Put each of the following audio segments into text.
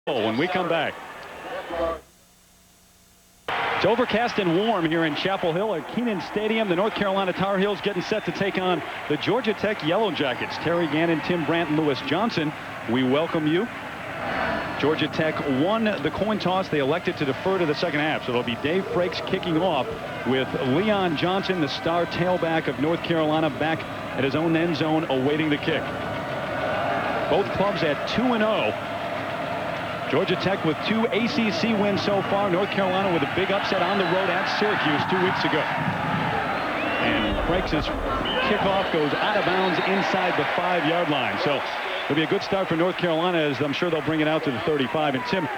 When we come back. It's overcast and warm here in Chapel Hill at Kenan Stadium. The North Carolina Tar Heels getting set to take on the Georgia Tech Yellow Jackets. Terry Gannon, Tim Brandt, and Lewis Johnson, we welcome you. Georgia Tech won the coin toss. They elected to defer to the second half. So it'll be Dave Frakes kicking off with Leon Johnson, the star tailback of North Carolina, back at his own end zone awaiting the kick. Both clubs at 2-0. Georgia Tech with 2 ACC wins so far. North Carolina with a big upset on the road at Syracuse 2 weeks ago. And Frakes' kickoff goes out of bounds inside the 5-yard line. So it'll be a good start for North Carolina, as I'm sure they'll bring it out to the 35. And Tim,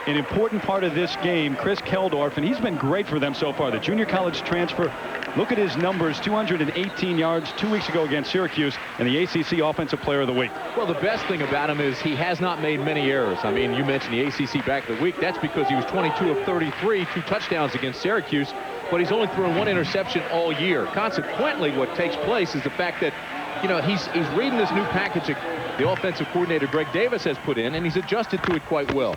an important part of this game, Chris Keldorf, and he's been great for them so far. The junior college transfer, look at his numbers, 218 yards 2 weeks ago against Syracuse, and the ACC Offensive Player of the Week. Well, the best thing about him is he has not made many errors. I mean, you mentioned the ACC Back of the Week. That's because he was 22 of 33, 2 touchdowns against Syracuse, but he's only thrown 1 interception all year. Consequently, what takes place is the fact that, you know, he's reading this new package that the offensive coordinator Greg Davis has put in, and he's adjusted to it quite well.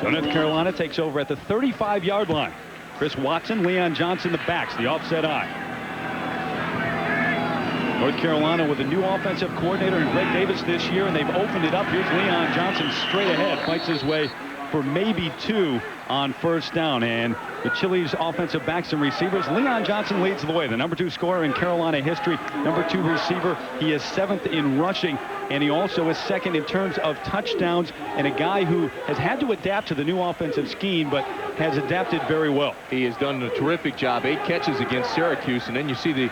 So North Carolina takes over at the 35-yard line. Chris Watson, Leon Johnson, the backs, the offset eye. North Carolina with a new offensive coordinator and Greg Davis this year, and they've opened it up. Here's Leon Johnson straight ahead, fights his way for maybe 2 on first down. And the Chili's offensive backs and receivers, Leon Johnson leads the way. The number 2 scorer in Carolina history, number 2 receiver. He is 7th in rushing, and he also is 2nd in terms of touchdowns, and a guy who has had to adapt to the new offensive scheme, but has adapted very well. He has done a terrific job. 8 catches against Syracuse, and then you see the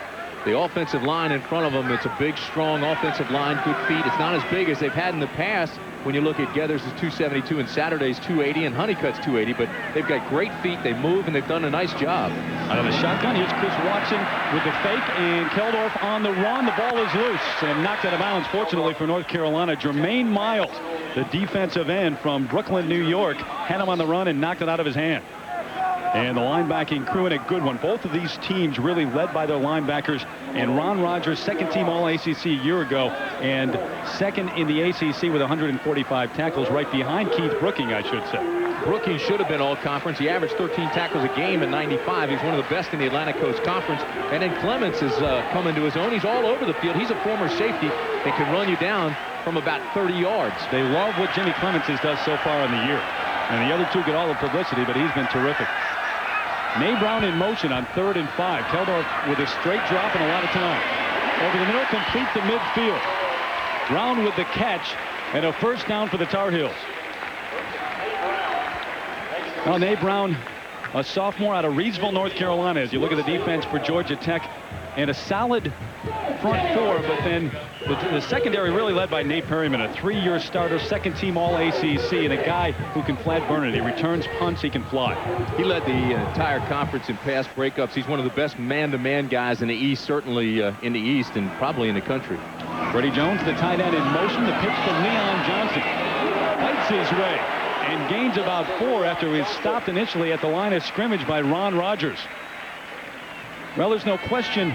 offensive line in front of him. It's a big, strong offensive line, good feet. It's not as big as they've had in the past. When you look at Geathers' 272 and Saturday's 280 and Honeycutt's 280, but they've got great feet. They move, and they've done a nice job. Out of the shotgun, here's Chris Watson with the fake, and Keldorf on the run. The ball is loose and knocked out of bounds, fortunately for North Carolina. Jermaine Miles, the defensive end from Brooklyn, New York, had him on the run and knocked it out of his hand. And the linebacking crew in a good one. Both of these teams really led by their linebackers. And Ron Rogers, 2nd team All-ACC a year ago, and 2nd in the ACC with 145 tackles, right behind Keith Brooking, I should say. Brooking should have been All-Conference. He averaged 13 tackles a game in '95. He's one of the best in the Atlantic Coast Conference. And then Clements has come into his own. He's all over the field. He's a former safety and can run you down from about 30 yards. They love what Jimmy Clements has done so far in the year. And the other 2 get all the publicity, but he's been terrific. May Brown in motion on 3rd and 5. Keldorf with a straight drop and a lot of time. Over the middle, complete the midfield. Brown with the catch and a first down for the Tar Heels. Now, May Brown, a sophomore out of Reidsville, North Carolina. As you look at the defense for Georgia Tech, and a solid front 4, but then the secondary really led by Nate Perryman, a 3-year starter, 2nd team All-ACC, and a guy who can flat burn it. He returns punts, he can fly. He led the entire conference in pass breakups. He's one of the best man-to-man guys in the East, certainly in the East and probably in the country. Freddie Jones, the tight end, in motion. The pitch to Leon Johnson. Fights his way and gains about 4 after he was stopped initially at the line of scrimmage by Ron Rogers. Well, there's no question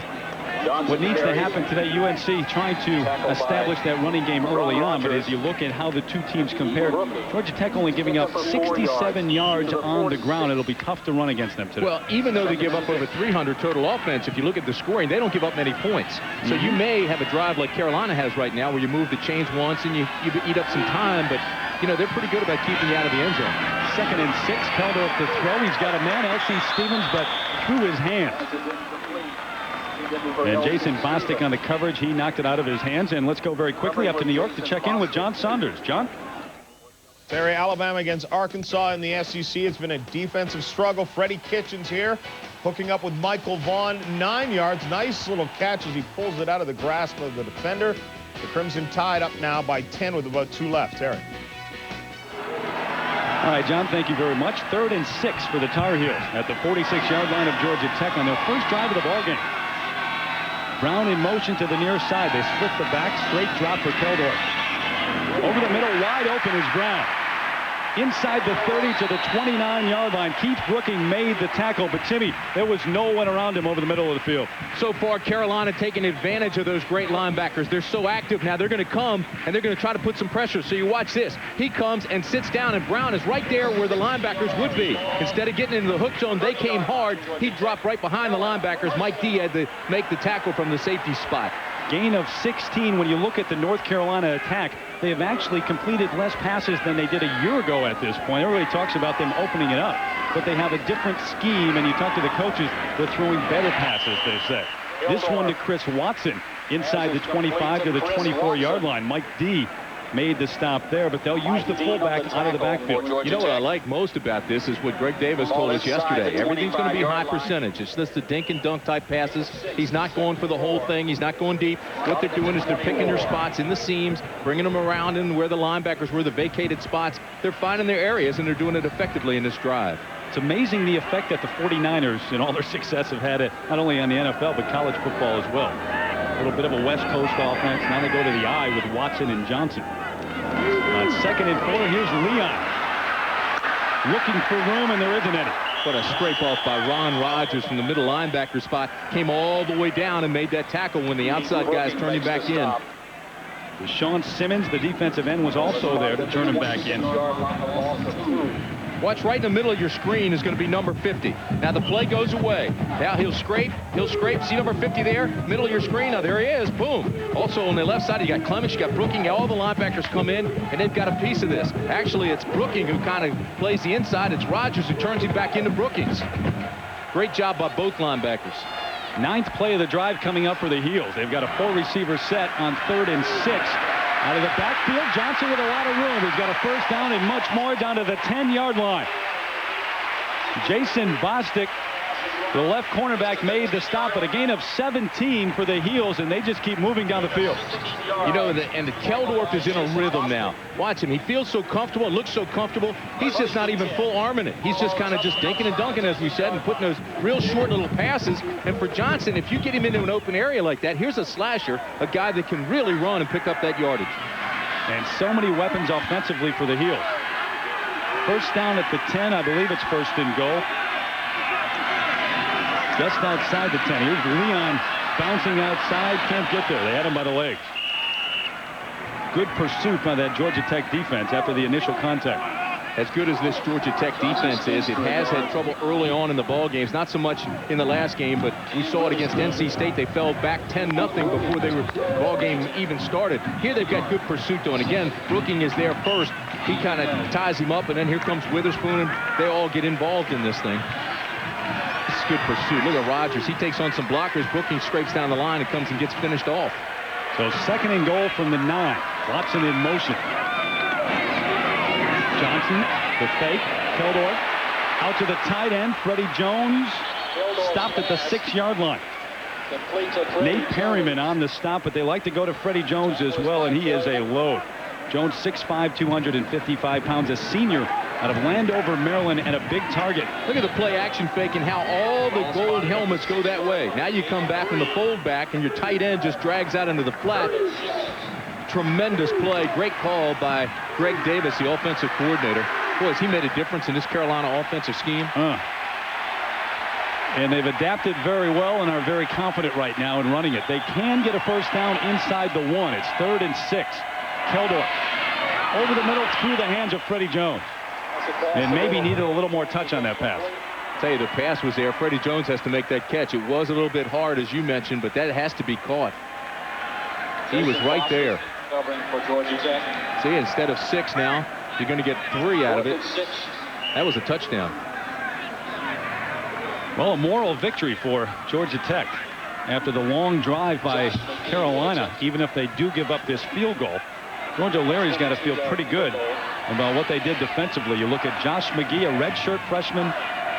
what needs to happen today. UNC trying to establish that running game early on, but as you look at how the 2 teams compare, Georgia Tech only giving up 67 yards on the ground. It'll be tough to run against them today. Well, even though they give up over 300 total offense, if you look at the scoring, they don't give up many points. So you may have a drive like Carolina has right now, where you move the chains once and you eat up some time, but you know, they're pretty good about keeping you out of the end zone. 2nd and 6, Keldorf to throw. He's got a man, L.C. Stevens, but through his hands. And Jason Bostic on the coverage. He knocked it out of his hands. And let's go very quickly up to New York to check in with John Saunders. John? Terry, Alabama against Arkansas in the SEC. It's been a defensive struggle. Freddie Kitchens here, hooking up with Michael Vaughn. 9 yards. Nice little catch as he pulls it out of the grasp of the defender. The Crimson Tide up now by 10 with about 2 left. Terry. All right, John, thank you very much. 3rd and 6 for the Tar Heels at the 46-yard line of Georgia Tech on their first drive of the ballgame. Brown in motion to the near side. They split the back. Straight drop for Keldorf. Over the middle, wide open is Brown. inside the 30 to the 29-yard line. Keith Brooking made the tackle, but Timmy, there was no one around him over the middle of the field. So far, Carolina taking advantage of those great linebackers. They're so active now. They're going to come, and they're going to try to put some pressure. So you watch this. He comes and sits down, and Brown is right there where the linebackers would be. Instead of getting into the hook zone, they came hard. He dropped right behind the linebackers. Mike D had to make the tackle from the safety spot. Gain of 16. When you look at the North Carolina attack, they have actually completed less passes than they did a year ago at this point. Everybody talks about them opening it up, but they have a different scheme, and you talk to the coaches, they're throwing better passes, they say. This one to Chris Watson inside the 25 to the 24-yard line. Mike D made the stop there, but they'll use the fullback out of the backfield. You know what I like most about this is what Greg Davis told us yesterday. Everything's going to be high percentage. It's just the dink and dunk type passes. He's not going for the whole thing. He's not going deep. What they're doing is they're picking their spots in the seams, bringing them around in where the linebackers were, the vacated spots. They're finding their areas, and they're doing it effectively in this drive. It's amazing the effect that the 49ers and all their success have had, not only on the NFL, but college football as well. A little bit of a West Coast offense. Now they go to the I with Watson and Johnson. On 2nd and 4, here's Leon. Looking for room, and there isn't any. What a scrape off by Ron Rodgers from the middle linebacker spot. Came all the way down and made that tackle when the outside guys turned him back in. Sean Simmons, the defensive end, was also there to turn him back in. Watch right in the middle of your screen is going to be number 50. Now the play goes away. Now he'll scrape. See number 50 there? Middle of your screen. Now there he is. Boom. Also on the left side, you got Clements, you got Brooking. All the linebackers come in, and they've got a piece of this. Actually, it's Brooking who kind of plays the inside. It's Rodgers who turns him back into Brookings. Great job by both linebackers. 9th play of the drive coming up for the Heels. They've got a 4-receiver set on 3rd and 6. Out of the backfield, Johnson with a lot of room. He's got a first down and much more down to the 10-yard line. Jason Bostic, the left cornerback, made the stop, but a gain of 17 for the Heels, and they just keep moving down the field. You know, and the Keldorf is in a rhythm now. Watch him. He feels so comfortable, looks so comfortable. He's just not even full arming it. He's just kind of just dinking and dunking, as we said, and putting those real short little passes. And for Johnson, if you get him into an open area like that, here's a slasher, a guy that can really run and pick up that yardage. And so many weapons offensively for the Heels. First down at the 10. I believe it's 1st and goal. Just outside the 10. Here's Leon bouncing outside. Can't get there. They had him by the legs. Good pursuit by that Georgia Tech defense after the initial contact. As good as this Georgia Tech defense is, it has had trouble early on in the ball games. Not so much in the last game, but we saw it against NC State. They fell back 10-0 before the ball game even started. Here they've got good pursuit, though. And again, Brooking is there first. He kind of ties him up, and then here comes Witherspoon, and they all get involved in this thing. This is good pursuit. Look at Rodgers. He takes on some blockers. Brooking scrapes down the line and comes and gets finished off. So 2nd and goal from the 9. Watson in motion. Johnson, the fake. Keldorf out to the tight end. Freddie Jones stopped at the 6-yard line. Nate Perryman on the stop, but they like to go to Freddie Jones as well, and he is a load. Jones 6'5", 255 pounds, a senior out of Landover, Maryland, and a big target. Look at the play action fake and how all the gold helmets go that way. Now you come back in the fold back, and your tight end just drags out into the flat. Tremendous play. Great call by Greg Davis, the offensive coordinator. Boy, has he made a difference in this Carolina offensive scheme. And they've adapted very well and are very confident right now in running it. They can get a first down inside the 1. It's 3rd and 6. Keldorf over the middle through the hands of Freddie Jones. And maybe needed a little more touch on that pass. I'll tell you, the pass was there. Freddie Jones has to make that catch. It was a little bit hard, as you mentioned, but that has to be caught. He was right there. See, instead of 6 now, you're going to get 3 out of it. That was a touchdown. Well, a moral victory for Georgia Tech after the long drive by Carolina. Even if they do give up this field goal, George O'Leary's got to feel pretty good about what they did defensively. You look at Josh McGee, a redshirt freshman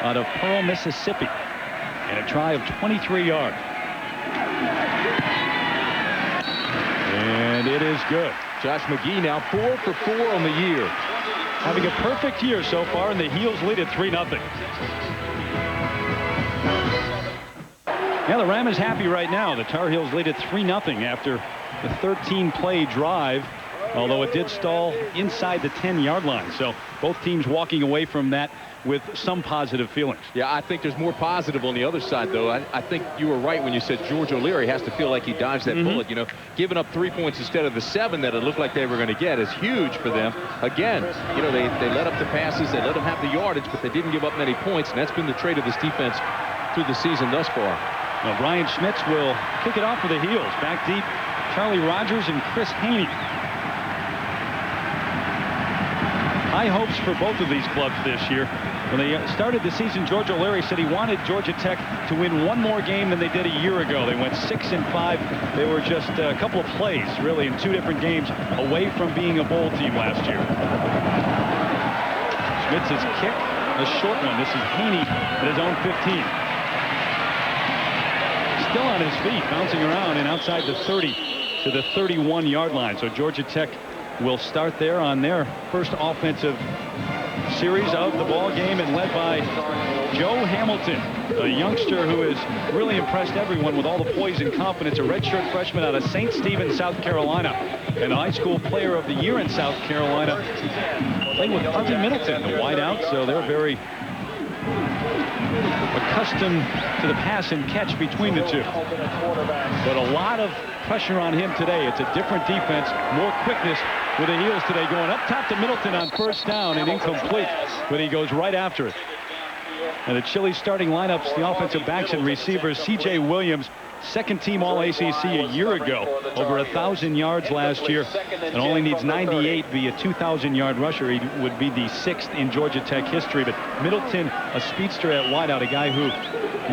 out of Pearl, Mississippi, and a try of 23 yards. And it is good. Josh McGee now 4 for 4 on the year. Having a perfect year so far, and the Heels lead at 3-0. Yeah, the Ram is happy right now. The Tar Heels lead at 3-0 after the 13-play drive although it did stall inside the 10-yard line. So both teams walking away from that with some positive feelings. Yeah, I think there's more positive on the other side, though. I think you were right when you said George O'Leary has to feel like he dodged that bullet. You know, giving up 3 points instead of the 7 that it looked like they were going to get is huge for them. Again, you know, they let up the passes, they let them have the yardage, but they didn't give up many points, and that's been the trait of this defense through the season thus far. Now, Brian Schmitz will kick it off for the Heels. Back deep, Charlie Rogers and Chris Haney. High hopes for both of these clubs this year. When they started the season, George O'Leary said he wanted Georgia Tech to win one more game than they did a year ago. They went 6-5. They were just a couple of plays, really, in 2 different games away from being a bowl team last year. Schmitz's kick, a short one. This is Haney at his own 15. Still on his feet, bouncing around and outside the 30 to the 31-yard line. So Georgia Tech will start there on their first offensive series of the ball game, and led by Joe Hamilton, a youngster who has really impressed everyone with all the poise and confidence. A redshirt freshman out of St. Stephen, South Carolina, and a high school player of the year in South Carolina. Playing with Harvey Middleton, the wideout, so they're very accustomed to the pass and catch between the two. But a lot of pressure on him today. It's a different defense, more quickness with the Heels today, going up top to Middleton on first down and incomplete, but he goes right after it. And the Chili starting lineups, the offensive backs and receivers, C.J. Williams, second-team All-ACC a year ago, over 1,000 yards last year, and only needs 98 to be a 2,000-yard rusher. He would be the 6th in Georgia Tech history. But Middleton, a speedster at wideout, a guy who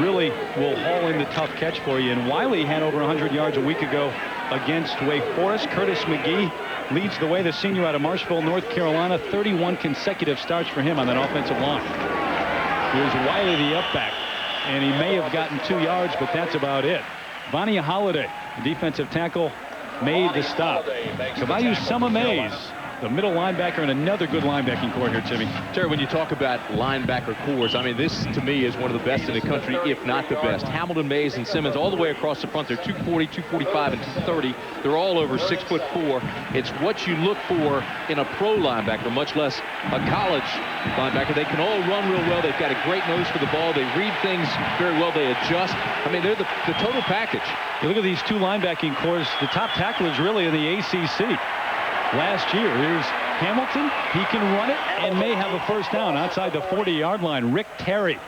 really will haul in the tough catch for you. And Wiley had over 100 yards a week ago against Wake Forest. Curtis McGee leads the way, the senior out of Marshville, North Carolina. 31 consecutive starts for him on that offensive line. Here's Wiley, the up back, and he may have gotten 2 yards, but that's about it. Vonnie Holiday, the defensive tackle, made the stop. Caballo Summer-Mays, the middle linebacker, and another good linebacking core here, Timmy. Terry, when you talk about linebacker cores, I mean, this to me is one of the best in the country, if not the best. Hamilton, Mays, and Simmons all the way across the front. They're 240, 245, and 230. They're all over 6'4". It's what you look for in a pro linebacker, much less a college linebacker. They can all run real well. They've got a great nose for the ball. They read things very well. They adjust. I mean, they're the total package. You look at these two linebacking cores. The top tackle is really in the ACC. Last year, here's Hamilton. He can run it and may have a first down outside the 40-yard line. Rick Terry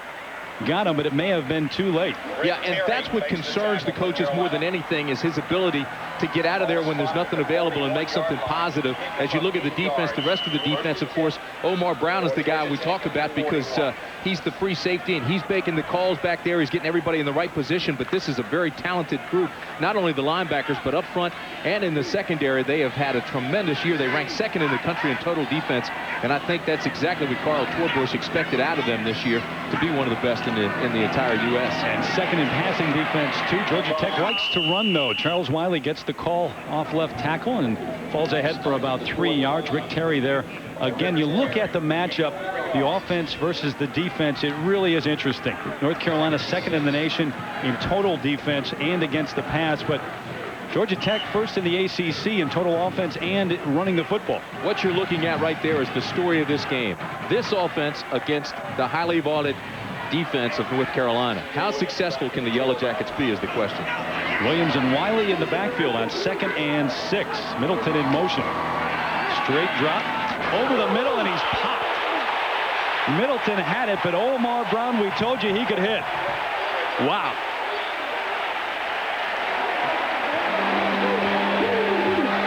got him, but it may have been too late. Yeah, and that's what concerns the coaches more than anything, is his ability to get out of there when there's nothing available and make something positive. As you look at the defense, the rest of the defense, of course, Omar Brown is the guy we talk about because he's the free safety and he's making the calls back there. He's getting everybody in the right position, but this is a very talented group. Not only the linebackers, but up front and in the secondary, they have had a tremendous year. They rank 2nd in the country in total defense, and I think that's exactly what Carl Torbush expected out of them this year, to be one of the best in the entire U.S. And 2nd in passing defense, too. Georgia Tech likes to run, though. Charles Wiley gets the call off left tackle and falls ahead for about 3 yards. Rick Terry there. Again, you look at the matchup, the offense versus the defense, it really is interesting. North Carolina 2nd in the nation in total defense and against the pass, but Georgia Tech 1st in the ACC in total offense and running the football. What you're looking at right there is the story of this game. This offense against the highly vaunted defense of North Carolina. How successful can the Yellow Jackets be is the question. Williams and Wiley in the backfield on 2nd and 6. Middleton in motion. Straight drop over the middle, and he's popped. Middleton had it, but Omar Brown, we told you he could hit. Wow.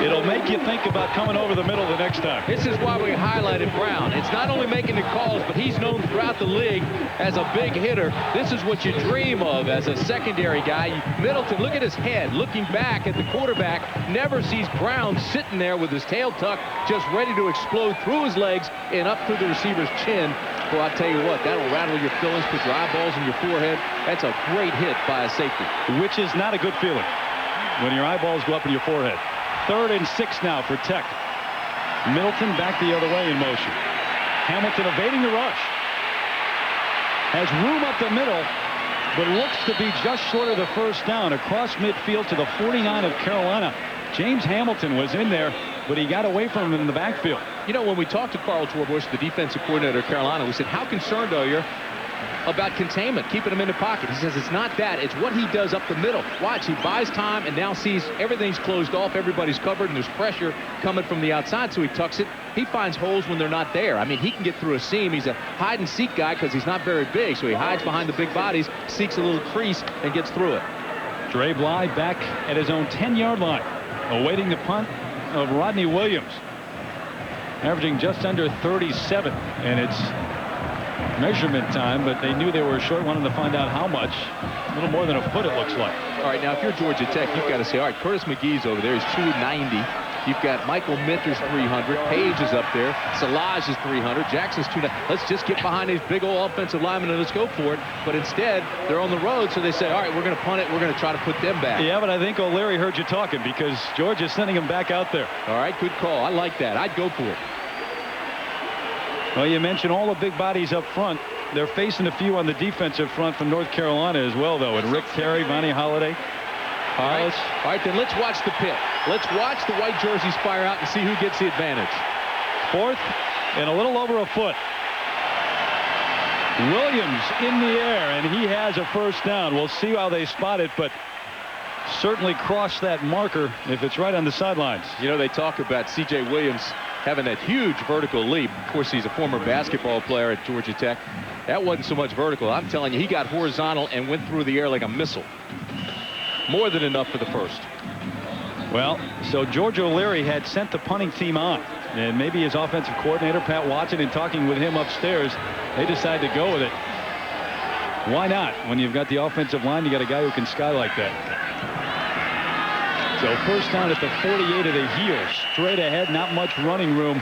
It'll make you think about coming over the middle the next time. This is why we highlighted Brown. It's not only making the calls, but he's known throughout the league as a big hitter. This is what you dream of as a secondary guy. Middleton, look at his head, looking back at the quarterback, never sees Brown sitting there with his tail tucked, just ready to explode through his legs and up through the receiver's chin. Well, I'll tell you what, that'll rattle your feelings, put your eyeballs in your forehead. That's a great hit by a safety. Which is not a good feeling when your eyeballs go up in your forehead. 3rd and 6 now for Tech. Middleton back the other way in motion. Hamilton evading the rush. Has room up the middle, but looks to be just short of the first down. Across midfield to the 49 of Carolina. James Hamilton was in there but he got away from him in the backfield. You know, when we talked to Carl Torbush, the defensive coordinator of Carolina, we said, how concerned are you about containment, keeping him in the pocket? He says it's not that, it's what he does up the middle. Watch, he buys time and now sees everything's closed off, everybody's covered, and there's pressure coming from the outside, so he tucks it. He finds holes when they're not there. I mean, he can get through a seam. He's a hide and seek guy because he's not very big, so he hides behind the big bodies, seeks a little crease, and gets through it. Dre Bly back at his own 10-yard line, awaiting the punt of Rodney Williams, averaging just under 37, and it's measurement time, but they knew they were short, wanted to find out how much. A little more than a foot, it looks like. All right, now if you're Georgia Tech, you've got to say, all right, Curtis McGee's over there. He's 290. You've got Michael Minter's 300. Page is up there. Salage is 300. Jackson's 290. Let's just get behind these big old offensive linemen and let's go for it. But instead, they're on the road, so they say, all right, we're going to punt it. We're going to try to put them back. Yeah, but I think O'Leary heard you talking because Georgia's sending him back out there. All right, good call. I like that. I'd go for it. Well, you mentioned all the big bodies up front. They're facing a few on the defensive front from North Carolina as well, though, and Rick Terry, Vonnie Holliday. All right, then let's watch the pit. Let's watch the white jerseys fire out and see who gets the advantage. 4th and a little over a foot. Williams in the air, and he has a first down. We'll see how they spot it, but certainly cross that marker if it's right on the sidelines. You know, they talk about C.J. Williams having that huge vertical leap. Of course, he's a former basketball player at Georgia Tech. That wasn't so much vertical. I'm telling you, he got horizontal and went through the air like a missile. More than enough for the first. Well, so George O'Leary had sent the punting team on, and maybe his offensive coordinator, Pat Watson, in talking with him upstairs, they decided to go with it. Why not? When you've got the offensive line, you got a guy who can sky like that. So first down at the 48 of the heel. Straight ahead, not much running room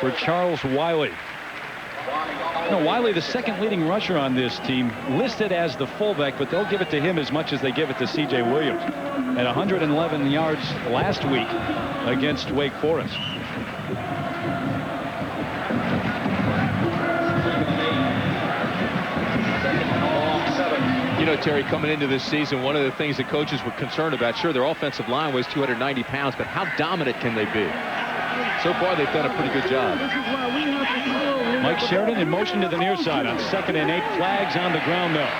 for Charles Wiley. No, Wiley, the second leading rusher on this team, listed as the fullback, but they'll give it to him as much as they give it to C.J. Williams. At 111 yards last week against Wake Forest. You know, Terry, coming into this season, one of the things the coaches were concerned about, sure, their offensive line weighs 290 pounds, but how dominant can they be? So far, they've done a pretty good job. Mike Sheridan in motion to the near side on 2nd and 8. Flags on the ground, though.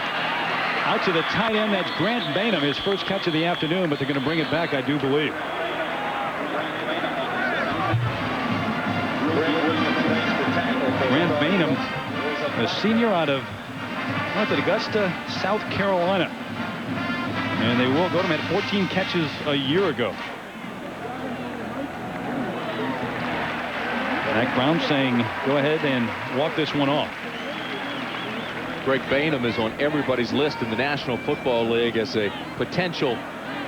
Out to the tight end, that's Grant Bainham, his first catch of the afternoon, but they're going to bring it back, I do believe. Grant Bainham, a senior out of Augusta, South Carolina. And they will go to him at 14 catches a year ago. Mac Brown saying, go ahead and walk this one off. Greg Bainham is on everybody's list in the National Football League as a potential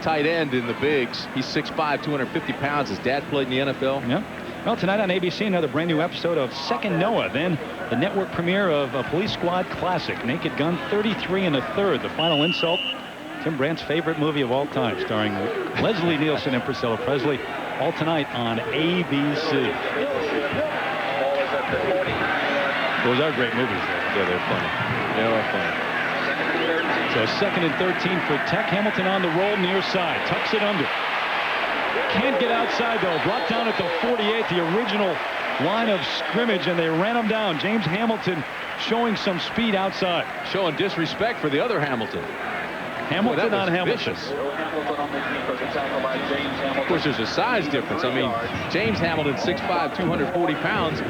tight end in the bigs. He's 6'5", 250 pounds. His dad played in the NFL. Yeah. Well, tonight on ABC, another brand new episode of Second Noah. Then the network premiere of a Police Squad classic, Naked Gun 33 1/3. The final insult. Tim Brandt's favorite movie of all time, starring Leslie Nielsen and Priscilla Presley. All tonight on ABC. Those are great movies. Yeah, they're funny. They are funny. So 2nd and 13 for Tech. Hamilton on the roll near side. Tucks it under. Can't get outside, though. Brought down at the 48, the original line of scrimmage, and they ran him down. James Hamilton showing some speed outside. Showing disrespect for the other Hamilton. Hamilton on Hamilton. Vicious. Of course, there's a size difference. I mean, James Hamilton, 6'5", 240 pounds.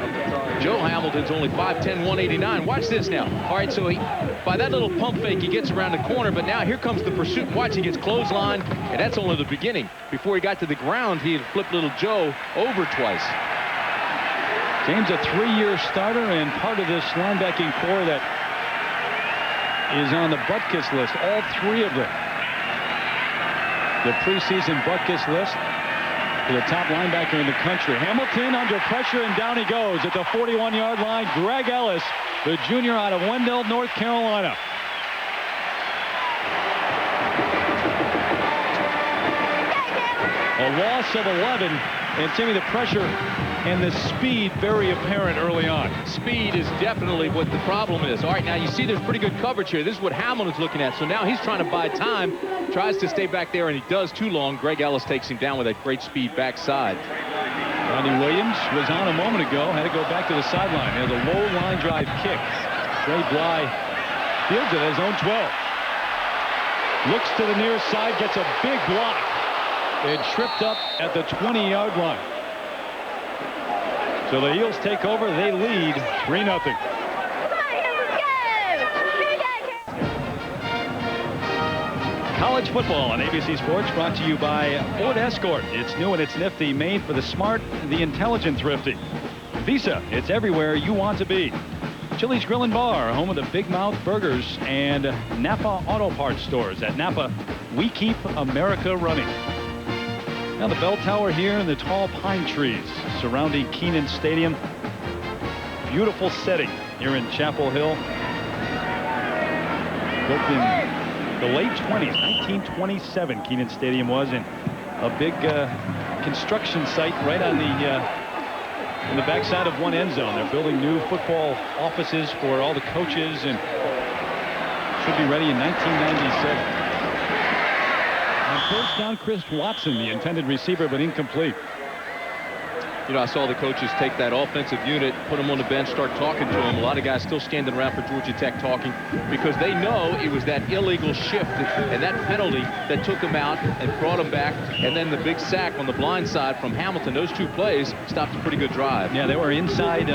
Joe Hamilton's only 5'10", 189. Watch this now. All right, so by that little pump fake, he gets around the corner, but now here comes the pursuit. Watch, he gets clotheslined, and that's only the beginning. Before he got to the ground, he had flipped little Joe over twice. James, a 3-year starter and part of this linebacking core that is on the Butkus list. All 3 of them. The preseason Butkus list for the top linebacker in the country. Hamilton under pressure, and down he goes at the 41-yard line. Greg Ellis, the junior out of Wendell, North Carolina. A loss of 11, and Timmy, the pressure and the speed very apparent early on. Speed is definitely what the problem is. All right, now you see there's pretty good coverage here. This is what Hamilton's looking at. So now he's trying to buy time, tries to stay back there, and he does too long. Greg Ellis takes him down with that great speed backside. Ronnie Williams was on a moment ago. Had to go back to the sideline. There's a low line drive kick. Trey Bly fields it at his own 12. Looks to the near side, gets a big block. It tripped up at the 20-yard line. So the Heels take over. They lead 3-0. College football on ABC Sports, brought to you by Ford Escort. It's new and it's nifty, made for the smart, the intelligent thrifty. Visa, it's everywhere you want to be. Chili's Grill and Bar, home of the Big Mouth Burgers, and Napa Auto Parts stores. At Napa, we keep America running. Now the bell tower here and the tall pine trees surrounding Kenan Stadium. Beautiful setting here in Chapel Hill. Built in the late 20s, 1927, Kenan Stadium was, in a big construction site right on the backside of one end zone. They're building new football offices for all the coaches, and should be ready in 1997. On first down, Chris Watson, the intended receiver, but incomplete. You know, I saw the coaches take that offensive unit, put them on the bench, start talking to them. A lot of guys still standing around for Georgia Tech talking because they know it was that illegal shift and that penalty that took them out and brought them back. And then the big sack on the blind side from Hamilton. Those two plays stopped a pretty good drive. Yeah, they were inside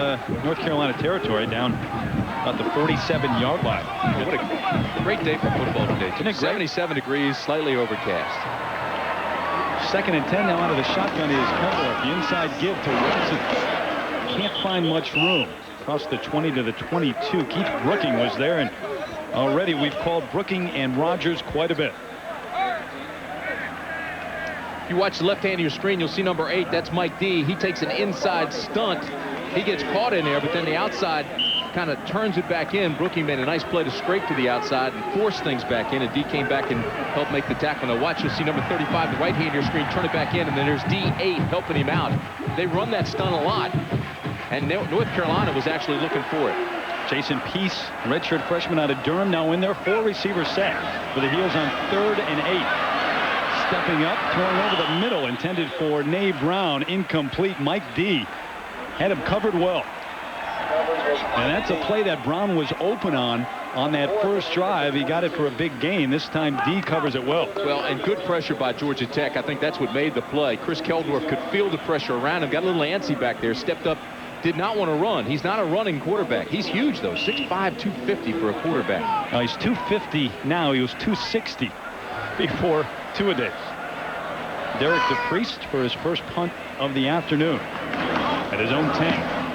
North Carolina territory, down about the 47-yard line. Yeah, what a great day for football today. 77 degrees, slightly overcast. 2nd and 10 now out of the shotgun is Keldorf. The inside give to Watson. Can't find much room. Across the 20 to the 22. Keith Brooking was there, and already we've called Brooking and Rogers quite a bit. If you watch the left hand of your screen, you'll see number 8. That's Mike D. He takes an inside stunt. He gets caught in there, but then the outside kind of turns it back in. Brooking made a nice play to scrape to the outside and force things back in, and D came back and helped make the tackle. Now watch, you'll see number 35, the right hand of your screen, turn it back in, and then there's D8 helping him out. They run that stunt a lot, and North Carolina was actually looking for it. Jason Peace, redshirt freshman out of Durham, now in their 4-receiver set for the Heels on 3rd and 8. Stepping up, throwing over the middle, intended for Nay Brown, incomplete. Mike D had him covered well. And that's a play that Brown was open on that first drive. He got it for a big gain. This time D covers it well. Well, and good pressure by Georgia Tech. I think that's what made the play. Chris Keldorf could feel the pressure around him. Got a little antsy back there. Stepped up. Did not want to run. He's not a running quarterback. He's huge, though. 6'5", 250 for a quarterback. He's 250 now. He was 260 before two-a-days. Derek DePriest for his first punt of the afternoon at his own 10.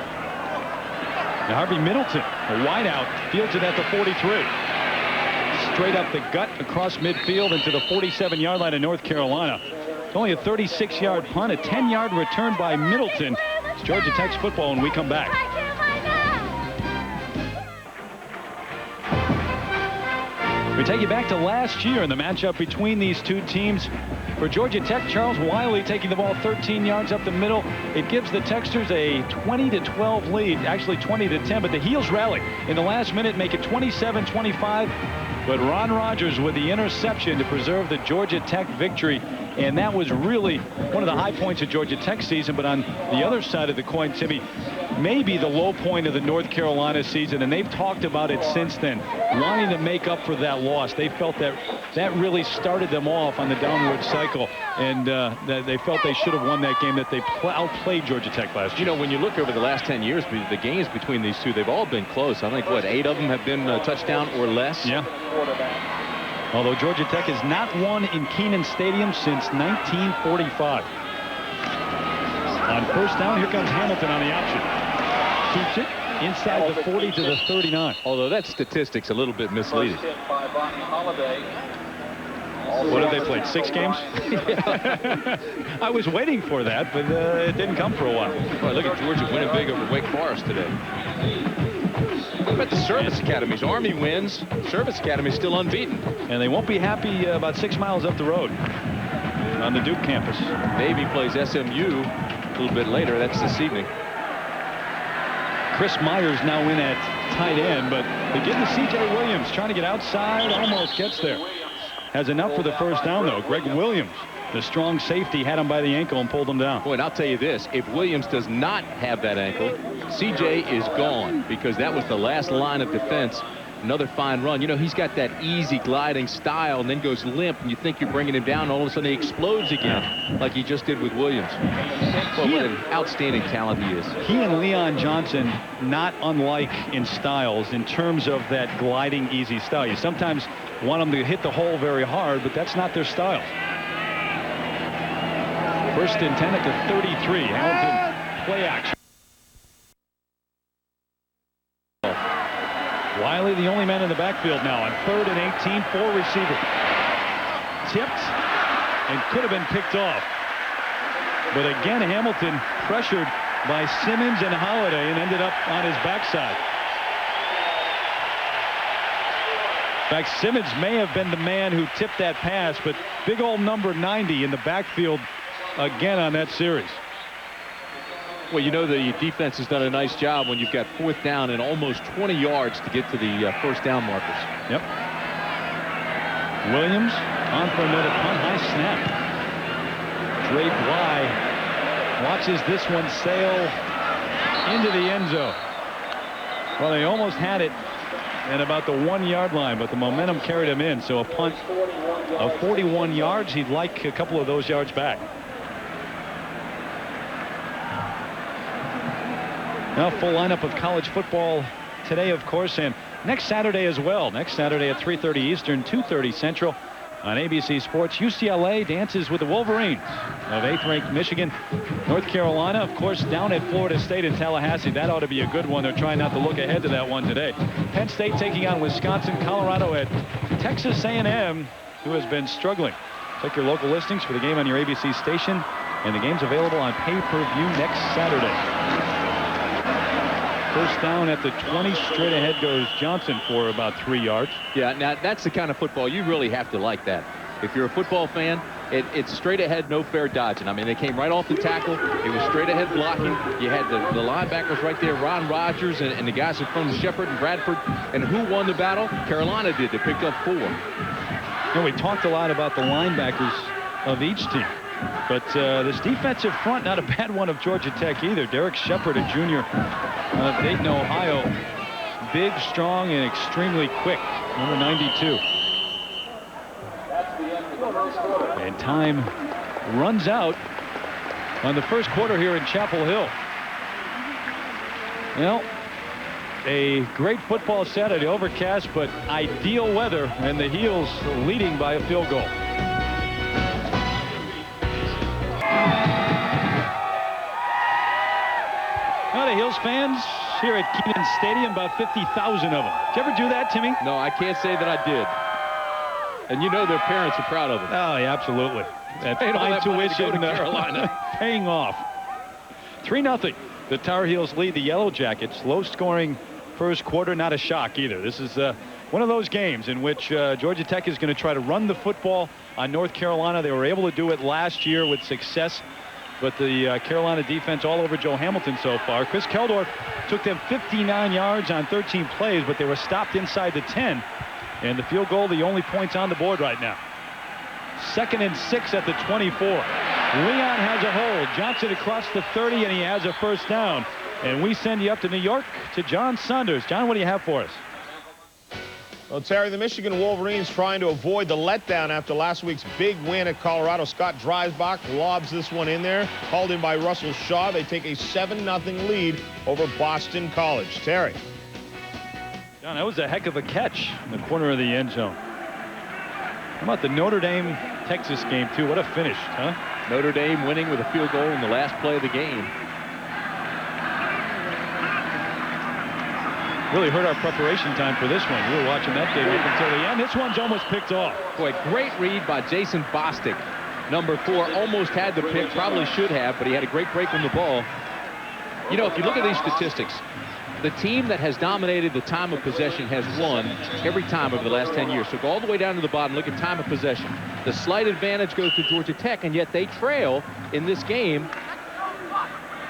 Now Harvey Middleton, a wideout, fields it at the 43. Straight up the gut across midfield into the 47-yard line of North Carolina. It's only a 36-yard punt, a 10-yard return by Middleton. It's Georgia Tech's football when we come back. We take you back to last year in the matchup between these two teams. For Georgia Tech, Charles Wiley taking the ball 13 yards up the middle. It gives the Techsters a 20-12 lead, actually 20-10, but the Heels rally in the last minute, make it 27-25. But Ron Rogers with the interception to preserve the Georgia Tech victory. And that was really one of the high points of Georgia Tech season. But on the other side of the coin, Timmy, maybe the low point of the North Carolina season, and they've talked about it since then, wanting to make up for that loss. They felt that really started them off on the downward cycle, and that they felt they should have won that game, that they outplayed Georgia Tech last year. You know, when you look over the last 10 years, the games between these two, they've all been close. I think, what, 8 of them have been a touchdown or less? Yeah. Although Georgia Tech has not won in Kenan Stadium since 1945. On first down, here comes Hamilton on the option. Keeps it inside the 40 to the 39. Although that statistic's a little bit misleading. What have they played, 6 games? I was waiting for that, but it didn't come for a while. Boy, look at Georgia winning big over Wake Forest today. What about the service academies? Army wins. Service Academy still unbeaten. And they won't be happy about 6 miles up the road on the Duke campus. Navy plays SMU a little bit later. That's this evening. Chris Myers now in at tight end, but they give to C.J. Williams, trying to get outside, almost gets there. Has enough for the first down, though. Greg Williams The strong safety had him by the ankle and pulled him down. Boy, and I'll tell you this, if Williams does not have that ankle, CJ is gone, because that was the last line of defense. Another fine run. You know, he's got that easy gliding style and then goes limp, and you think you're bringing him down, and all of a sudden he explodes again, like he just did with Williams. Well, what an outstanding talent he is. He and Leon Johnson, not unlike in styles in terms of that gliding, easy style. You sometimes want them to hit the hole very hard, but that's not their style. First and 10 at the 33. Hamilton play action. Wiley, the only man in the backfield now on 3rd and 18, 4 receiver. Tipped and could have been picked off. But again, Hamilton pressured by Simmons and Holiday and ended up on his backside. In fact, Simmons may have been the man who tipped that pass, but big old number 90 in the backfield again on that series. Well, you know, the defense has done a nice job when you've got 4th down and almost 20 yards to get to the first down markers. Yep. Williams on for another punt. High snap. Dre Bly watches this one sail into the end zone. Well, they almost had it at about the 1-yard line, but the momentum carried him in. So a punt of 41 yards. He'd like a couple of those yards back. Now, full lineup of college football today, of course, and next Saturday as well. Next Saturday at 3:30 Eastern, 2:30 Central on ABC Sports. UCLA dances with the Wolverines of 8th-ranked Michigan. North Carolina, of course, down at Florida State in Tallahassee. That ought to be a good one. They're trying not to look ahead to that one today. Penn State taking on Wisconsin. Colorado at Texas A&M, who has been struggling. Check your local listings for the game on your ABC station, and the game's available on pay-per-view next Saturday. First down at the 20. Straight ahead goes Johnson for about 3 yards. Yeah, now that's the kind of football you really have to like that. If you're a football fan, it's straight ahead, no fair dodging. I mean, they came right off the tackle. It was straight ahead blocking. You had the linebackers right there, Ron Rodgers and the guys from Shepard and Bradford. And who won the battle? Carolina did. They picked up 4. You know, we talked a lot about the linebackers of each team. But this defensive front, not a bad one of Georgia Tech either. Derek Shepard, a junior of Dayton, Ohio. Big, strong, and extremely quick. Number 92. And time runs out on the first quarter here in Chapel Hill. Well, a great football Saturday. Overcast, but ideal weather. And the Heels leading by a field goal. Now the Heels fans here at Kenan Stadium, about 50,000 of them. Did you ever do that, Timmy? No, I can't say that I did. And you know their parents are proud of them. Oh, yeah, absolutely. That fine tuition to Carolina paying off. 3-0. The Tar Heels lead the Yellow Jackets. Low-scoring first quarter, not a shock either. This is one of those games in which Georgia Tech is going to try to run the football on North Carolina. They were able to do it last year with success. But the Carolina defense all over Joe Hamilton so far. Chris Keldorf took them 59 yards on 13 plays, but they were stopped inside the 10. And the field goal, the only points on the board right now. 2nd and 6 at the 24. Leon has a hold. Johnson across the 30, and he has a first down. And we send you up to New York to John Saunders. John, what do you have for us? Well, Terry, the Michigan Wolverines trying to avoid the letdown after last week's big win at Colorado. Scott Dreisbach lobs this one in there, hauled in by Russell Shaw. They take a 7-0 lead over Boston College. Terry. John, that was a heck of a catch in the corner of the end zone. How about the Notre Dame-Texas game, too? What a finish, huh? Notre Dame winning with a field goal in the last play of the game. Really hurt our preparation time for this one. We were watching that game up until the end. This one's almost picked off. Boy, great read by Jason Bostic. Number 4 almost had the pick, probably should have, but he had a great break on the ball. You know, if you look at these statistics, the team that has dominated the time of possession has won every time over the last 10 years. So go all the way down to the bottom, look at time of possession. The slight advantage goes to Georgia Tech, and yet they trail in this game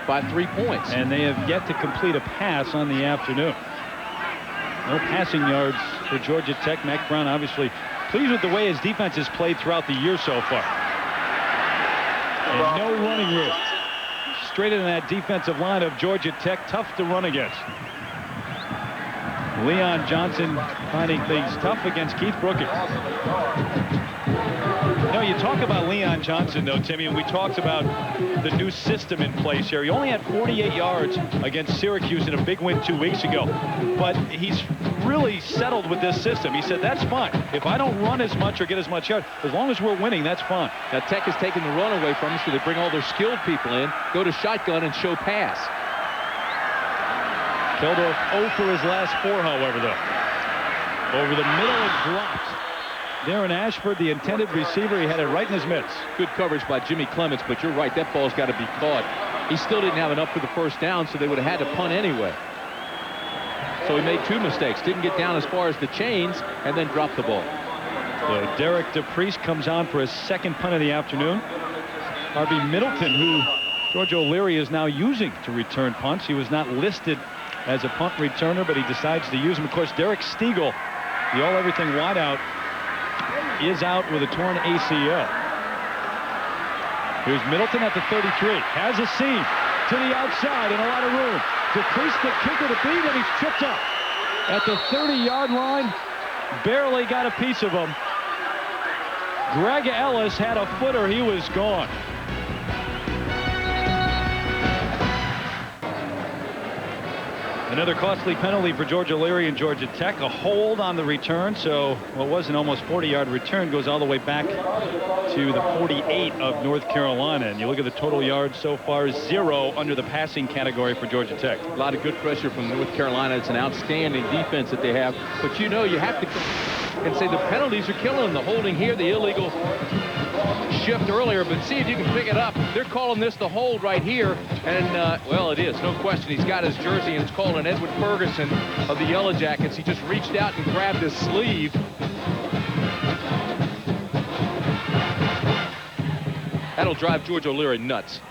by 3 points. And they have yet to complete a pass on the afternoon. No passing yards for Georgia Tech. Mack Brown obviously pleased with the way his defense has played throughout the year so far. And no running room. Straight into that defensive line of Georgia Tech. Tough to run against. Leon Johnson finding things tough against Keith Brookins. You talk about Leon Johnson, though, Timmy, and we talked about the new system in place here. He only had 48 yards against Syracuse in a big win 2 weeks ago, but he's really settled with this system. He said, that's fine. If I don't run as much or get as much yards, as long as we're winning, that's fine. Now, Tech has taken the run away from us, so they bring all their skilled people in, go to shotgun and show pass. Keldorf 0 for his last 4, however, though. Over the middle and dropped. Darren Ashford, the intended receiver, he had it right in his mitts. Good coverage by Jimmy Clements, but you're right, that ball's got to be caught. He still didn't have enough for the first down, so they would have had to punt anyway. So he made 2 mistakes. Didn't get down as far as the chains, and then dropped the ball. So Derek DePriest comes on for his second punt of the afternoon. Harvey Middleton, who George O'Leary is now using to return punts. He was not listed as a punt returner, but he decides to use him. Of course, Derek Stiegel, the all-everything wideout, is out with a torn ACL. Here's Middleton at the 33. Has a seam to the outside and a lot of room. DePriest, the kicker, to beat, and he's tripped up at the 30-yard line. Barely got a piece of him. Greg Ellis had a footer. He was gone. Another costly penalty for George O'Leary and Georgia Tech. A hold on the return, so what was an almost 40-yard return goes all the way back to the 48 of North Carolina. And you look at the total yards so far, 0 under the passing category for Georgia Tech. A lot of good pressure from North Carolina. It's an outstanding defense that they have. But you know, you have to and say the penalties are killing them. The holding here, the illegal shift earlier, but see if you can pick it up. They're calling this the hold right here, and well, it is, no question. He's got his jersey, and it's called an Edward Ferguson of the Yellow Jackets. He just reached out and grabbed his sleeve. That'll drive George O'Leary nuts.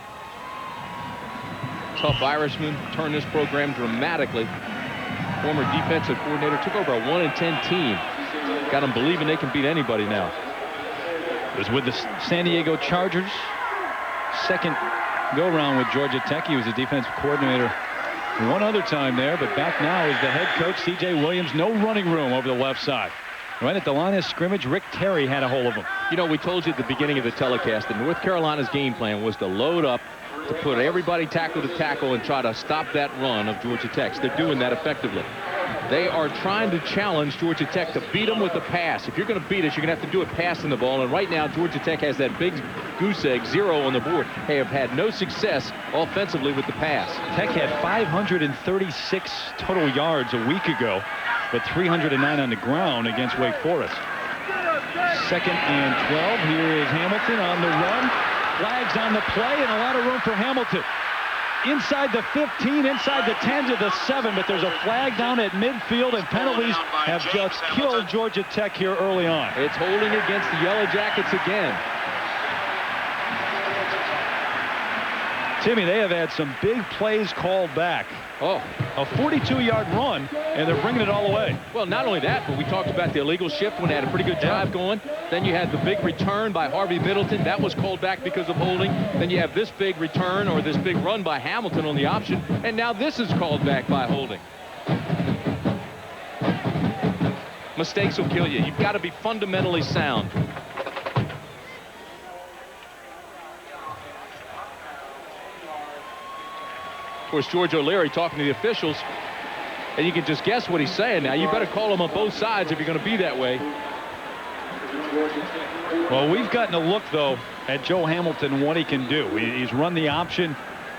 Tough Irishman, turned this program dramatically. Former defensive coordinator, took over a 1-10 team. Got them believing they can beat anybody now. Was with the San Diego Chargers. Second go-round with Georgia Tech. He was a defensive coordinator one other time there, but back now is the head coach, C.J. Williams. No running room over the left side. Right at the line of scrimmage, Rick Terry had a hold of him. You know, we told you at the beginning of the telecast that North Carolina's game plan was to load up, to put everybody tackle to tackle and try to stop that run of Georgia Tech's. They're doing that effectively. They are trying to challenge Georgia Tech to beat them with the pass. If you're going to beat us, you're going to have to do it passing the ball. And right now, Georgia Tech has that big goose egg, 0 on the board. They have had no success offensively with the pass. Tech had 536 total yards a week ago, but 309 on the ground against Wake Forest. 2nd and 12. Here is Hamilton on the run. Flags on the play, and a lot of room for Hamilton. Inside the 15, inside the 10 to the 7, but there's a flag down at midfield, and penalties have just killed Georgia Tech here early on. It's holding against the Yellow Jackets again. Timmy, they have had some big plays called back. Oh, a 42-yard run, and they're bringing it all away. Well, not only that, but we talked about the illegal shift when they had a pretty good drive going. Then you had the big return by Harvey Middleton. That was called back because of holding. Then you have this big return or this big run by Hamilton on the option. And now this is called back by holding. Mistakes will kill you. You've got to be fundamentally sound. Of course, George O'Leary talking to the officials, and you can just guess what he's saying now. You better call them on both sides if you're going to be that way. Well, we've gotten a look, though, at Joe Hamilton, what he can do. He's run the option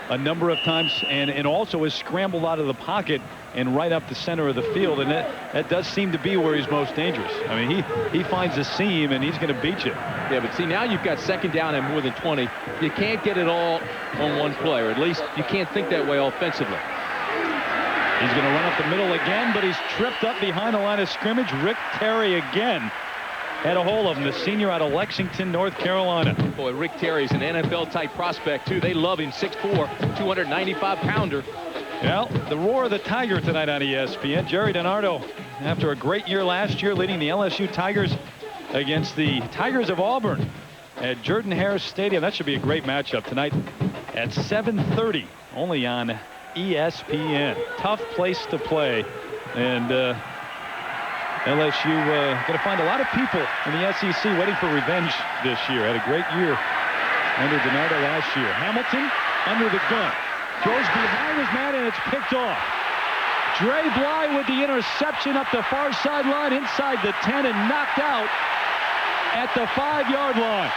a number of times, and also has scrambled out of the pocket and right up the center of the field, and that does seem to be where he's most dangerous. I mean, he finds a seam, and he's going to beat you. Yeah, but see, now you've got 2nd down and more than 20. You can't get it all on one play, or at least you can't think that way offensively. He's going to run up the middle again, but he's tripped up behind the line of scrimmage. Rick Terry again had a hold of him, the senior out of Lexington, North Carolina. Boy, Rick Terry's an NFL-type prospect, too. They love him, 6'4", 295-pounder. Well, the roar of the Tiger tonight on ESPN. Jerry DiNardo, after a great year last year, leading the LSU Tigers against the Tigers of Auburn at Jordan-Hare Stadium. That should be a great matchup tonight at 7:30, only on ESPN. Tough place to play, and LSU going to find a lot of people in the SEC waiting for revenge this year. Had a great year under DiNardo last year. Hamilton under the gun. Throws behind his man, and it's picked off. Dre Bly with the interception up the far sideline inside the 10 and knocked out at the 5-yard line.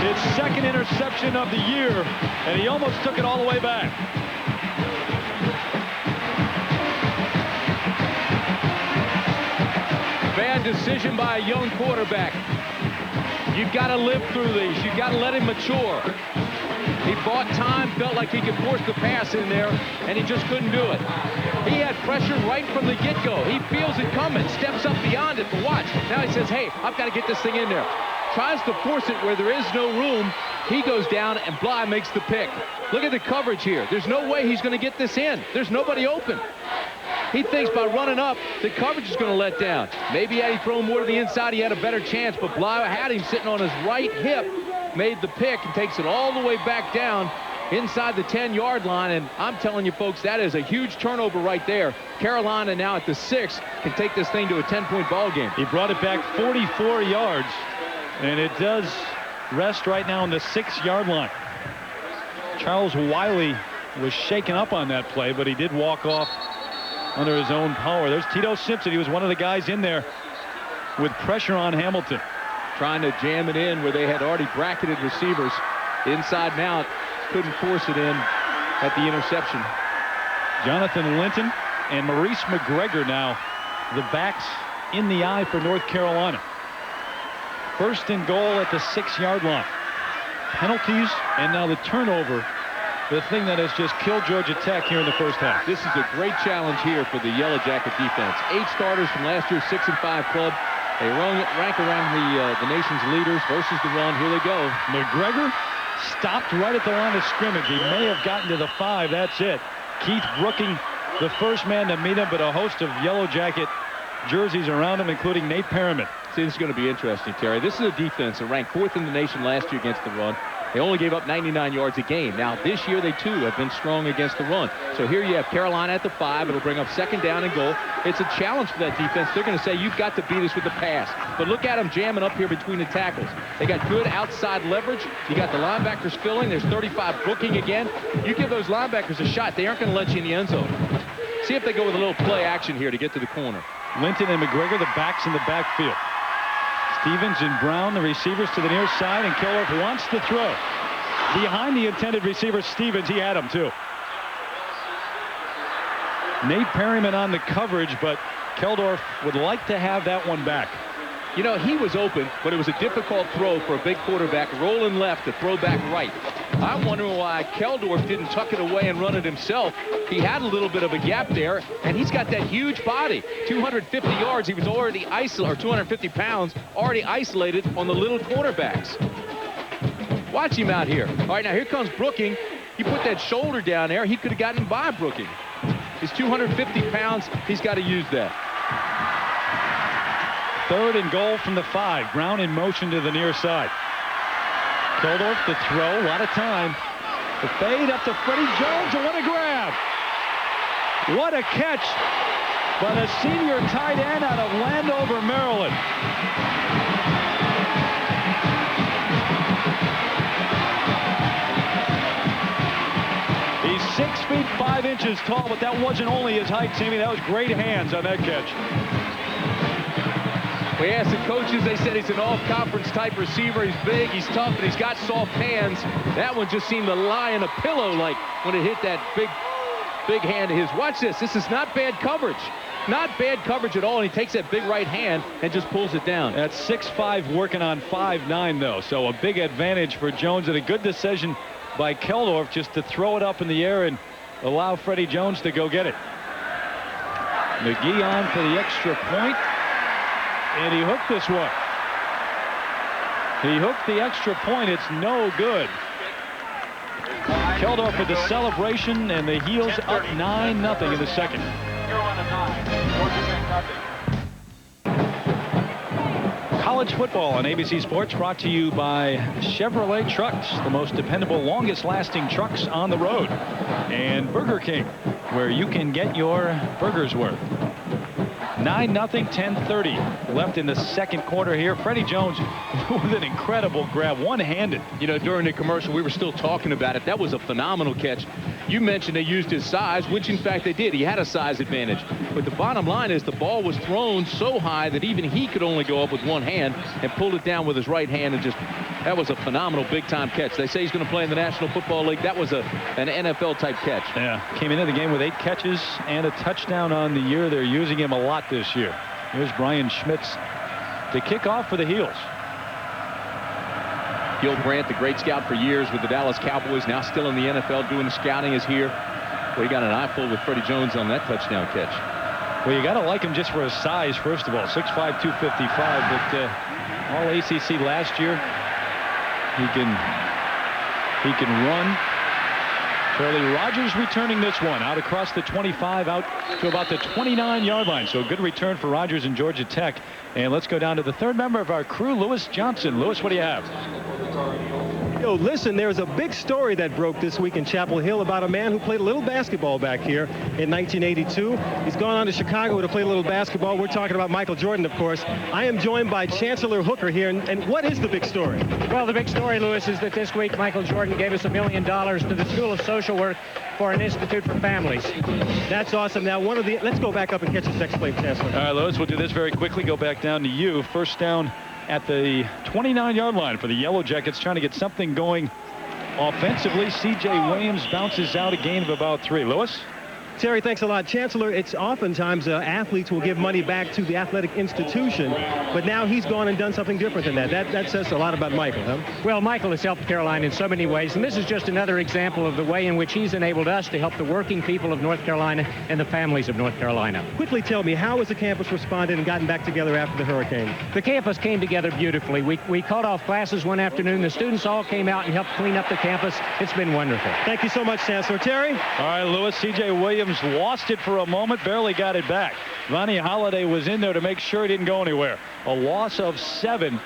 His second interception of the year, and he almost took it all the way back. Bad decision by a young quarterback. You've got to live through these. You've got to let him mature. He bought time, felt like he could force the pass in there, and he just couldn't do it. He had pressure right from the get-go. He feels it coming, steps up beyond it, but watch. Now he says, hey, I've got to get this thing in there. Tries to force it where there is no room. He goes down, and Bly makes the pick. Look at the coverage here. There's no way he's going to get this in. There's nobody open. He thinks by running up, the coverage is going to let down. Maybe had he thrown more to the inside, he had a better chance, but Bly had him sitting on his right hip, made the pick, and takes it all the way back down inside the 10-yard line. And I'm telling you, folks, that is a huge turnover right there. Carolina now at the 6 can take this thing to a 10-point ball game. He brought it back 44 yards, and it does rest right now on the 6-yard line. Charles Wiley was shaken up on that play, but he did walk off under his own power. There's Tito Simpson. He was one of the guys in there with pressure on Hamilton. Trying to jam it in where they had already bracketed receivers. Inside and out. Couldn't force it in at the interception. Jonathan Linton and Maurice McGregor now the backs in the eye for North Carolina. First and goal at the 6-yard line. Penalties and now the turnover. The thing that has just killed Georgia Tech here in the first half. This is a great challenge here for the Yellow Jacket defense. 8 starters from last year's 6-5 club. They rank around the nation's leaders versus the run. Here they go. McGregor stopped right at the line of scrimmage. He may have gotten to the 5. That's it. Keith Brooking, the first man to meet him, but a host of Yellow Jacket jerseys around him, including Nate Perriman. See, this is going to be interesting, Terry. This is a defense that ranked 4th in the nation last year against the run. They only gave up 99 yards a game. Now, this year, they, too, have been strong against the run. So here you have Carolina at the 5. It'll bring up 2nd down and goal. It's a challenge for that defense. They're going to say, you've got to beat us with the pass. But look at them jamming up here between the tackles. They got good outside leverage. You got the linebackers filling. There's 35 Brooking again. You give those linebackers a shot, they aren't going to let you in the end zone. See if they go with a little play action here to get to the corner. Linton and McGregor, the backs in the backfield. Stevens and Brown, the receivers to the near side, and Keldorf wants to throw. Behind the intended receiver, Stevens, he had him too. Nate Perriman on the coverage, but Keldorf would like to have that one back. You know, he was open, but it was a difficult throw for a big quarterback, rolling left to throw back right. I'm wondering why Keldorf didn't tuck it away and run it himself. He had a little bit of a gap there, and he's got that huge body. 250 yards, he was already isolated, or 250 pounds, already isolated on the little cornerbacks. Watch him out here. All right, now here comes Brooking. You put that shoulder down there, he could have gotten by Brooking. He's 250 pounds. He's got to use that. 3rd and goal from the 5. Brown in motion to the near side. Keldorf to throw. A lot of time. The fade up to Freddie Jones. And what a grab. What a catch by the senior tight end out of Landover, Maryland. He's 6 feet 5 inches tall, but that wasn't only his height, Timmy. That was great hands on that catch. We asked the coaches, they said he's an all-conference type receiver. He's big, he's tough, and he's got soft hands. That one just seemed to lie in a pillow like when it hit that big hand of his. Watch this. This is not bad coverage. Not bad coverage at all, and he takes that big right hand and just pulls it down. That's 6'5", working on 5'9", though. So a big advantage for Jones, and a good decision by Keldorf just to throw it up in the air and allow Freddie Jones to go get it. McGee on for the extra point. And he hooked this one. He hooked the extra point. It's no good. Keldorf with the celebration, and the Heels up 9-0 in the second. College football on ABC Sports, brought to you by Chevrolet Trucks, the most dependable, longest-lasting trucks on the road, and Burger King, where you can get your burgers worth. 9-0, 10:30 left in the second quarter here. Freddie Jones with an incredible grab, one-handed. You know, during the commercial, we were still talking about it. That was a phenomenal catch. You mentioned they used his size, which in fact they did. He had a size advantage. But the bottom line is the ball was thrown so high that even he could only go up with one hand, and pulled it down with his right hand, and just, that was a phenomenal big-time catch. They say he's going to play in the National Football League. That was an NFL-type catch. Yeah, came into the game with 8 catches and a touchdown on the year. They're using him a lot this year. Here's Brian Schmitz to kick off for the Heels. Gil Brandt, the great scout for years with the Dallas Cowboys, now still in the NFL doing the scouting, is here. Well, he got an eyeful with Freddie Jones on that touchdown catch. Well, you got to like him just for his size, first of all. 6'5", 255, but all ACC last year. He can run. Charlie Rogers returning this one out across the 25, out to about the 29-yard line. So a good return for Rogers and Georgia Tech. And let's go down to the third member of our crew, Lewis Johnson. Lewis, what do you have? Yo, listen, there's a big story that broke this week in Chapel Hill about a man who played a little basketball back here in 1982. He's gone on to Chicago to play a little basketball. We're talking about Michael Jordan, of course. I am joined by Chancellor Hooker here. And what is the big story? Well, the big story, Lewis, is that this week Michael Jordan gave us $1 million to the School of Social Work for an Institute for Families. That's awesome. Now, let's go back up and catch this next play, Chancellor. All right, Lewis, we'll do this very quickly. Go back down to you. First down at the 29-yard line for the Yellow Jackets, trying to get something going offensively. C.J. Williams bounces out a gain of about 3. Lewis? Terry, thanks a lot. Chancellor, it's oftentimes athletes will give money back to the athletic institution, but now he's gone and done something different than that. That says a lot about Michael, huh? Well, Michael has helped Caroline in so many ways, and this is just another example of the way in which he's enabled us to help the working people of North Carolina and the families of North Carolina. Quickly tell me, how has the campus responded and gotten back together after the hurricane? The campus came together beautifully. We called off classes one afternoon. The students all came out and helped clean up the campus. It's been wonderful. Thank you so much, Chancellor. Terry? All right, Lewis, C.J. Williams lost it for a moment, barely got it back. Vonnie Holliday was in there to make sure it didn't go anywhere. A loss of 7,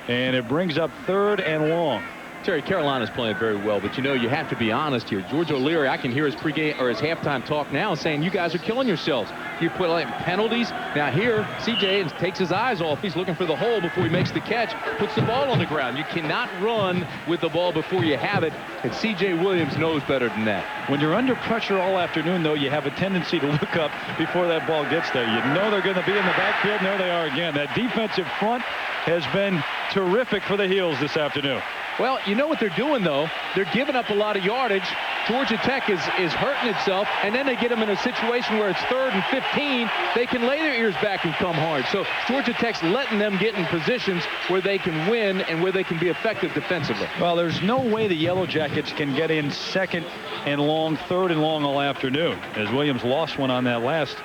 and it brings up 3rd and long. Terry, Carolina's playing very well, but you know, you have to be honest here. George O'Leary, I can hear his pregame or his halftime talk now saying, you guys are killing yourselves. You put like penalties. Now here, CJ takes his eyes off. He's looking for the hole before he makes the catch, puts the ball on the ground. You cannot run with the ball before you have it, and CJ Williams knows better than that. When you're under pressure all afternoon, though, you have a tendency to look up before that ball gets there. You know they're going to be in the backfield, and there they are again. That defensive front has been terrific for the Heels this afternoon. Well, you know what they're doing, though? They're giving up a lot of yardage. Georgia Tech is hurting itself, and then they get them in a situation where it's 3rd and 15. They can lay their ears back and come hard. So Georgia Tech's letting them get in positions where they can win and where they can be effective defensively. Well, there's no way the Yellow Jackets can get in 2nd and long, 3rd and long all afternoon, as Williams lost one on that last.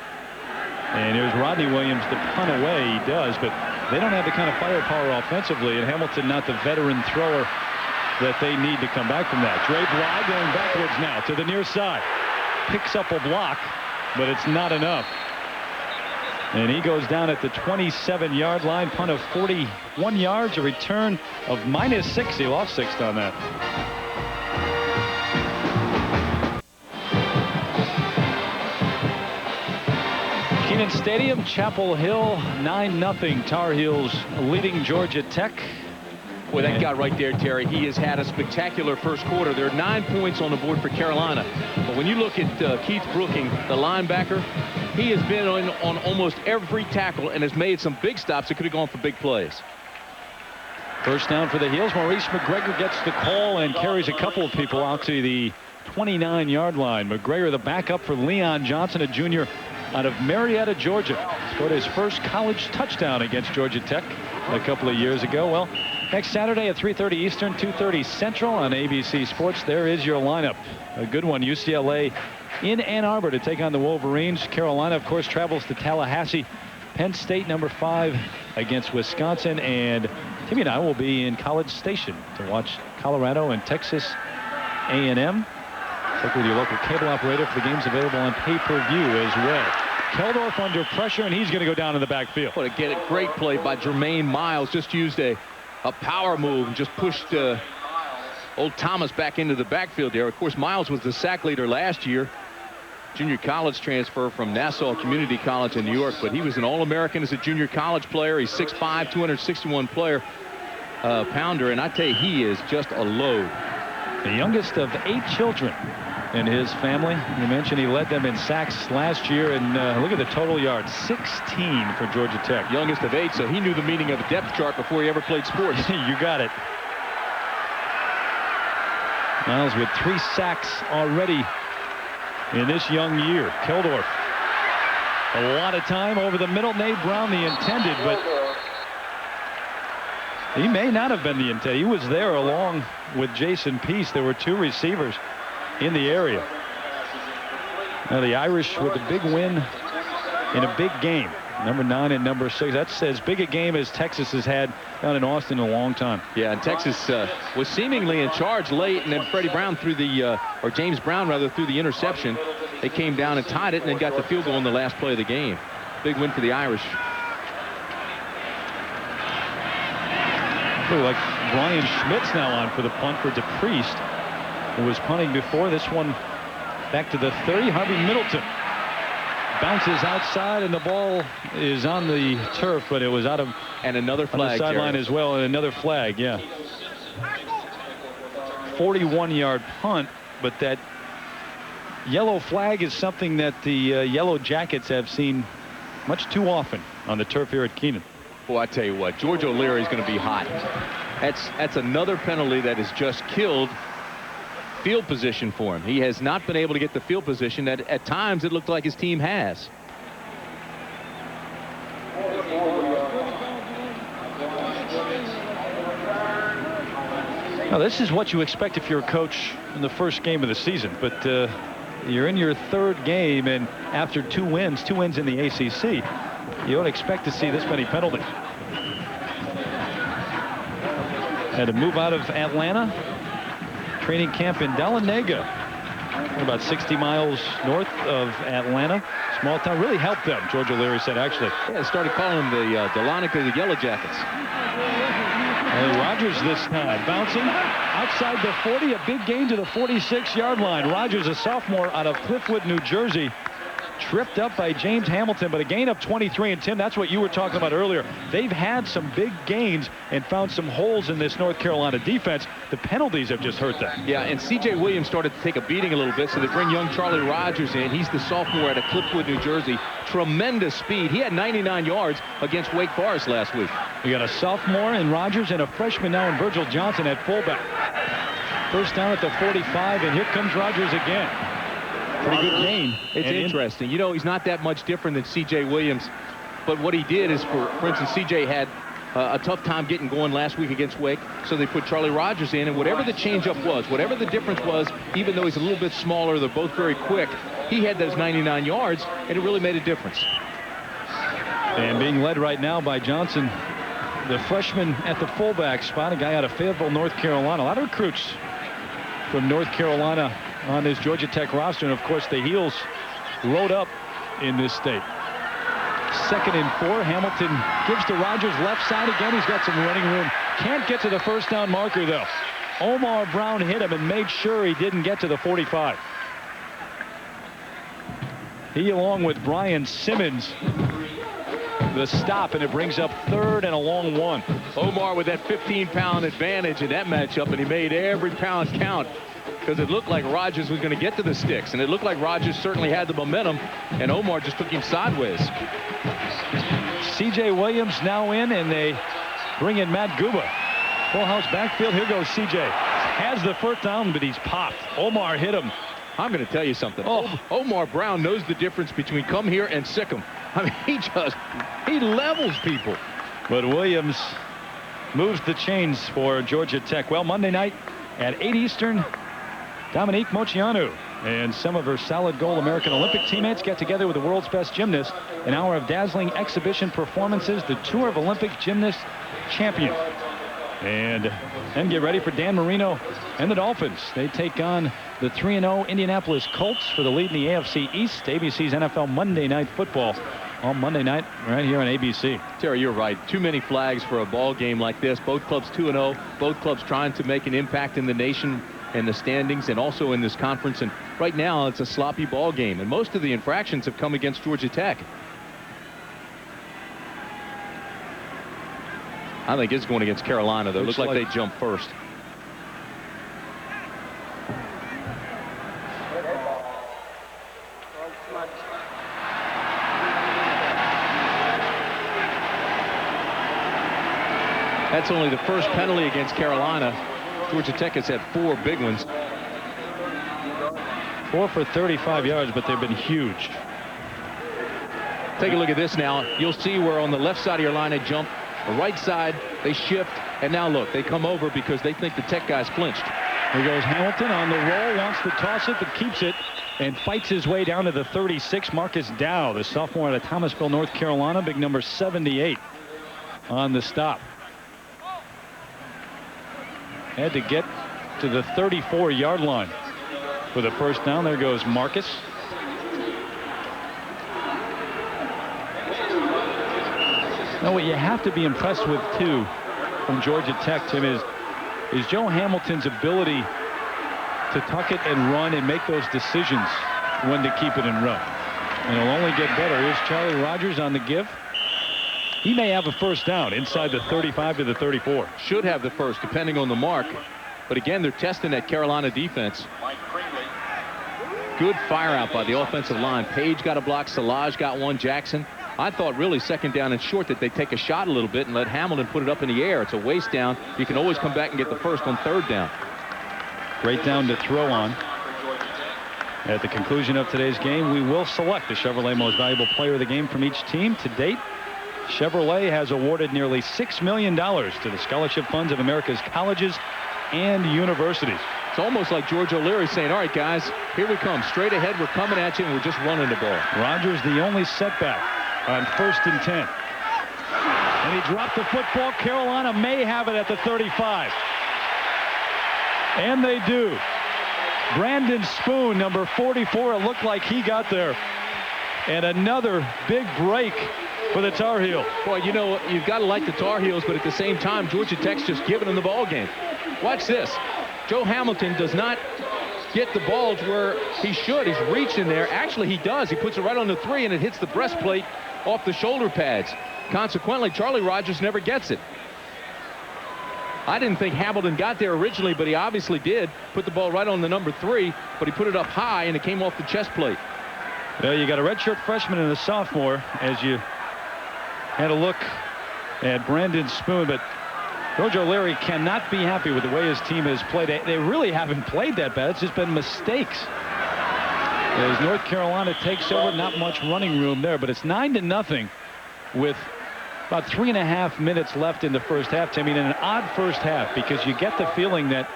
And here's Rodney Williams to punt away. He does, but they don't have the kind of firepower offensively, and Hamilton not the veteran thrower that they need to come back from that. Dre Bly going backwards now to the near side. Picks up a block, but it's not enough. And he goes down at the 27-yard line. Punt of 41 yards, a return of -6. He lost 6 on that. Kenan Stadium, Chapel Hill, 9-0. Tar Heels leading Georgia Tech. Boy, that guy right there, Terry, he has had a spectacular first quarter. There are 9 points on the board for Carolina. But when you look at Keith Brooking, the linebacker, he has been on almost every tackle and has made some big stops that could have gone for big plays. First down for the Heels. Maurice McGregor gets the call and carries a couple of people out to the 29-yard line. McGregor, the backup for Leon Johnson, a junior out of Marietta, Georgia. Scored his first college touchdown against Georgia Tech a couple of years ago. Well, next Saturday at 3:30 Eastern, 2:30 Central on ABC Sports. There is your lineup. A good one. UCLA in Ann Arbor to take on the Wolverines. Carolina, of course, travels to Tallahassee. Penn State, number 5, against Wisconsin. And Timmy and I will be in College Station to watch Colorado and Texas A&M. Check with your local cable operator for the games available on pay-per-view as well. Keldorf under pressure, and he's going to go down in the backfield. But again, a great play by Jermaine Miles. Just used a power move and just pushed old Thomas back into the backfield there. Of course, Miles was the sack leader last year. Junior college transfer from Nassau Community College in New York, but he was an All-American as a junior college player. He's 6'5", 261 pounder, and I tell you, he is just a load. The youngest of 8 children in his family. You mentioned he led them in sacks last year, and look at the total yards, 16 for Georgia Tech. Youngest of 8, so he knew the meaning of a depth chart before he ever played sports. You got it. Miles with 3 sacks already in this young year. Keldorf, a lot of time over the middle. Nate Brown, the intended, but he may not have been the intended. He was there along with Jason Peace. There were 2 receivers in the area. Now the Irish with a big win in a big game. Number 9 and number 6. That's as big a game as Texas has had down in Austin in a long time. Yeah, and Texas was seemingly in charge late, and then Freddie Brown threw the, or James Brown rather, threw the interception. They came down and tied it, and then got the field goal in the last play of the game. Big win for the Irish. Like Brian Schmidt's now on for the punt for DePriest, who was punting before. This one back to the 30. Harvey Middleton bounces outside, and the ball is on the turf, but it was out of and another flag on the sideline as well, and another flag. Yeah, 41-yard punt, but that yellow flag is something that the Yellow Jackets have seen much too often on the turf here at Kenan. Well, I tell you what, George O'Leary is going to be hot. That's another penalty that has just killed field position for him. He has not been able to get the field position that at times it looked like his team has. Now, this is what you expect if you're a coach in the first game of the season, but you're in your 3rd game, and after 2 wins in the ACC, you don't expect to see this many penalties. Had to move out of Atlanta. Training camp in Dahlonega, about 60 miles north of Atlanta. Small town. Really helped them, George O'Leary said, actually. Yeah, started calling them the Dahlonega the Yellow Jackets. And Rogers this time bouncing outside the 40, a big gain to the 46-yard line. Rogers, a sophomore out of Cliffwood, New Jersey, tripped up by James Hamilton, but a gain of 23. And Tim, that's what you were talking about earlier. They've had some big gains and found some holes in this North Carolina defense. The penalties have just hurt them. Yeah, and C.J. Williams started to take a beating a little bit, so they bring young Charlie Rogers in. He's the sophomore out of Cliffwood, New Jersey. Tremendous speed. He had 99 yards against Wake Forest last week. We got a sophomore in Rogers and a freshman now in Virgil Johnson at fullback. First down at the 45, and here comes Rogers again. Pretty good gain. It's interesting. You know, he's not that much different than C.J. Williams. But what he did is, for instance, C.J. had a tough time getting going last week against Wake. So they put Charlie Rogers in. And whatever the changeup was, whatever the difference was, even though he's a little bit smaller, they're both very quick, he had those 99 yards, and it really made a difference. And being led right now by Johnson, the freshman at the fullback spot, a guy out of Fayetteville, North Carolina. A lot of recruits from North Carolina on this Georgia Tech roster, and of course the Heels load up in this state. 2nd and 4. Hamilton gives to Rogers left side again. He's got some running room. Can't get to the first down marker though. Omar Brown hit him and made sure he didn't get to the 45. He, along with Brian Simmons, the stop, and it brings up 3rd and a long 1. Omar with that 15-pound advantage in that matchup, and he made every pound count, because it looked like Rogers was going to get to the sticks, and it looked like Rogers certainly had the momentum, and Omar just took him sideways. C.J. Williams now in, and they bring in Matt Guba. Full house backfield. Here goes C.J. Has the first down, but he's popped. Omar hit him. I'm going to tell you something. Oh. Omar Brown knows the difference between come here and sick 'em. I mean, he levels people. But Williams moves the chains for Georgia Tech. Well, Monday night at 8 Eastern, Dominique Moceanu and some of her solid gold American Olympic teammates get together with the world's best gymnasts. An hour of dazzling exhibition performances. The Tour of Olympic Gymnast Champion And then get ready for Dan Marino and the Dolphins. They take on the 3-0 Indianapolis Colts for the lead in the AFC East. ABC's NFL Monday Night Football on Monday night right here on ABC. Terry, you're right. Too many flags for a ball game like this. Both clubs 2-0. Both clubs trying to make an impact in the nation and the standings and also in this conference. And right now it's a sloppy ball game. And most of the infractions have come against Georgia Tech. I think it's going against Carolina, though. Looks like they jump first. That's only the first penalty against Carolina. Georgia Tech has had 4 big ones. 4 for 35 yards, but they've been huge. Take a look at this now. You'll see where on the left side of your line they jump. The right side, they shift, and now look, they come over because they think the Tech guy's flinched. Here goes Hamilton on the roll, wants to toss it, but keeps it and fights his way down to the 36. Marcus Dow, the sophomore out of Thomasville, North Carolina, big number 78 on the stop. Had to get to the 34-yard line for the first down. There goes Marcus. Now, what you have to be impressed with, too, from Georgia Tech, Tim, is Joe Hamilton's ability to tuck it and run and make those decisions when to keep it and run. And it'll only get better. Here's Charlie Rogers on the give. He may have a first down inside the 35 to the 34. Should have the first, depending on the mark. But again, they're testing that Carolina defense. Good fire out by the offensive line. Page got a block. Salage got one. Jackson. I thought really second down and short that they take a shot a little bit and let Hamilton put it up in the air. It's a waste down. You can always come back and get the first on third down. Great down to throw on. At the conclusion of today's game, we will select the Chevrolet Most Valuable Player of the Game from each team. To date, Chevrolet has awarded nearly $6 million to the scholarship funds of America's colleges and universities. It's almost like George O'Leary saying, all right, guys, here we come. Straight ahead, we're coming at you, and we're just running the ball. Rogers the only setback on 1st and 10. And he dropped the football. Carolina may have it at the 35. And they do. Brandon Spoon, number 44, it looked like he got there. And another big break for the Tar Heels. Boy, you know, you've got to like the Tar Heels, but at the same time, Georgia Tech's just giving them the ball game. Watch this. Joe Hamilton does not get the ball to where he should. He's reaching there. Actually, he does. He puts it right on the 3, and it hits the breastplate off the shoulder pads. Consequently, Charlie Rogers never gets it. I didn't think Hamilton got there originally, but he obviously did. Put the ball right on the number 3, but he put it up high, and it came off the chest plate. Well, you got a redshirt freshman and a sophomore as you had a look at Brandon Spoon, but George O'Leary cannot be happy with the way his team has played. They really haven't played that bad. It's just been mistakes. As North Carolina takes over, not much running room there, but it's 9-0 with about 3.5 minutes left in the first half, Timmy, and an odd first half because you get the feeling that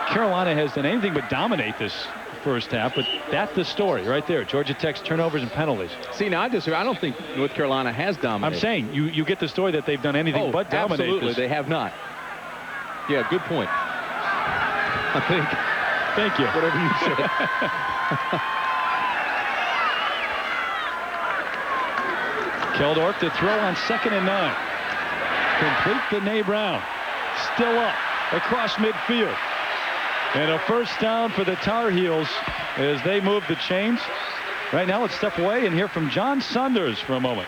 Carolina has done anything but dominate this first half, but that's the story right there. Georgia Tech's turnovers and penalties. See, now I don't think North Carolina has dominated. I'm saying you get the story that they've done anything but dominate. Absolutely, they have not. Yeah, good point. I think. Thank you. Whatever you said. Keldorf to throw on 2nd and 9. Complete to Nay Brown. Still up across midfield. And a first down for the Tar Heels as they move the chains. Right now, let's step away and hear from John Saunders for a moment.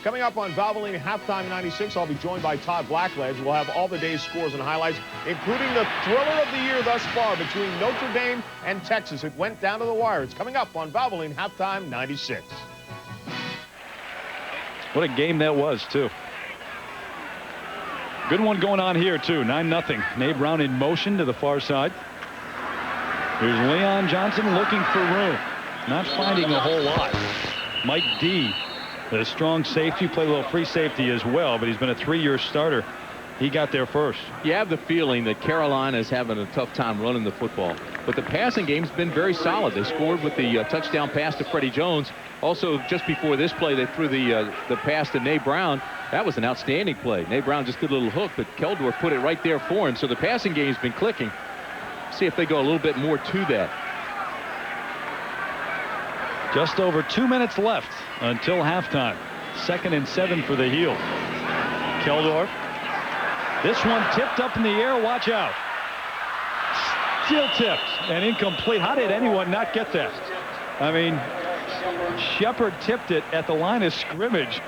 Coming up on Valvoline Halftime 96, I'll be joined by Todd Blackledge. We'll have all the day's scores and highlights, including the thriller of the year thus far between Notre Dame and Texas. It went down to the wire. It's coming up on Valvoline Halftime 96. What a game that was, too. Good one going on here, too. 9-0. Nay Brown in motion to the far side. Here's Leon Johnson looking for room. Not finding a whole lot. Mike D, the strong safety, played a little free safety as well, but he's been a 3-year starter. He got there first. You have the feeling that Carolina is having a tough time running the football. But the passing game's been very solid. They scored with the touchdown pass to Freddie Jones. Also, just before this play, they threw the pass to Nay Brown. That was an outstanding play. Nate Brown just did a little hook, but Keldorf put it right there for him. So the passing game's been clicking. See if they go a little bit more to that. Just over 2 minutes left until halftime. 2nd and 7 for the heel. Keldorf. This one tipped up in the air. Watch out. Still tipped and incomplete. How did anyone not get that? I mean, Shepard tipped it at the line of scrimmage.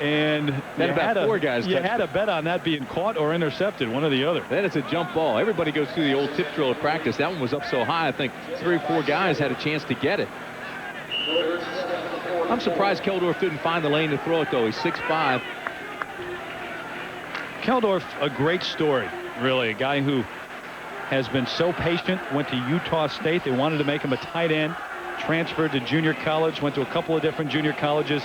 And then about 4 guys. You had a bet on that being caught or intercepted, one or the other. Then it's a jump ball. Everybody goes through the old tip drill at practice. That one was up so high, I think 3 or 4 guys had a chance to get it. I'm surprised Keldorf didn't find the lane to throw it, though. He's 6'5". Keldorf, a great story, really. A guy who has been so patient, went to Utah State. They wanted to make him a tight end. Transferred to junior college, went to a couple of different junior colleges.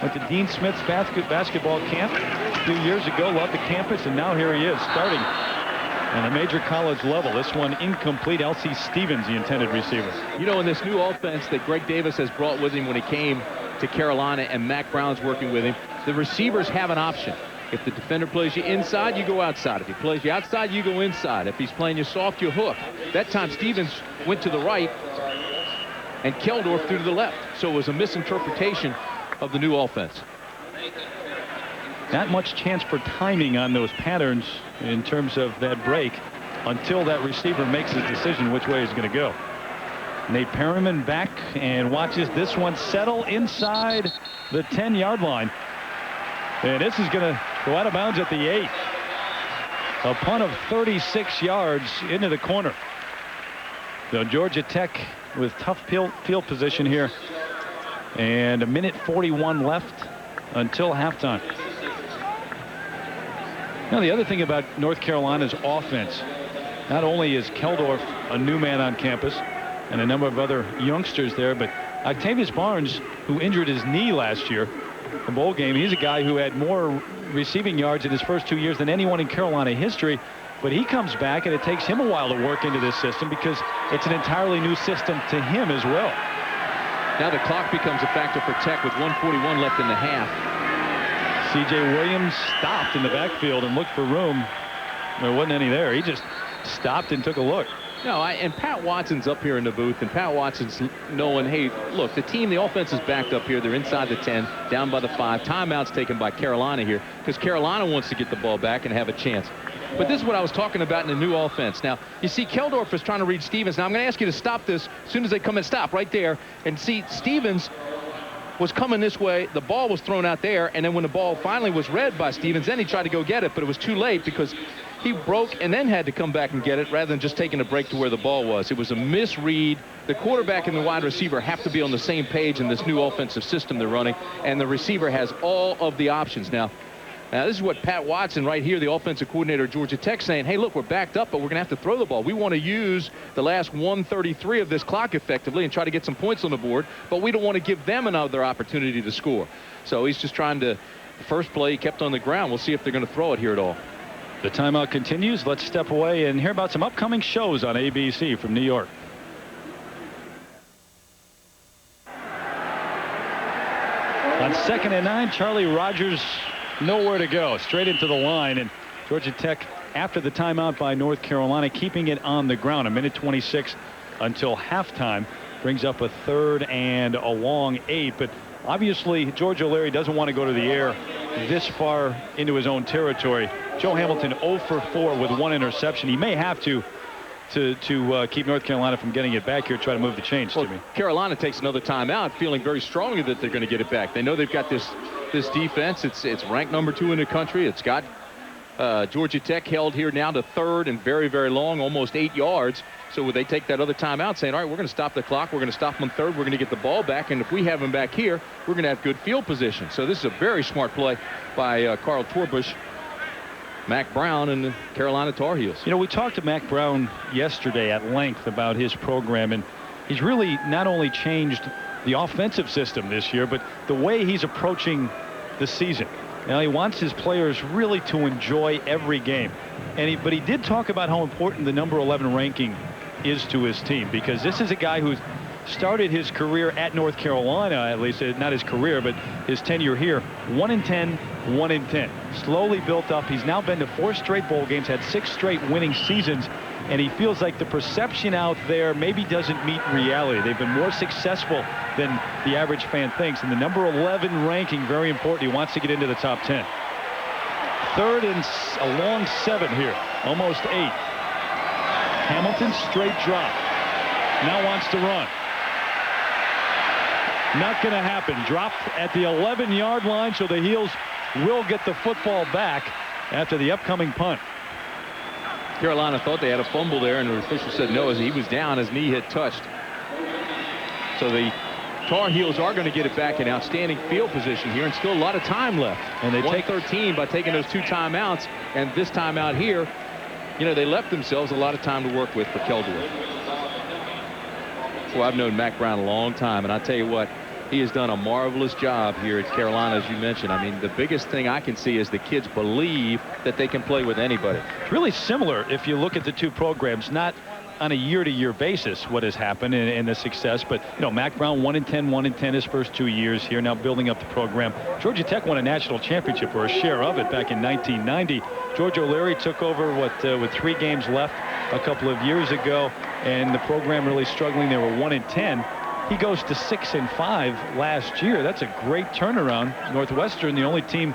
Went to Dean Smith's basketball camp a few years ago, loved the campus, and now here he is starting on a major college level. This one incomplete. L.C. Stevens, the intended receiver. You know, in this new offense that Greg Davis has brought with him when he came to Carolina and Mack Brown's working with him, the receivers have an option. If the defender plays you inside, you go outside. If he plays you outside, you go inside. If he's playing you soft, you hook. That time Stevens went to the right and Keldorf threw to the left. So it was a misinterpretation of the new offense. Not much chance for timing on those patterns in terms of that break until that receiver makes his decision which way he's going to go. Nate Perryman back and watches this one settle inside the 10-yard line. And this is going to go out of bounds at the 8. A punt of 36 yards into the corner. So Georgia Tech with tough field position here. And 1:41 left until halftime. Now, the other thing about North Carolina's offense, not only is Keldorf a new man on campus and a number of other youngsters there, but Octavius Barnes, who injured his knee last year, the bowl game, he's a guy who had more receiving yards in his first 2 years than anyone in Carolina history. But he comes back, and it takes him a while to work into this system because it's an entirely new system to him as well. Now the clock becomes a factor for Tech with 1:41 left in the half. C.J. Williams stopped in the backfield and looked for room. There wasn't any there. He just stopped and took a look. No, and Pat Watson's up here in the booth, and Pat Watson's knowing, hey, look, the offense is backed up here. They're inside the 10, down by the 5. Timeouts taken by Carolina here because Carolina wants to get the ball back and have a chance. But this is what I was talking about in the new offense. Now, you see Keldorf is trying to read Stevens. Now, I'm going to ask you to stop this as soon as they come and stop right there. And see, Stevens was coming this way. The ball was thrown out there. And then when the ball finally was read by Stevens, then he tried to go get it. But it was too late because he broke and then had to come back and get it rather than just taking a break to where the ball was. It was a misread. The quarterback and the wide receiver have to be on the same page in this new offensive system they're running. And the receiver has all of the options. Now, this is what Pat Watson right here, the offensive coordinator at Georgia Tech, saying, hey, look, we're backed up, but we're going to have to throw the ball. We want to use the last 1:33 of this clock effectively and try to get some points on the board, but we don't want to give them another opportunity to score. So he's just trying to, the first play he kept on the ground. We'll see if they're going to throw it here at all. The timeout continues. Let's step away and hear about some upcoming shows on ABC from New York. On 2nd and 9, Charlie Rogers nowhere to go, straight into the line, and Georgia Tech, after the timeout by North Carolina, keeping it on the ground. 1:26 until halftime, brings up a 3rd and a long 8. But obviously George O'Leary doesn't want to go to the air this far into his own territory. Joe Hamilton 0 for 4 with 1 interception. He may have to keep North Carolina from getting it back here, try to move the chains. Well, Jimmy. Carolina takes another timeout, feeling very strongly that they're going to get it back. They know they've got this defense. It's ranked number 2 in the country. It's got Georgia Tech held here now to 3rd and very, very long, almost 8 yards. So would they take that other timeout, saying, all right, we're going to stop the clock. We're going to stop them on 3rd. We're going to get the ball back. And if we have them back here, we're going to have good field position. So this is a very smart play by Carl Torbush, Mack Brown, and the Carolina Tar Heels. You know, we talked to Mack Brown yesterday at length about his program, and he's really not only changed the offensive system this year, but the way he's approaching the season. Now, he wants his players really to enjoy every game. But he did talk about how important the number 11 ranking is to his team, because this is a guy who's started his career at North Carolina, at least not his career, but his tenure here. 1-10, 1-10. Slowly built up. He's now been to 4 straight bowl games, had 6 straight winning seasons, and he feels like the perception out there maybe doesn't meet reality. They've been more successful than the average fan thinks, and the number 11 ranking, very important. He wants to get into the top 10. 3rd and a long 7 here, almost 8. Hamilton straight drop. Now wants to run. Not going to happen. Dropped at the 11-yard line, so the Heels will get the football back after the upcoming punt. Carolina thought they had a fumble there, and the official said no, as he was down, his knee had touched. So the Tar Heels are going to get it back in outstanding field position here, and still a lot of time left. And they take 13 by taking those 2 timeouts, and this timeout here, you know, they left themselves a lot of time to work with for Keldorf. Well, I've known Mack Brown a long time, and I tell you what, he has done a marvelous job here at Carolina, as you mentioned. I mean, the biggest thing I can see is the kids believe that they can play with anybody. It's really similar if you look at the 2 programs, not on a year-to-year basis what has happened and the success, but you know, Mack Brown 1-10, 1-10 his first 2 years here, now building up the program. Georgia Tech won a national championship, or a share of it, back in 1990. George O'Leary took over with 3 games left a couple of years ago, and the program really struggling. They were 1-10. He goes to 6-5 last year. That's a great turnaround. Northwestern, the only team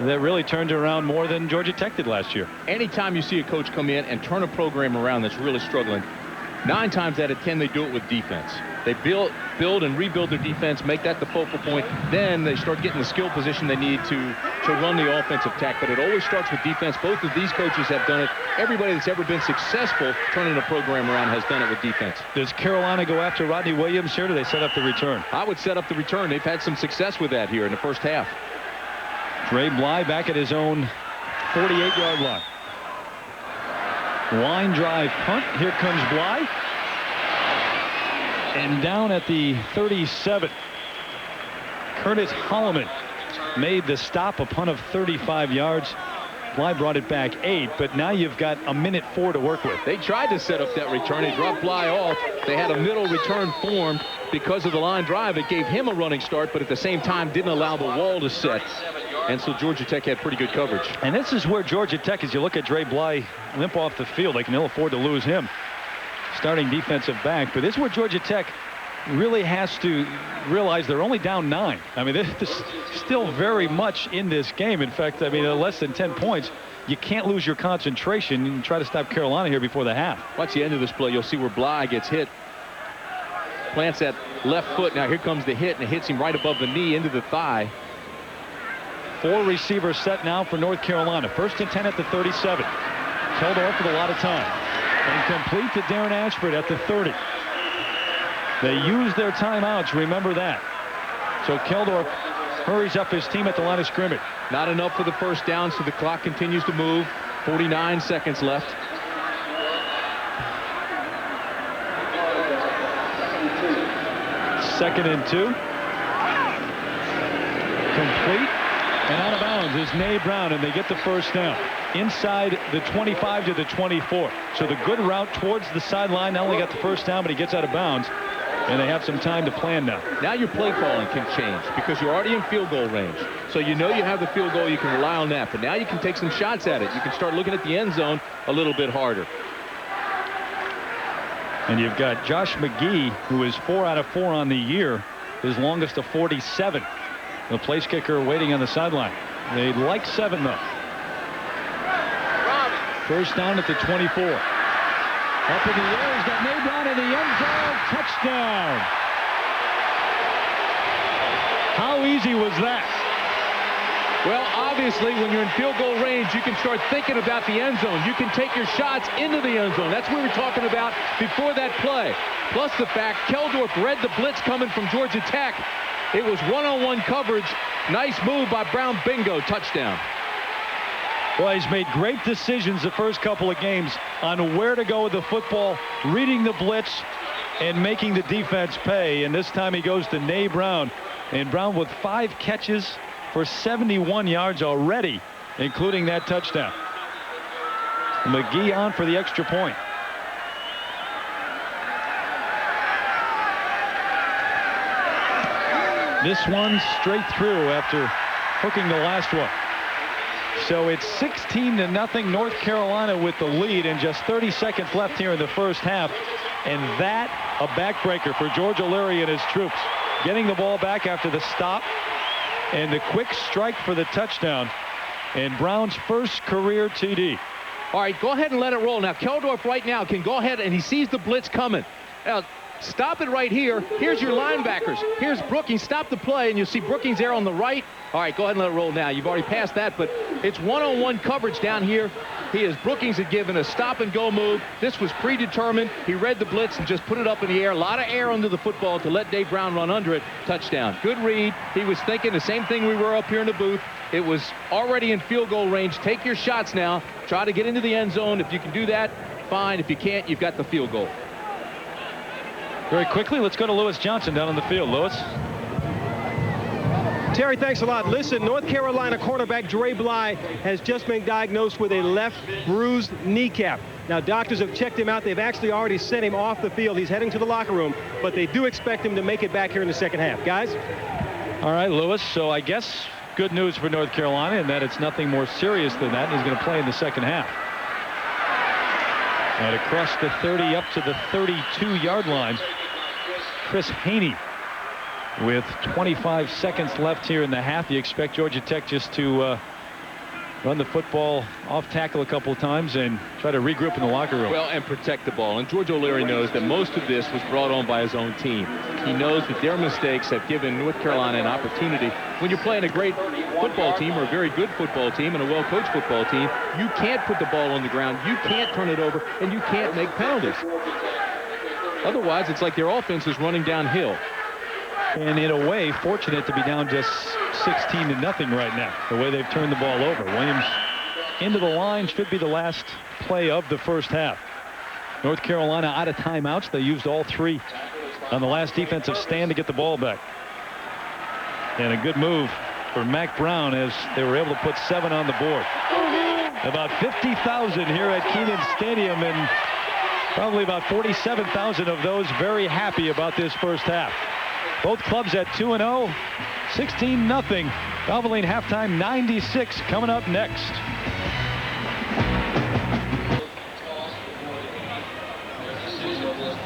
that really turned around more than Georgia Tech did last year. Anytime you see a coach come in and turn a program around that's really struggling, 9 times out of 10 they do it with defense. They build and rebuild their defense, make that the focal point. Then they start getting the skill position they need to run the offensive attack. But it always starts with defense. Both of these coaches have done it. Everybody that's ever been successful turning a program around has done it with defense. Does Carolina go after Rodney Williams here, or do they set up the return? I would set up the return. They've had some success with that here in the first half. Dre Bly back at his own 48-yard line. Line drive punt. Here comes Bly. And down at the 37, Curtis Holloman made the stop, a punt of 35 yards. Bly brought it back 8, but now you've got a minute 4 to work with. They tried to set up that return. They dropped Bly off. They had a middle return formed because of the line drive. It gave him a running start, but at the same time didn't allow the wall to set. And so Georgia Tech had pretty good coverage. And this is where Georgia Tech, as you look at Dre Bly limp off the field, they can ill afford to lose him. Starting defensive back, but this is where Georgia Tech really has to realize they're only down 9. I mean, there's still very much in this game. In fact, I mean, less than 10 points. You can't lose your concentration and try to stop Carolina here before the half. Watch the end of this play. You'll see where Bly gets hit. Plants that left foot. Now here comes the hit, and it hits him right above the knee into the thigh. 4 receivers set now for North Carolina. 1st and 10 at the 37. Keldorf with a lot of time. And complete to Darren Ashford at the 30. They use their timeouts, remember that. So Keldorf hurries up his team at the line of scrimmage. Not enough for the first down, so the clock continues to move. 49 seconds left. Second and 2. Complete. And out of bounds is Nay Brown, and they get the first down. Inside the 25 to the 24. So the good route towards the sideline. Not only got the first down, but he gets out of bounds. And they have some time to plan now. Now your play calling can change because you're already in field goal range. So you know you have the field goal. You can rely on that. But now you can take some shots at it. You can start looking at the end zone a little bit harder. And you've got Josh McGee, who is 4 out of 4 on the year. His longest of 47. The place kicker waiting on the sideline. They'd like 7, though. First down at the 24. Up in the air, he's got Nay Brown in the end zone. Touchdown. How easy was that? Well, obviously, when you're in field goal range, you can start thinking about the end zone. You can take your shots into the end zone. That's what we were talking about before that play. Plus the fact Keldorf read the blitz coming from Georgia Tech. It was one-on-one coverage. Nice move by Brown. Bingo. Touchdown. Well, he's made great decisions the first couple of games on where to go with the football, reading the blitz, and making the defense pay. And this time he goes to Nay Brown. And Brown with 5 catches for 71 yards already, including that touchdown. McGee on for the extra point. This one straight through after hooking the last one. So it's 16-0 North Carolina with the lead, and just 30 seconds left here in the first half. And that a backbreaker for George O'Leary and his troops. Getting the ball back after the stop and the quick strike for the touchdown. And Brown's first career TD. All right, go ahead and let it roll. Now, Keldorf right now can go ahead, and he sees the blitz coming. Now, stop it right here. Here's your linebackers. Here's Brookings. Stop the play, and you'll see Brookings there on the right. All right, go ahead and let it roll now. You've already passed that, but it's one-on-one coverage down here. Brookings had given a stop-and-go move. This was predetermined. He read the blitz and just put it up in the air. A lot of air under the football to let Dave Brown run under it. Touchdown. Good read. He was thinking the same thing we were up here in the booth. It was already in field goal range. Take your shots now. Try to get into the end zone. If you can do that, fine. If you can't, you've got the field goal. Very quickly, let's go to Lewis Johnson down on the field. Lewis. Terry, thanks a lot. Listen, North Carolina cornerback Dre Bly has just been diagnosed with a left bruised kneecap. Now, doctors have checked him out. They've actually already sent him off the field. He's heading to the locker room, but they do expect him to make it back here in the second half. Guys? All right, Lewis. So I guess good news for North Carolina in that it's nothing more serious than that. He's going to play in the second half. And across the 30 up to the 32-yard line, Chris Haney. With 25 seconds left here in the half, you expect Georgia Tech just to run the football off tackle a couple of times and try to regroup in the locker room. Well, and protect the ball. And George O'Leary knows that most of this was brought on by his own team. He knows that their mistakes have given North Carolina an opportunity. When you're playing a great football team or a very good football team and a well-coached football team, you can't put the ball on the ground, you can't turn it over, and you can't make penalties. Otherwise, it's like their offense is running downhill. And in a way, fortunate to be down just 16-0 right now, the way they've turned the ball over. Williams into the line, should be the last play of the first half. North Carolina out of timeouts. They used all three on the last defensive stand to get the ball back. And a good move for Mac Brown as they were able to put 7 on the board. About 50,000 here at Kenan Stadium, and probably about 47,000 of those very happy about this first half. Both clubs at 2-0, 16-0. Valvoline halftime 96 coming up next.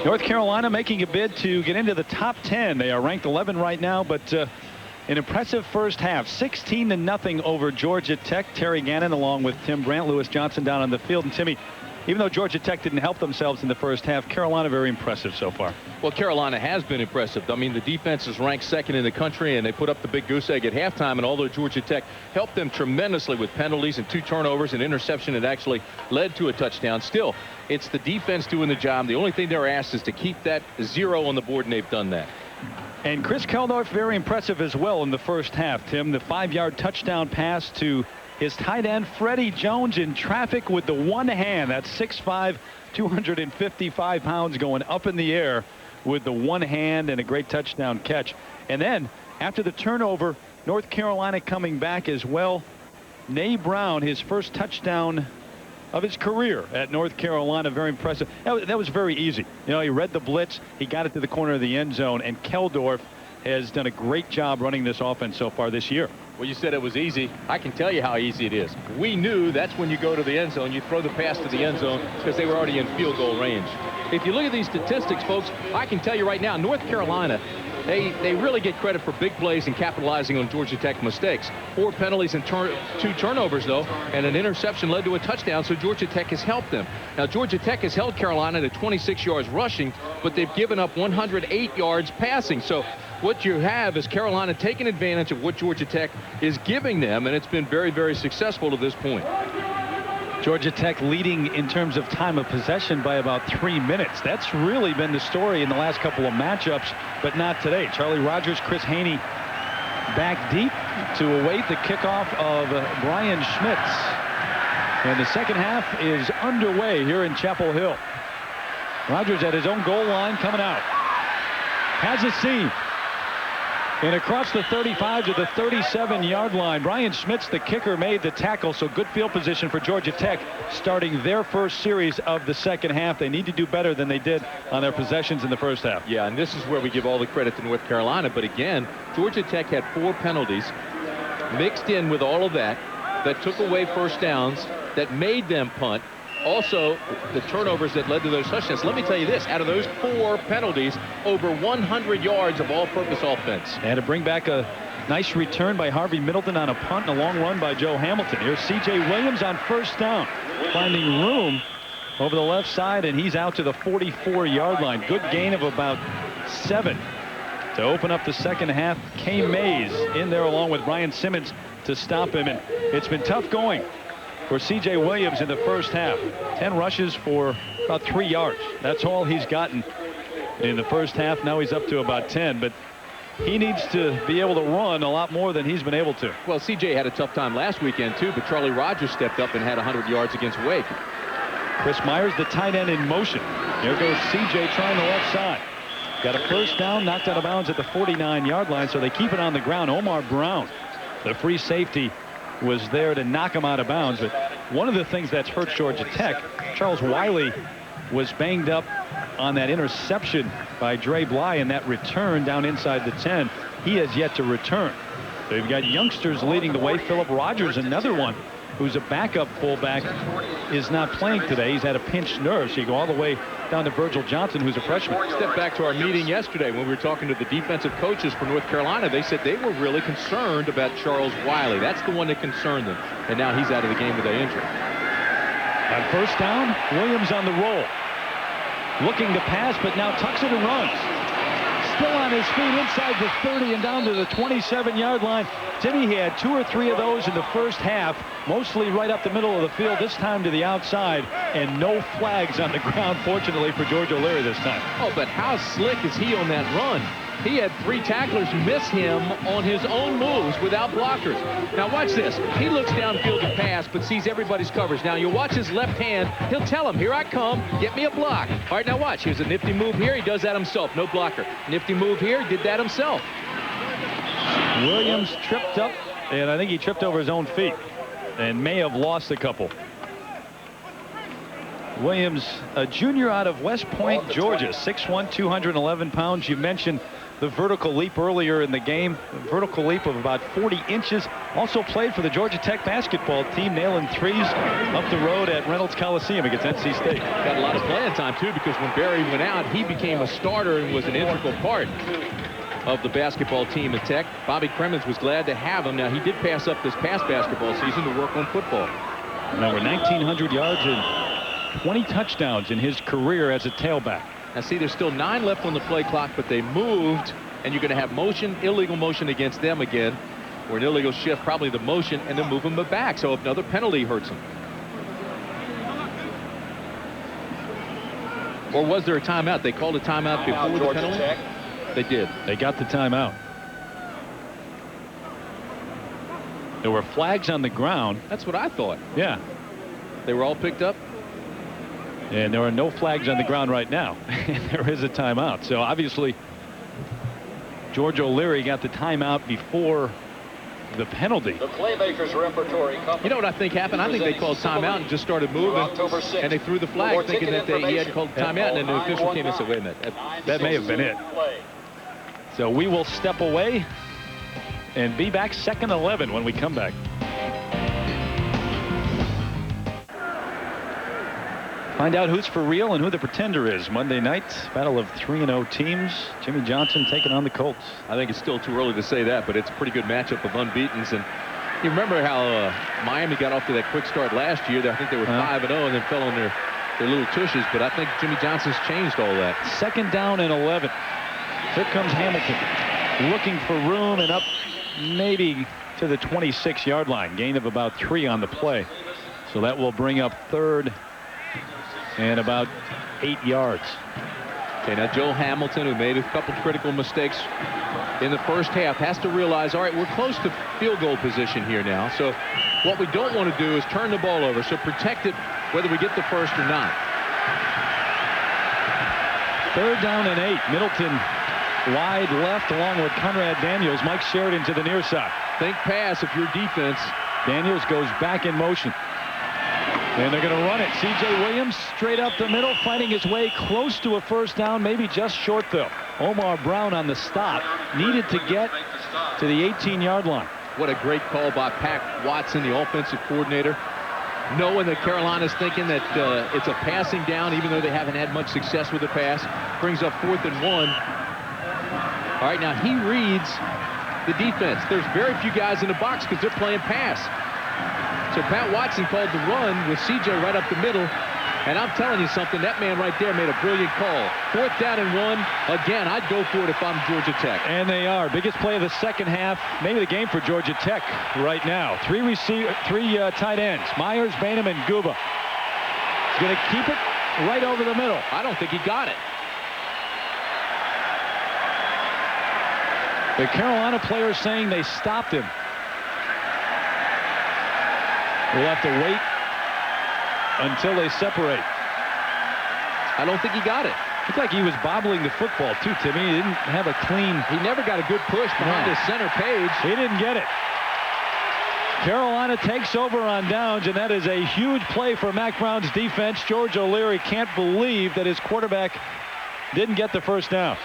North Carolina making a bid to get into the top 10. They are ranked 11 right now, but an impressive first half. 16-0 over Georgia Tech. Terry Gannon along with Tim Brandt, Lewis Johnson down on the field. And Timmy, even though Georgia Tech didn't help themselves in the first half, Carolina very impressive so far. Well, Carolina has been impressive. I mean, the defense is ranked second in the country, and they put up the big goose egg at halftime, and although Georgia Tech helped them tremendously with penalties and 2 turnovers and interception that actually led to a touchdown, still, it's the defense doing the job. The only thing they're asked is to keep that 0 on the board, and they've done that. And Chris Keldorf very impressive as well in the first half, Tim. The 5-yard touchdown pass to his tight end Freddie Jones in traffic with the one hand. That's 6'5", 255 pounds going up in the air with the one hand, and a great touchdown catch. And then after the turnover, North Carolina coming back as well. Nay Brown, his first touchdown of his career at North Carolina. Very impressive. That was very easy. You know, he read the blitz, he got it to the corner of the end zone, and Keldorf has done a great job running this offense so far this year. Well, you said it was easy. I can tell you how easy it is. We knew that's when you go to the end zone. You throw the pass to the end zone because they were already in field goal range. If you look at these statistics, folks, I can tell you right now, North Carolina, they really get credit for big plays and capitalizing on Georgia Tech mistakes. 4 penalties and 2 turnovers, though, and an interception led to a touchdown, so Georgia Tech has helped them. Now, Georgia Tech has held Carolina to 26 yards rushing, but they've given up 108 yards passing. So what you have is Carolina taking advantage of what Georgia Tech is giving them, and it's been very, very successful to this point. Georgia Tech leading in terms of time of possession by about 3 minutes. That's really been the story in the last couple of matchups, but not today. Charlie Rogers, Chris Haney back deep to await the kickoff of Brian Schmitz. And the second half is underway here in Chapel Hill. Rogers at his own goal line coming out. Has a seam. And across the 35 to the 37-yard line, Brian Schmitz, the kicker, made the tackle, so good field position for Georgia Tech starting their first series of the second half. They need to do better than they did on their possessions in the first half. Yeah, and this is where we give all the credit to North Carolina. But again, Georgia Tech had 4 penalties mixed in with all of that took away first downs, that made them punt. Also, the turnovers that led to those touchdowns. Let me tell you this, out of those 4 penalties, over 100 yards of all-purpose offense. And to bring back a nice return by Harvey Middleton on a punt and a long run by Joe Hamilton. Here's C.J. Williams on first down, finding room over the left side, and he's out to the 44-yard line. Good gain of about 7 to open up the second half. Kay Mays in there along with Brian Simmons to stop him, and it's been tough going for C.J. Williams in the first half. 10 rushes for about 3 yards. That's all he's gotten in the first half. Now he's up to about 10, but he needs to be able to run a lot more than he's been able to. Well, C.J. had a tough time last weekend, too, but Charlie Rogers stepped up and had 100 yards against Wake. Chris Myers, the tight end, in motion. Here goes C.J. trying the left side. Got a first down, knocked out of bounds at the 49-yard line, so they keep it on the ground. Omar Brown, the free safety, was there to knock him out of bounds. But one of the things that's hurt Georgia Tech, Charles Wiley was banged up on that interception by Dre Bly in that return down inside the 10. He has yet to return. They've got youngsters leading the way. Philip Rogers, another one who's a backup fullback, is not playing today. He's had a pinched nerve, so you go all the way down to Virgil Johnson, who's a freshman. Step back to our meeting yesterday when we were talking to the defensive coaches for North Carolina. They said they were really concerned about Charles Wiley. That's the one that concerned them. And now he's out of the game with an injury. On first down, Williams on the roll. Looking to pass, but now tucks it and runs. Still on his feet inside the 30 and down to the 27-yard line. Timmy, he had 2 or 3 of those in the first half, mostly right up the middle of the field, this time to the outside, and no flags on the ground, fortunately, for George O'Leary this time. Oh, but how slick is he on that run? He had 3 tacklers miss him on his own moves without blockers. Now watch this. He looks downfield to pass, but sees everybody's coverage. Now you watch his left hand. He'll tell him, here I come, get me a block. All right, now watch. Here's a nifty move here. He does that himself, no blocker. Nifty move here, he did that himself. Williams tripped up, and I think he tripped over his own feet and may have lost a couple. Williams, a junior out of West Point, Georgia, 6'1", 211 pounds. You mentioned the vertical leap earlier in the game. A vertical leap of about 40 inches. Also played for the Georgia Tech basketball team, nailing threes up the road at Reynolds Coliseum against NC State. Got a lot of playing time, too, because when Barry went out, he became a starter and was an integral part of the basketball team at Tech. Bobby Cremins was glad to have him. Now, he did pass up this past basketball season to work on football. Now, we're 1,900 yards and 20 touchdowns in his career as a tailback. Now, see, there's still 9 left on the play clock, but they moved, and you're going to have motion, illegal motion against them again, or an illegal shift, probably the motion, and then move them back. So another penalty hurts them. Or was there a timeout? They called a timeout before the penalty? Tech. They did. They got the timeout. There were flags on the ground. That's what I thought. Yeah. They were all picked up? And there are no flags on the ground right now. There is a timeout. So obviously, George O'Leary got the timeout before the penalty. The Playmakers Repertory Company. You know what I think happened? I think they called timeout and just started moving, and they threw the flag thinking that he had called timeout, and then the official came and said, wait a minute. That may have been it. So we will step away and be back second 11 when we come back. Find out who's for real and who the pretender is. Monday night, battle of 3-0 teams. Jimmy Johnson taking on the Colts. I think it's still too early to say that, but it's a pretty good matchup of unbeatens. And you remember how Miami got off to that quick start last year. I think they were 5-0 and then fell on their little tushes. But I think Jimmy Johnson's changed all that. Second down and 11. Here comes Hamilton, looking for room and up maybe to the 26-yard line. Gain of about 3 on the play. So that will bring up third and about 8 yards. Okay, now Joe Hamilton, who made a couple critical mistakes in the first half, has to realize, all right, we're close to field goal position here now. So what we don't want to do is turn the ball over. So protect it whether we get the first or not. Third down and 8. Middleton wide left along with Conrad Daniels. Mike Sheridan to the near side. Think pass if you're defense. Daniels goes back in motion. And they're going to run it. C.J. Williams straight up the middle, fighting his way close to a first down, maybe just short though. Omar Brown on the stop. Needed to get to the 18-yard line. What a great call by Pat Watson, the offensive coordinator. Knowing that Carolina's thinking that it's a passing down, even though they haven't had much success with the pass. Brings up 4th and 1. All right, now he reads the defense. There's very few guys in the box because they're playing pass. So Pat Watson called the run with C.J. right up the middle. And I'm telling you something, that man right there made a brilliant call. 4th down and 1. Again, I'd go for it if I'm Georgia Tech. And they are. Biggest play of the second half, maybe the game for Georgia Tech right now. Three tight ends, Myers, Bainham, and Guba. He's going to keep it right over the middle. I don't think he got it. The Carolina players saying they stopped him. We'll have to wait until they separate. I don't think he got it. Looked like he was bobbling the football too, Timmy. He didn't have a clean. He never got a good push behind his center page. He didn't get it. Carolina takes over on downs, and that is a huge play for Mac Brown's defense. George O'Leary can't believe that his quarterback didn't get the first down.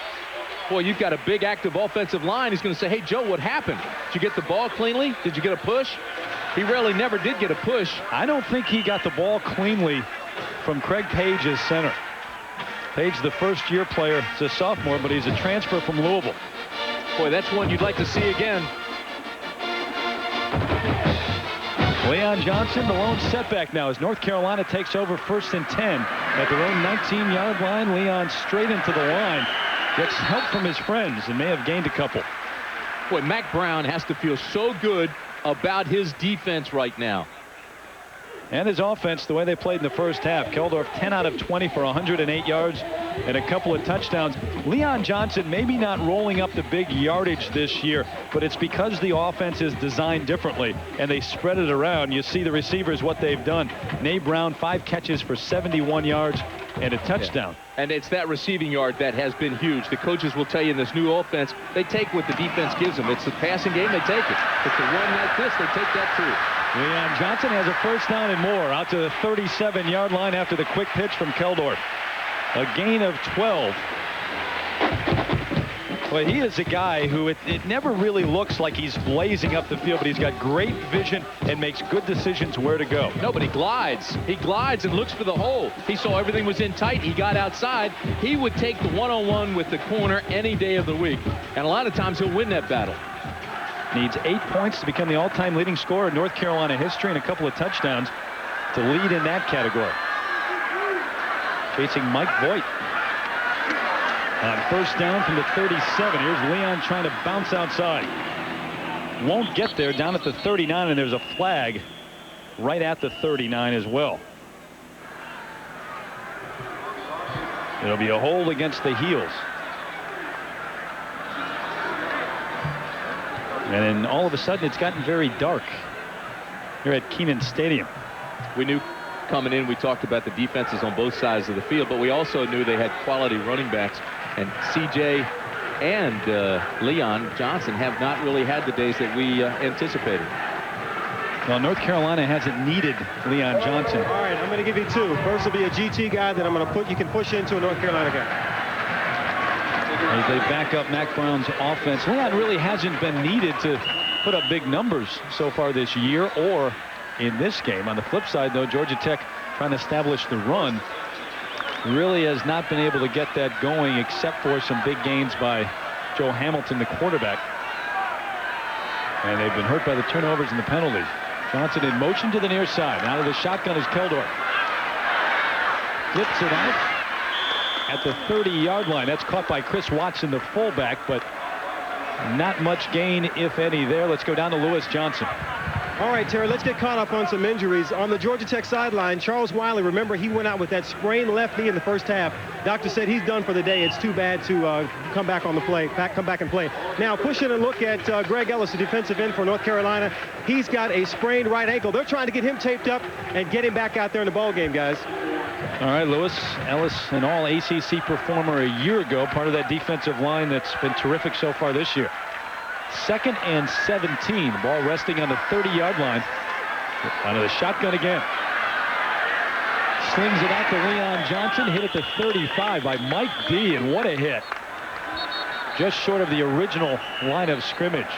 Boy, you've got a big active offensive line. He's going to say, hey, Joe, what happened? Did you get the ball cleanly? Did you get a push? He really never did get a push. I don't think he got the ball cleanly from Craig Page as center. Page, the first-year player, is a sophomore, but he's a transfer from Louisville. Boy, that's one you'd like to see again. Leon Johnson, the lone setback now as North Carolina takes over 1st and 10 at their own 19-yard line. Leon straight into the line. Gets help from his friends and may have gained a couple. Boy, Mac Brown has to feel so good about his defense right now. And his offense, the way they played in the first half. Keldorf 10 out of 20 for 108 yards and a couple of touchdowns. Leon Johnson maybe not rolling up the big yardage this year, but it's because the offense is designed differently and they spread it around. You see the receivers, what they've done. Nate Brown, 5 catches for 71 yards and a touchdown. Yeah. And it's that receiving yard that has been huge. The coaches will tell you in this new offense, they take what the defense gives them. It's the passing game, they take it. It's a run like this, they take that too. Leon Johnson has a first down and more out to the 37-yard line after the quick pitch from Keldorf. A gain of 12. Well, he is a guy who it never really looks like he's blazing up the field, but he's got great vision and makes good decisions where to go. No, but he glides. He glides and looks for the hole. He saw everything was in tight. He got outside. He would take the one-on-one with the corner any day of the week. And a lot of times he'll win that battle. Needs 8 points to become the all-time leading scorer in North Carolina history and a couple of touchdowns to lead in that category. Facing Mike Voigt. On first down from the 37. Here's Leon trying to bounce outside. Won't get there, down at the 39, and there's a flag right at the 39 as well. It'll be a hold against the heels. And then all of a sudden it's gotten very dark here at Kenan Stadium. We knew coming in, we talked about the defenses on both sides of the field, but we also knew they had quality running backs. And C.J. and Leon Johnson have not really had the days that we anticipated. Well, North Carolina hasn't needed Leon Johnson. All right, I'm going to give you 2. First will be a GT guy that I'm going to put, you can push into a North Carolina guy. As they back up Mac Brown's offense, Leon really hasn't been needed to put up big numbers so far this year or in this game. On the flip side, though, Georgia Tech trying to establish the run really has not been able to get that going except for some big gains by Joe Hamilton, the quarterback. And they've been hurt by the turnovers and the penalties. Johnson in motion to the near side. Out of the shotgun is Keldorf. Flips it out at the 30-yard line. That's caught by Chris Watson, the fullback, but not much gain, if any, there. Let's go down to Lewis Johnson. All right, Terry, let's get caught up on some injuries. On the Georgia Tech sideline, Charles Wiley, remember, he went out with that sprained left knee in the first half. Doctor said he's done for the day. It's too bad to come back on the play, come back and play. Now, pushing a look at Greg Ellis, the defensive end for North Carolina. He's got a sprained right ankle. They're trying to get him taped up and get him back out there in the ball game, guys. All right, Lewis Ellis, an all ACC performer a year ago, part of that defensive line that's been terrific so far this year. 2nd and 17. Ball resting on the 30-yard line. Out of the shotgun again. Slings it out to Leon Johnson. Hit at the 35 by Mike D. And what a hit. Just short of the original line of scrimmage.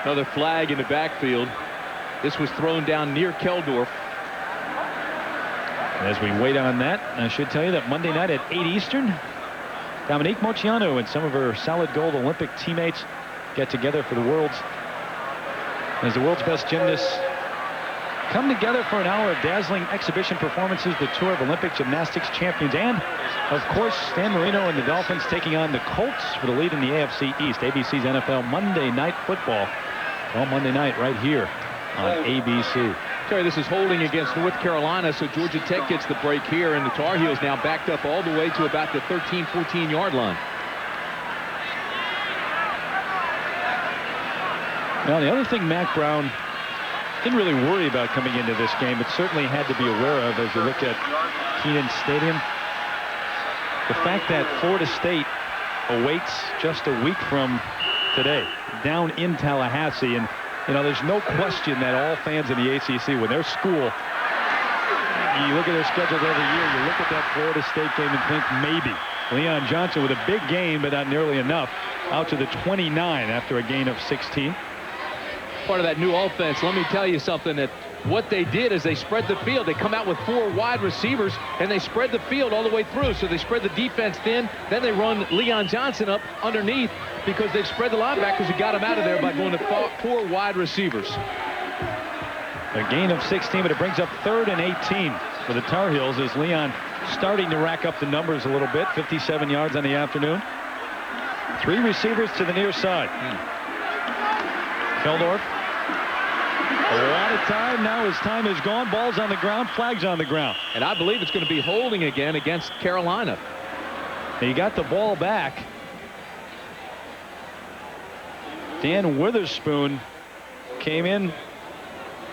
Another flag in the backfield. This was thrown down near Keldorf. As we wait on that, I should tell you that Monday night at 8 Eastern, Dominique Moceanu and some of her solid gold Olympic teammates get together for the world's best gymnasts come together for an hour of dazzling exhibition performances. The tour of Olympic gymnastics champions, and of course Stan Marino and the Dolphins taking on the Colts for the lead in the AFC East. ABC's NFL Monday Night Football, all Monday night right here on ABC. Terry, this is holding against North Carolina, so Georgia Tech gets the break here, and the Tar Heels now backed up all the way to about the 13, 14-yard line. Now, the other thing Mac Brown didn't really worry about coming into this game, but certainly had to be aware of as you look at Kenan Stadium. The fact that Florida State awaits just a week from today down in Tallahassee, and you know, there's no question that all fans in the ACC, when their school, you look at their schedules every year, you look at that Florida State game and think maybe. Leon Johnson with a big game, but not nearly enough, out to the 29 after a gain of 16. Part of that new offense, let me tell you something, that what they did is they spread the field. They come out with 4 wide receivers, and they spread the field all the way through. So they spread the defense thin, then they run Leon Johnson up underneath because they've spread the linebackers and got him out of there by going to 4 wide receivers. A gain of 16, but it brings up 3rd and 18 for the Tar Heels as Leon starting to rack up the numbers a little bit. 57 yards on the afternoon. 3 receivers to the near side. Keldorf. A lot of time. Now his time is gone. Ball's on the ground. Flag's on the ground. And I believe it's going to be holding again against Carolina. He got the ball back. Dan Witherspoon came in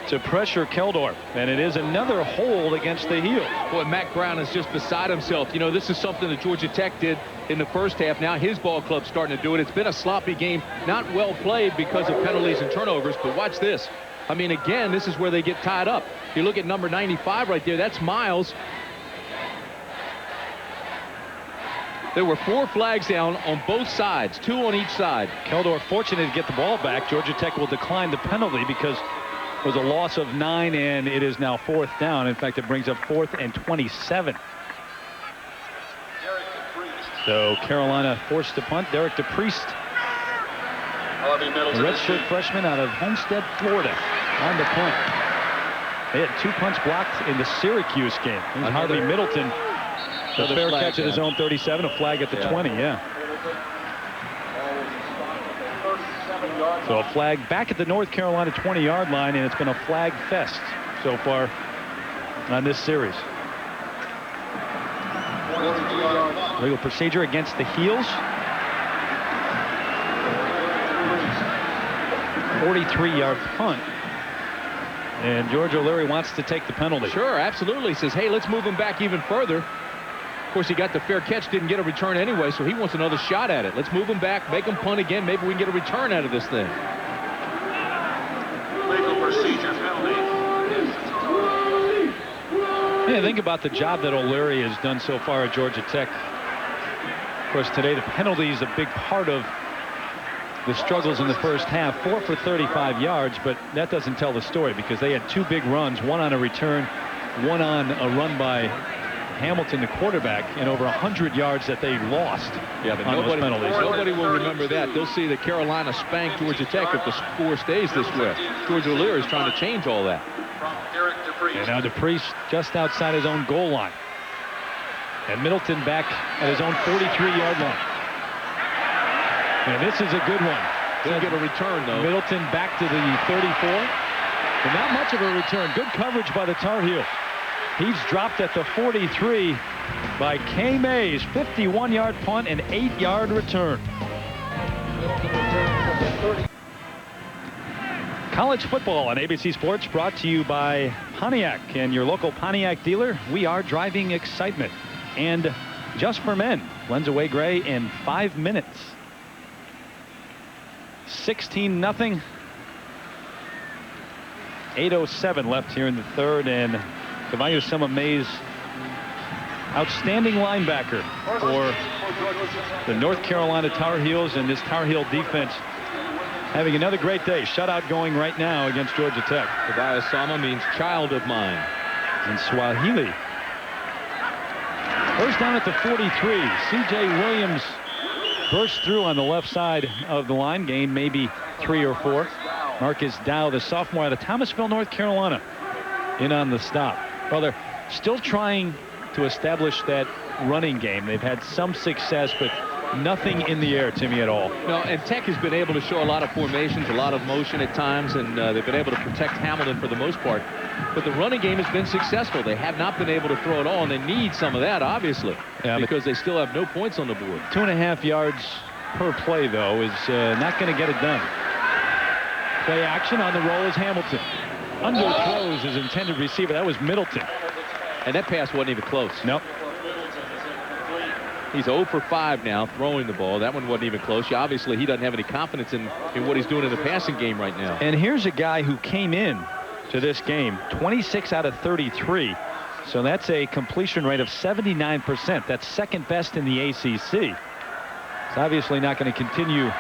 to pressure Keldorf, and it is another hold against the Heels. Boy, Mac Brown is just beside himself. You know, this is something that Georgia Tech did in the first half. Now his ball club's starting to do it. It's been a sloppy game, not well played because of penalties and turnovers, but watch this. I mean, again, this is where they get tied up. You look at number 95 right there. That's Miles. There were 4 flags down on both sides, 2 on each side. Keldorf fortunate to get the ball back. Georgia Tech will decline the penalty because it was a loss of 9, and it is now 4th down. In fact, it brings up 4th and 27. So Carolina forced to punt. Derek DePriest, a redshirt freshman out of Homestead, Florida, on the punt. They had 2 punts blocked in the Syracuse game. It was Harvey Middleton. The fair catch at his own 37, a flag at the 20, yeah. So a flag back at the North Carolina 20-yard line, and it's been a flag fest so far on this series. Legal procedure against the Heels. 43-yard punt. And George O'Leary wants to take the penalty. Sure, absolutely. He says, hey, let's move him back even further. Of course, he got the fair catch, didn't get a return anyway, so he wants another shot at it. Let's move him back, make him punt again. Maybe we can get a return out of this thing. Legal procedure penalty. Yeah, think about the job that O'Leary has done so far at Georgia Tech. Of course, today the penalty is a big part of the struggles in the first half. 4 for 35 yards, but that doesn't tell the story because they had 2 big runs, 1 on a return, 1 on a run by Hamilton, the quarterback, and over 100 yards that they lost. Yeah, but nobody will remember that. They'll see that Carolina spanked Georgia Tech if the score stays this way. George O'Leary is trying to change all that. And now DePriest just outside his own goal line. And Middleton back at his own 43-yard line. And this is a good one. They'll get a return, though. Middleton back to the 34. And not much of a return. Good coverage by the Tar Heels. He's dropped at the 43 by K. Mays. 51-yard punt and 8-yard return. College football on ABC Sports brought to you by Pontiac and your local Pontiac dealer. We are driving excitement. And just for men, blends away gray in 5 minutes. 16-0. 8:07 left here in the third, and Caballo Sema Mays, outstanding linebacker for the North Carolina Tar Heels, and this Tar Heel defense having another great day. Shutout going right now against Georgia Tech. Caballo Sema means child of mine in Swahili. First down at the 43. C.J. Williams burst through on the left side of the line, gained maybe 3 or 4. Marcus Dow, the sophomore out of Thomasville, North Carolina, in on the stop. Well, they're still trying to establish that running game. They've had some success, but nothing in the air, Timmy, at all. No, and Tech has been able to show a lot of formations, a lot of motion at times, and they've been able to protect Hamilton for the most part. But the running game has been successful. They have not been able to throw it all, and they need some of that, obviously, because they still have no points on the board. 2.5 yards per play, though, is not going to get it done. Play action on the roll is Hamilton. Underthrows his intended receiver. That was Middleton. And that pass wasn't even close. Nope. He's 0 for 5 now throwing the ball. That one wasn't even close. Yeah, obviously, he doesn't have any confidence in what he's doing in the passing game right now. And here's a guy who came in to this game 26 out of 33. So that's a completion rate of 79%. That's second best in the ACC. It's obviously not going to continue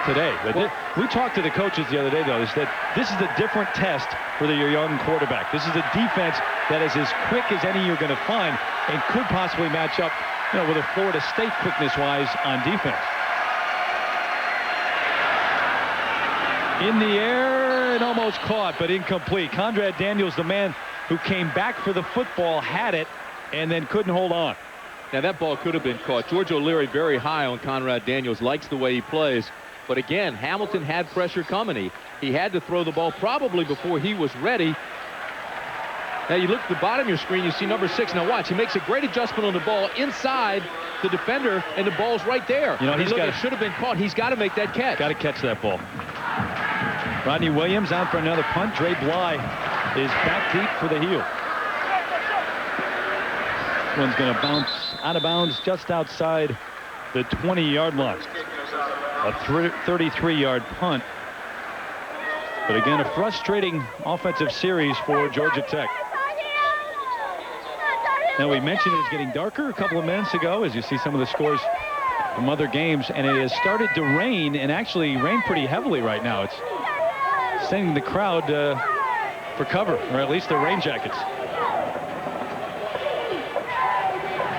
today. But we talked to the coaches the other day, though. They said this is a different test for your young quarterback. This is a defense that is as quick as any you're going to find and could possibly match up, with a Florida State quickness-wise on defense. In the air, and almost caught, but incomplete. Conrad Daniels, the man who came back for the football, had it and then couldn't hold on. Now, that ball could have been caught. George O'Leary very high on Conrad Daniels, likes the way he plays. But again, Hamilton had pressure coming. He had to throw the ball probably before he was ready. Now you look at the bottom of your screen, you see number 6. Now watch, he makes a great adjustment on the ball inside the defender, and the ball's right there. It should have been caught. He's got to make that catch. Got to catch that ball. Rodney Williams out for another punt. Dre Bly is back deep for the heel. One's going to bounce out of bounds just outside the 20-yard line. A 33-yard punt. But again, a frustrating offensive series for Georgia Tech. Now, we mentioned it's getting darker a couple of minutes ago as you see some of the scores from other games, and it has started to rain, and actually rain pretty heavily right now. It's sending the crowd for cover, or at least their rain jackets.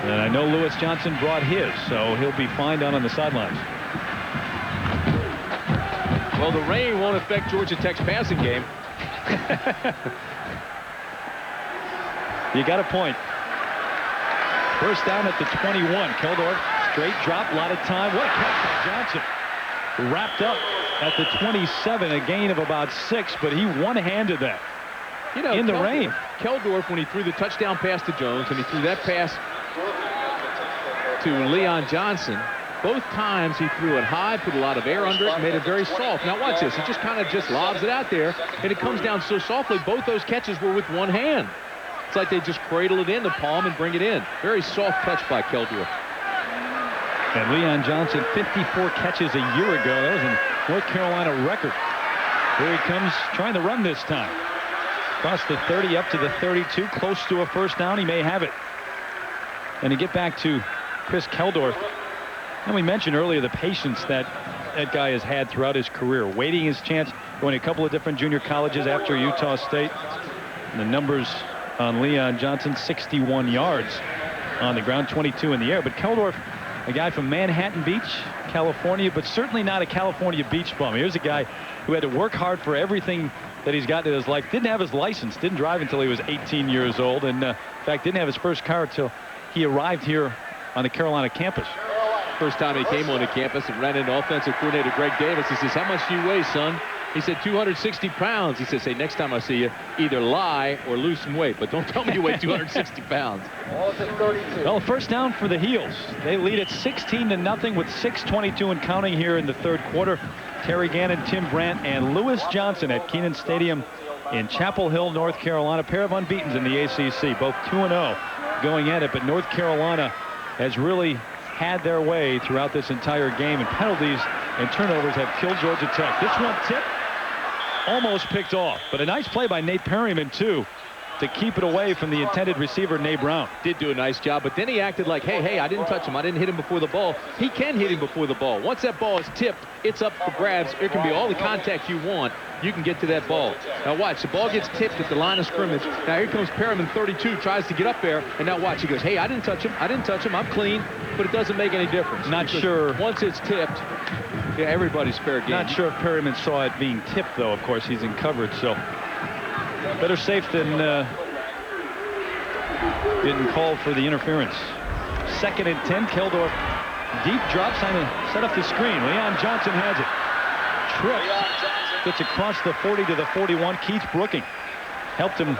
And I know Lewis Johnson brought his, so he'll be fine down on the sidelines. Well, the rain won't affect Georgia Tech's passing game. You got a point. First down at the 21. Keldorf, straight drop, a lot of time. What a catch by Johnson. Wrapped up at the 27, a gain of about 6, but he one-handed that in the rain. Keldorf, when he threw the touchdown pass to Jones, and he threw that pass to Leon Johnson, both times he threw it high, put a lot of air under it, and made it very soft. Now watch this. He just kind of lobs it out there, and it comes down so softly. Both those catches were with one hand. It's like they just cradle it in the palm and bring it in. Very soft touch by Keldorf. And Leon Johnson, 54 catches a year ago. That was a North Carolina record. Here he comes trying to run this time. Across the 30 up to the 32, close to a first down. He may have it. And to get back to Chris Keldorf, and we mentioned earlier the patience that guy has had throughout his career, waiting his chance, going to a couple of different junior colleges after Utah State. And the numbers on Leon Johnson, 61 yards on the ground, 22 in the air. But Keldorf, a guy from Manhattan Beach, California, but certainly not a California beach bum. Here's a guy who had to work hard for everything that he's got in his life. Didn't have his license, didn't drive until he was 18 years old, and in fact didn't have his first car until he arrived here on the Carolina campus. First time he came on the campus and ran into offensive coordinator Greg Davis. He says, "How much do you weigh, son?" He said, 260 pounds. He says, "Hey, next time I see you, either lie or lose some weight, but don't tell me you weigh 260 pounds. Well, first down for the Heels. They lead at 16-0 with 6:22 and counting here in the third quarter. Terry Gannon, Tim Brandt, and Lewis Johnson at Kenan Stadium in Chapel Hill, North Carolina. Pair of unbeatens in the ACC, both 2-0 going at it. But North Carolina has really had their way throughout this entire game, and penalties and turnovers have killed Georgia Tech. This one tipped, almost picked off, but a nice play by Nate Perryman too to keep it away from the intended receiver, Nate Brown. Did do a nice job, but then he acted like, hey, I didn't touch him. I didn't hit him before the ball. He can hit him before the ball. Once that ball is tipped, it's up for grabs. It can be all the contact you want. You can get to that ball. Now watch, the ball gets tipped at the line of scrimmage. Now here comes Perryman, 32, tries to get up there, and now watch, he goes, hey, I didn't touch him. I'm clean, but it doesn't make any difference. Not sure. Once it's tipped, yeah, everybody's fair game. Not sure if Perryman saw it being tipped, though. Of course, he's in coverage, so better safe than getting called for the interference. 2nd and 10. Keldorf deep drop, trying to set up the screen. Leon Johnson has it. Tripped. Gets across the 40 to the 41. Keith Brooking helped him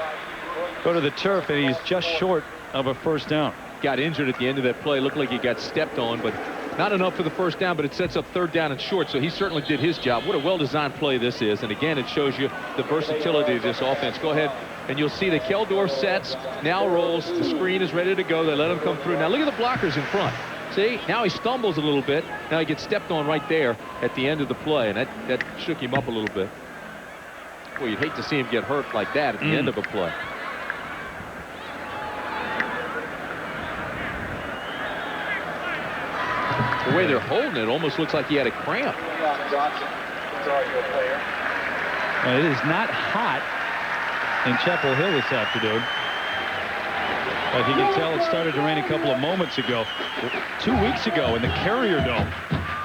go to the turf, and he's just short of a first down. Got injured at the end of that play. Looked like he got stepped on, but not enough for the first down, but it sets up 3rd down and short, so he certainly did his job. What a well-designed play this is, and again, it shows you the versatility of this offense. Go ahead, and you'll see that Keldorf sets, now rolls, the screen is ready to go. They let him come through. Now look at the blockers in front. See, now he stumbles a little bit. Now he gets stepped on right there at the end of the play, and that shook him up a little bit. Well, you'd hate to see him get hurt like that at the end of a play. The way they're holding it almost looks like he had a cramp. It is not hot in Chapel Hill this afternoon. But you can tell it started to rain a couple of moments ago. 2 weeks ago in the Carrier Dome.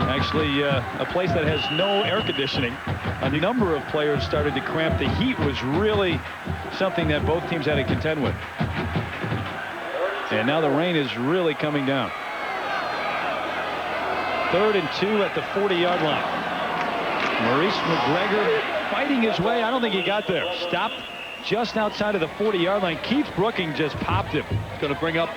Actually, a place that has no air conditioning. A number of players started to cramp. The heat was really something that both teams had to contend with. And now the rain is really coming down. 3rd and 2 at the 40-yard line. Maurice McGregor fighting his way. I don't think he got there. Stopped just outside of the 40-yard line. Keith Brooking just popped him. Going to bring up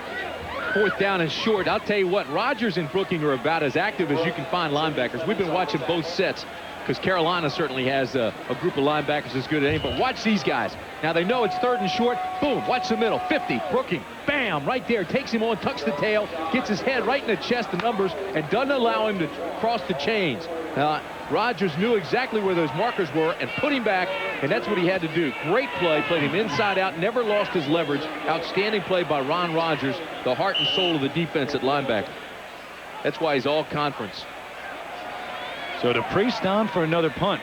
4th down and short. I'll tell you what, Rogers and Brooking are about as active as you can find linebackers. We've been watching both sets because Carolina certainly has a group of linebackers as good as any. But watch these guys. Now they know it's 3rd and short. Boom, watch the middle. 50, Brooking, bam, right there. Takes him on, tucks the tail, gets his head right in the chest, the numbers, and doesn't allow him to cross the chains. Rogers knew exactly where those markers were and put him back, and that's what he had to do. Great play, played him inside out, never lost his leverage. Outstanding play by Ron Rogers, the heart and soul of the defense at linebacker. That's why he's all conference. So DePriest down for another punt.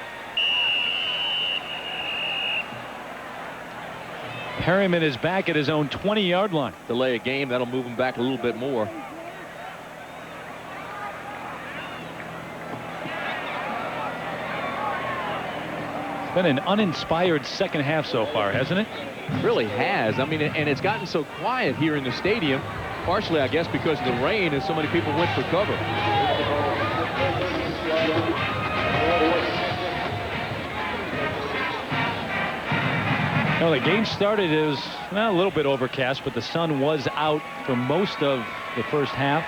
Perryman is back at his own 20-yard line. Delay a game, that'll move him back a little bit more. It's been an uninspired second half so far, hasn't it? Really has. I mean, and it's gotten so quiet here in the stadium, partially, I guess, because of the rain and so many people went for cover. Well, the game started as a little bit overcast, but the sun was out for most of the first half.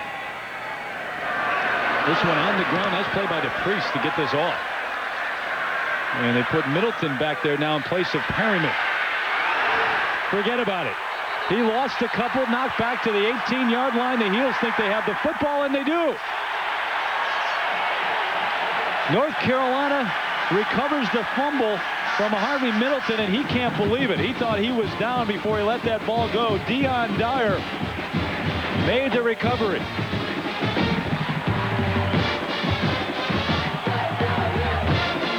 This one on the ground. Nice play by DePriest to get this off. And they put Middleton back there now in place of Perryman. Forget about it. He lost a couple, knocked back to the 18-yard line. The Heels think they have the football, and they do. North Carolina recovers the fumble from Harvey Middleton, and he can't believe it. He thought he was down before he let that ball go. Deion Dyer made the recovery.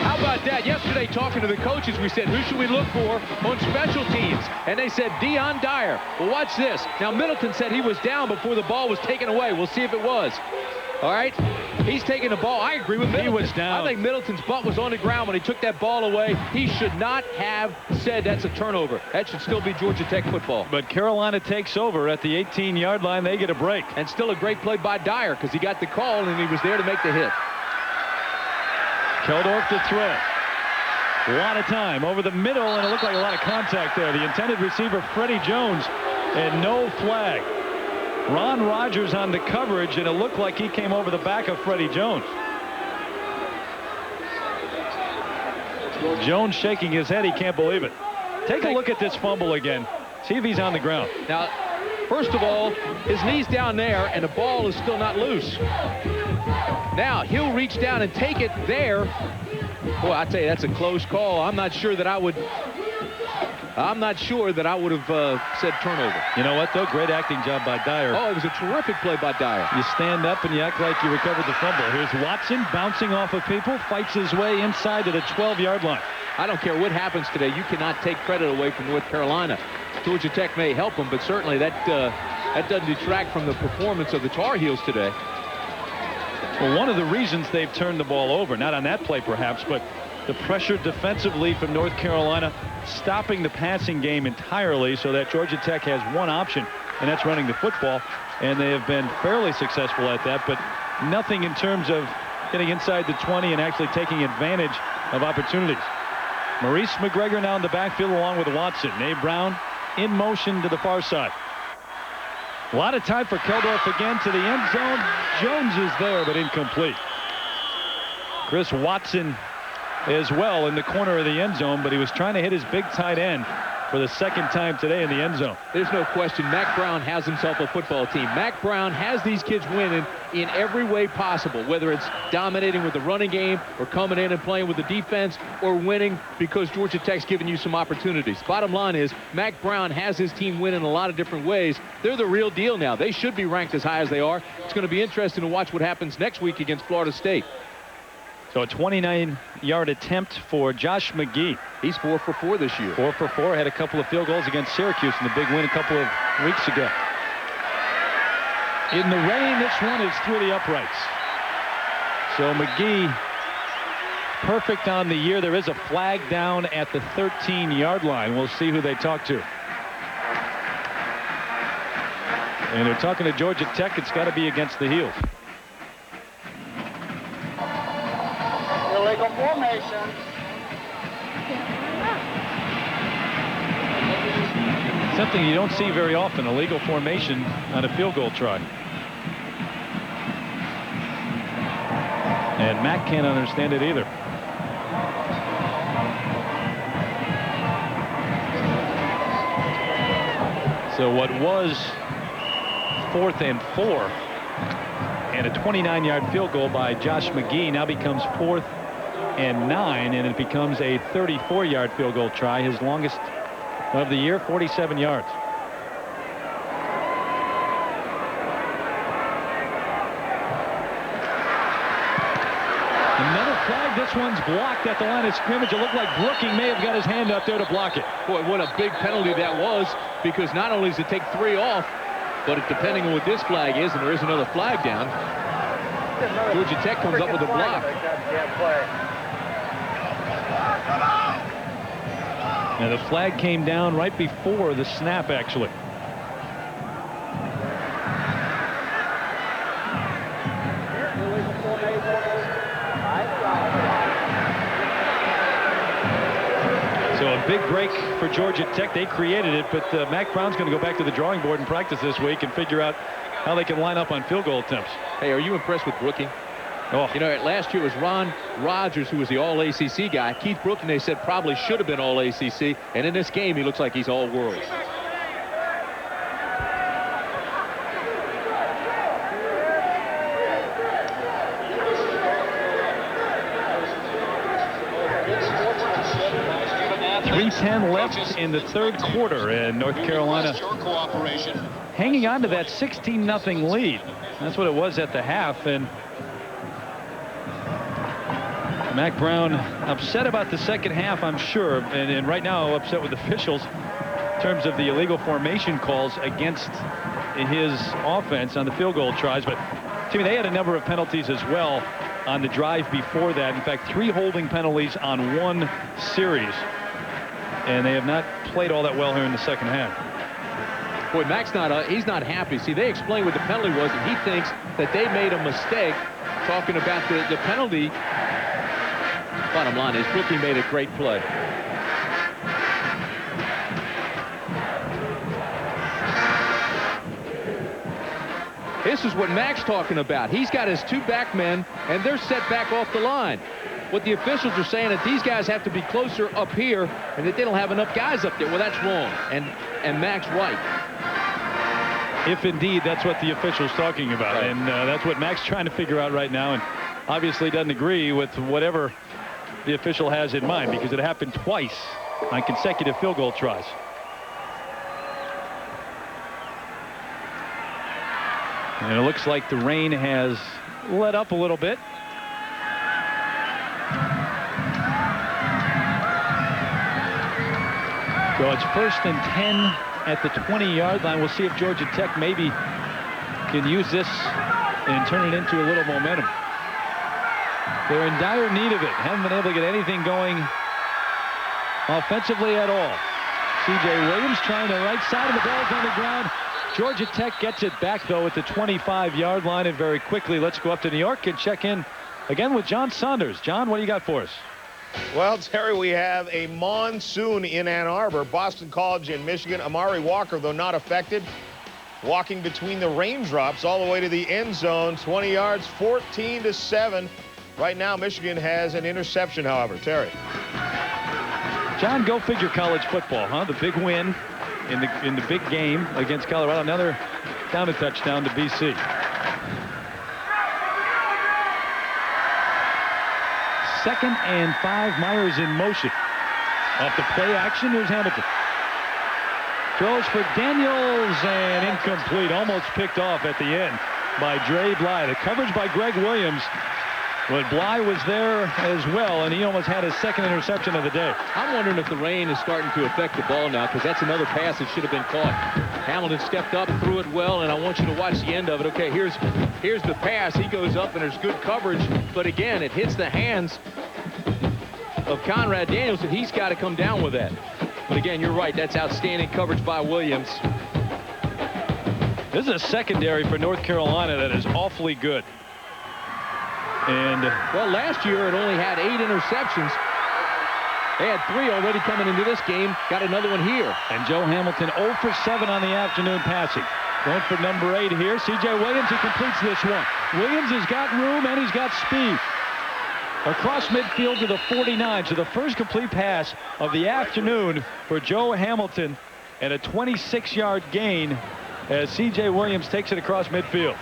How about that? Yesterday, talking to the coaches, we said, who should we look for on special teams? And they said Deion Dyer. Well, watch this. Now, Middleton said he was down before the ball was taken away. We'll see if it was. All right, he's taking the ball. I agree with Middleton. He was down. I think Middleton's butt was on the ground when he took that ball away. He should not have said that's a turnover. That should still be Georgia Tech football. But Carolina takes over at the 18-yard line. They get a break. And still a great play by Dyer because he got the call and he was there to make the hit. Keldorf to throw. A lot of time over the middle, and it looked like a lot of contact there. The intended receiver, Freddie Jones, and no flag. Ron Rogers on the coverage, and it looked like he came over the back of Freddie Jones. Jones shaking his head. He can't believe it. Take a look at this fumble again. See if he's on the ground. Now, first of all, his knee's down there, and the ball is still not loose. Now, he'll reach down and take it there. Boy, I tell you, that's a close call. I'm not sure that I would have said turnover. You know what, though? Great acting job by Dyer. Oh, it was a terrific play by Dyer. You stand up and you act like you recovered the fumble. Here's Watson bouncing off of people, fights his way inside to the 12-yard line. I don't care what happens today. You cannot take credit away from North Carolina. Georgia Tech may help them, but certainly that doesn't detract from the performance of the Tar Heels today. Well, one of the reasons they've turned the ball over, not on that play perhaps, but the pressure defensively from North Carolina, stopping the passing game entirely so that Georgia Tech has one option, and that's running the football. And they have been fairly successful at that, but nothing in terms of getting inside the 20 and actually taking advantage of opportunities. Maurice McGregor now in the backfield along with Watson. Nate Brown in motion to the far side. A lot of time for Keldorf again to the end zone. Jones is there, but incomplete. Chris Watson as well in the corner of the end zone, but he was trying to hit his big tight end for the second time today in the end zone. There's no question Mack Brown has himself a football team. Mack Brown has these kids winning in every way possible, whether it's dominating with the running game or coming in and playing with the defense or winning because Georgia Tech's giving you some opportunities. Bottom line is Mack Brown has his team winning a lot of different ways. They're the real deal now. They should be ranked as high as they are. It's going to be interesting to watch what happens next week against Florida State. So a 29-yard attempt for Josh McGee. He's 4 for 4 this year. 4 for 4. Had a couple of field goals against Syracuse in the big win a couple of weeks ago. In the rain, this one is through the uprights. So McGee perfect on the year. There is a flag down at the 13-yard line. We'll see who they talk to. And they're talking to Georgia Tech. It's got to be against the Heels. Illegal formation. Something you don't see very often, illegal formation on a field goal try. And Mack can't understand it either. So what was 4th and 4 and a 29-yard field goal by Josh McGee now becomes 4th and 9, and it becomes a 34-yard field goal try, his longest of the year, 47 yards. Another flag. This one's blocked at the line of scrimmage. It looked like Brooking may have got his hand up there to block it. Boy, what a big penalty that was, because not only does it take 3 off, but depending on what this flag is, and there is another flag down, Georgia Tech comes up with a block. And the flag came down right before the snap, actually. So a big break for Georgia Tech. They created it, but Mack Brown's going to go back to the drawing board and practice this week and figure out how they can line up on field goal attempts. Hey, are you impressed with Brooking? Oh. You know, last year it was Ron Rodgers who was the All-ACC guy. Keith Brooking, they said, probably should have been All-ACC. And in this game, he looks like he's All-World. .310 left in the third quarter, and North Carolina hanging on to that 16-0 lead. That's what it was at the half, and Mack Brown upset about the second half, I'm sure, and right now upset with officials in terms of the illegal formation calls against his offense on the field goal tries. But Timmy, they had a number of penalties as well on the drive before that. In fact, 3 holding penalties on 1 series, and they have not played all that well here in the second half. Boy, Mack's he's not happy. See, they explained what the penalty was, and he thinks that they made a mistake talking about the penalty. Bottom line is Brookie made a great play. This is what Mack's talking about. He's got his 2 back men, and they're set back off the line. what the officials are saying that these guys have to be closer up here and that they don't have enough guys up there. Well, that's wrong. And Mac's right. If indeed that's what the official's talking about. Right. And that's what Mac's trying to figure out right now, and obviously doesn't agree with whatever the official has in mind, because it happened twice on consecutive field goal tries. And it looks like the rain has let up a little bit. So it's 1st and 10 at the 20-yard line. We'll see if Georgia Tech maybe can use this and turn it into a little momentum. They're in dire need of it. Haven't been able to get anything going offensively at all. C.J. Williams trying the right side of the ball's on the ground. Georgia Tech gets it back, though, at the 25-yard line, and very quickly let's go up to New York and check in again with John Saunders. John, what do you got for us? Well, Terry, we have a monsoon in Ann Arbor. Boston College in Michigan. Amari Walker, though not affected, walking between the raindrops all the way to the end zone. 20 yards, 14-7. Right now, Michigan has an interception, however. Terry. John, go figure college football, huh? The big win in the big game against Colorado. Another down a touchdown to BC. Second and 5. Myers in motion. Off the play action, here's Hamilton. Throws for Daniels and incomplete. Almost picked off at the end by Dre Bly. The coverage by Greg Williams. But Bly was there as well, and he almost had his second interception of the day. I'm wondering if the rain is starting to affect the ball now, because that's another pass that should have been caught. Hamilton stepped up, threw it well, and I want you to watch the end of it. Okay, here's the pass. He goes up, and there's good coverage. But again, it hits the hands of Conrad Daniels, and he's got to come down with that. But again, you're right. That's outstanding coverage by Williams. This is a secondary for North Carolina that is awfully good. And well, last year it only had 8 interceptions. They had 3 already coming into this game. Got another one here. And Joe Hamilton 0 for 7 on the afternoon passing. Going for number 8 here. C.J. Williams, he completes this one. Williams has got room and he's got speed. Across midfield to the 49. So the first complete pass of the afternoon for Joe Hamilton, and a 26-yard gain as C.J. Williams takes it across midfield.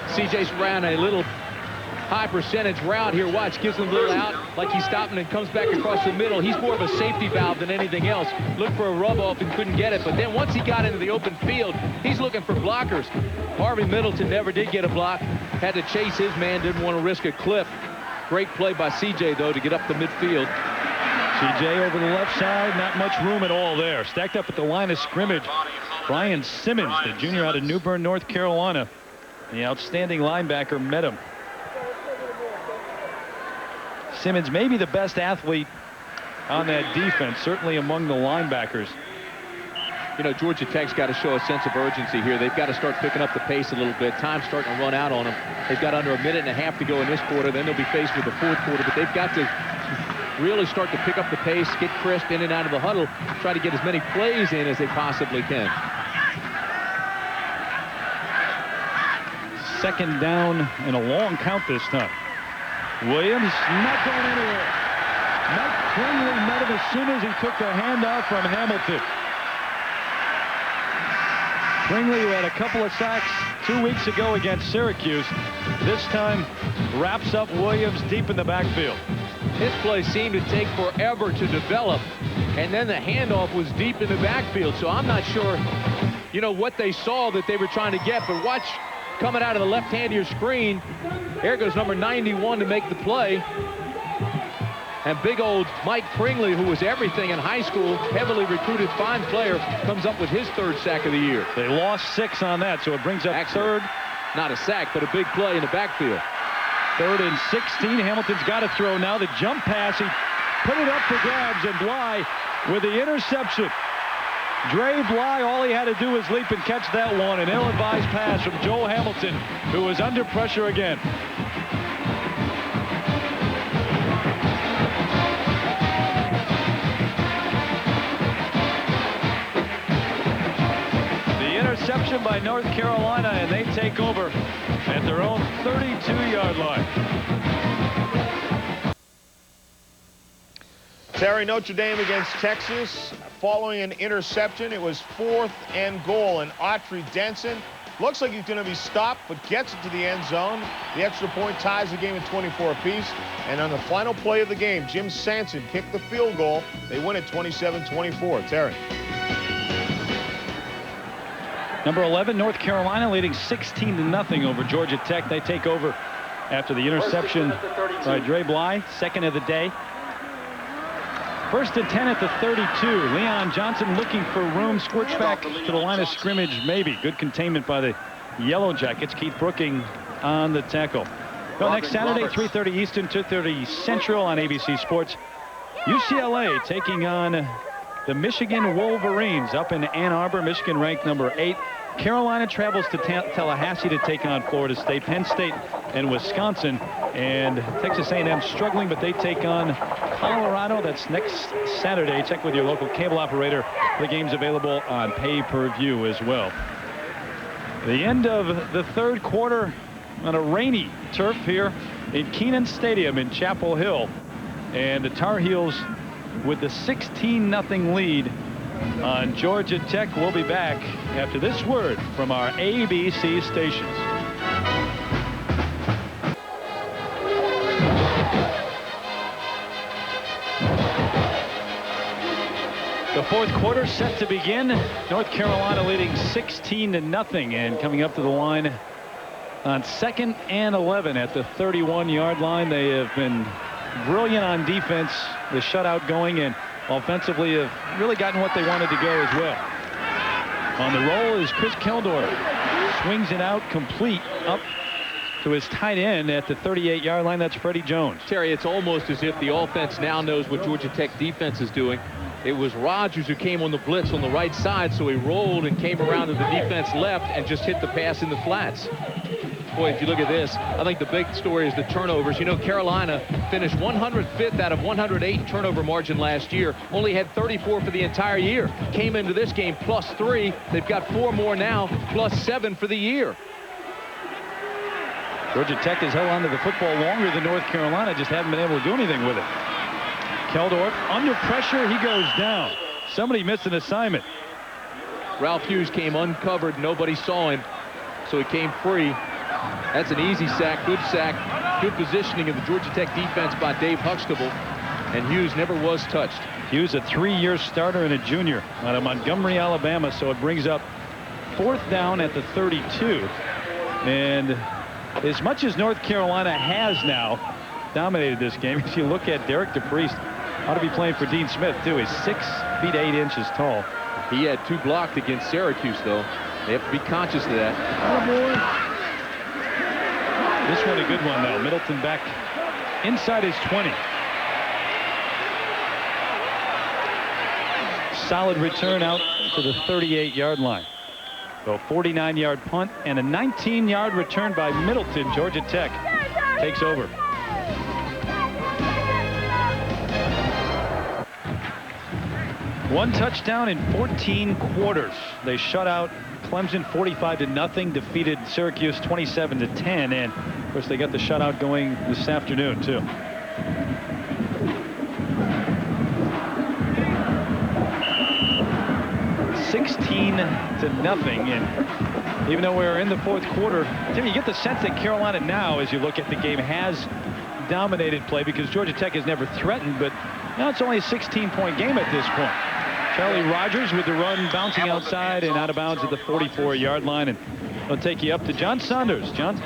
CJ's ran a little high percentage route here. Watch, gives him a little out like he's stopping and comes back across the middle. He's more of a safety valve than anything else. Looked for a rub off and couldn't get it. But then once he got into the open field, he's looking for blockers. Harvey Middleton never did get a block. Had to chase his man, didn't want to risk a clip. Great play by CJ, though, to get up the midfield. CJ over the left side, not much room at all there. Stacked up at the line of scrimmage. Brian Simmons, the junior out of New Bern, North Carolina. The outstanding linebacker met him. Simmons may be the best athlete on that defense, certainly among the linebackers. You know, Georgia Tech's got to show a sense of urgency here. They've got to start picking up the pace a little bit. Time's starting to run out on them. They've got under a minute and a half to go in this quarter. Then they'll be faced with the fourth quarter. But they've got to really start to pick up the pace, get crisp in and out of the huddle, try to get as many plays in as they possibly can. Second down and a long count this time. Williams not going anywhere. Mike Pringley met him as soon as he took the handoff from Hamilton. Pringley, who had a couple of sacks 2 weeks ago against Syracuse, this time wraps up Williams deep in the backfield. His play seemed to take forever to develop, and then the handoff was deep in the backfield. So I'm not sure, you know, what they saw that they were trying to get, but watch. Coming out of the left hand of your screen, there goes number 91 to make the play. And big old Mike Pringley, who was everything in high school, heavily recruited, fine player, comes up with his 3rd sack of the year. They lost 6 on that, so it brings up Excellent. 3rd. Not a sack, but a big play in the backfield. 3rd and 16. Hamilton's got to throw now. The jump pass, he put it up for grabs, and Bly with the interception. Dre Bly, all he had to do was leap and catch that one. An ill-advised pass from Joe Hamilton, who was under pressure again. The interception by North Carolina, and they take over at their own 32-yard line. Terry, Notre Dame against Texas. Following an interception, it was 4th and goal, and Autry Denson looks like he's going to be stopped, but gets it to the end zone. The extra point ties the game at 24 apiece. And on the final play of the game, Jim Sanson kicked the field goal. They win it 27-24. Terry. Number 11, North Carolina leading 16-0 over Georgia Tech. They take over after the interception by Dre Bly, second of the day. 1st and 10 at the 32. Leon Johnson looking for room, squirts back to the line of scrimmage, maybe. Good containment by the Yellow Jackets. Keith Brooking on the tackle. Well, next Saturday, 3:30 Eastern, 2:30 Central on ABC Sports. UCLA taking on the Michigan Wolverines up in Ann Arbor. Michigan ranked number 8. Carolina travels to Tallahassee to take on Florida State. Penn State and Wisconsin. And Texas A&M struggling, but they take on Colorado. That's next Saturday. Check with your local cable operator. The game's available on pay-per-view as well. The end of the 3rd quarter on a rainy turf here in Kenan Stadium in Chapel Hill. And the Tar Heels with the 16-0 lead on Georgia Tech. We'll be back after this word from our ABC stations. The 4th quarter set to begin. North Carolina leading 16-0, and coming up to the line on 2nd and 11 at the 31-yard line. They have been brilliant on defense, the shutout going, and offensively have really gotten what they wanted to go as well. On the roll is Chris Keldorf. Swings it out complete up to his tight end at the 38-yard line. That's Freddie Jones. Terry, it's almost as if the offense now knows what Georgia Tech defense is doing. It was Rogers who came on the blitz on the right side, so he rolled and came around to the defense left and just hit the pass in the flats. Boy, if you look at this, I think the big story is the turnovers. You know, Carolina finished 105th out of 108 in turnover margin last year. Only had 34 for the entire year. Came into this game +3. They've got 4 more now, +7 for the year. Georgia Tech has held on to the football longer than North Carolina, just haven't been able to do anything with it. Keldorf under pressure, he goes down. Somebody missed an assignment. Ralph Hughes came uncovered, nobody saw him, so he came free. That's an easy sack, good positioning of the Georgia Tech defense by Dave Huxtable, and Hughes never was touched. Hughes, a 3-year starter and a junior out of Montgomery, Alabama, so it brings up 4th down at the 32. And as much as North Carolina has now dominated this game, if you look at Derek DePriest, ought to be playing for Dean Smith too. He's 6 feet 8 inches tall. He had 2 blocked against Syracuse, though. They have to be conscious of that. Oh, boy. This one a good one, though. Middleton back inside his 20. Solid return out to the 38-yard line. So 49-yard punt and a 19-yard return by Middleton. Georgia Tech takes over. One touchdown in 14 quarters. They shut out Clemson 45-0, defeated Syracuse 27-10, and of course they got the shutout going this afternoon too. $16-0, and even though we're in the 4th quarter, Tim, you get the sense that Carolina now, as you look at the game, has dominated play because Georgia Tech has never threatened, but now it's only a 16-point game at this point. Charlie Rogers with the run bouncing outside and out of bounds at the 44-yard line, and I'll take you up to John Saunders. John.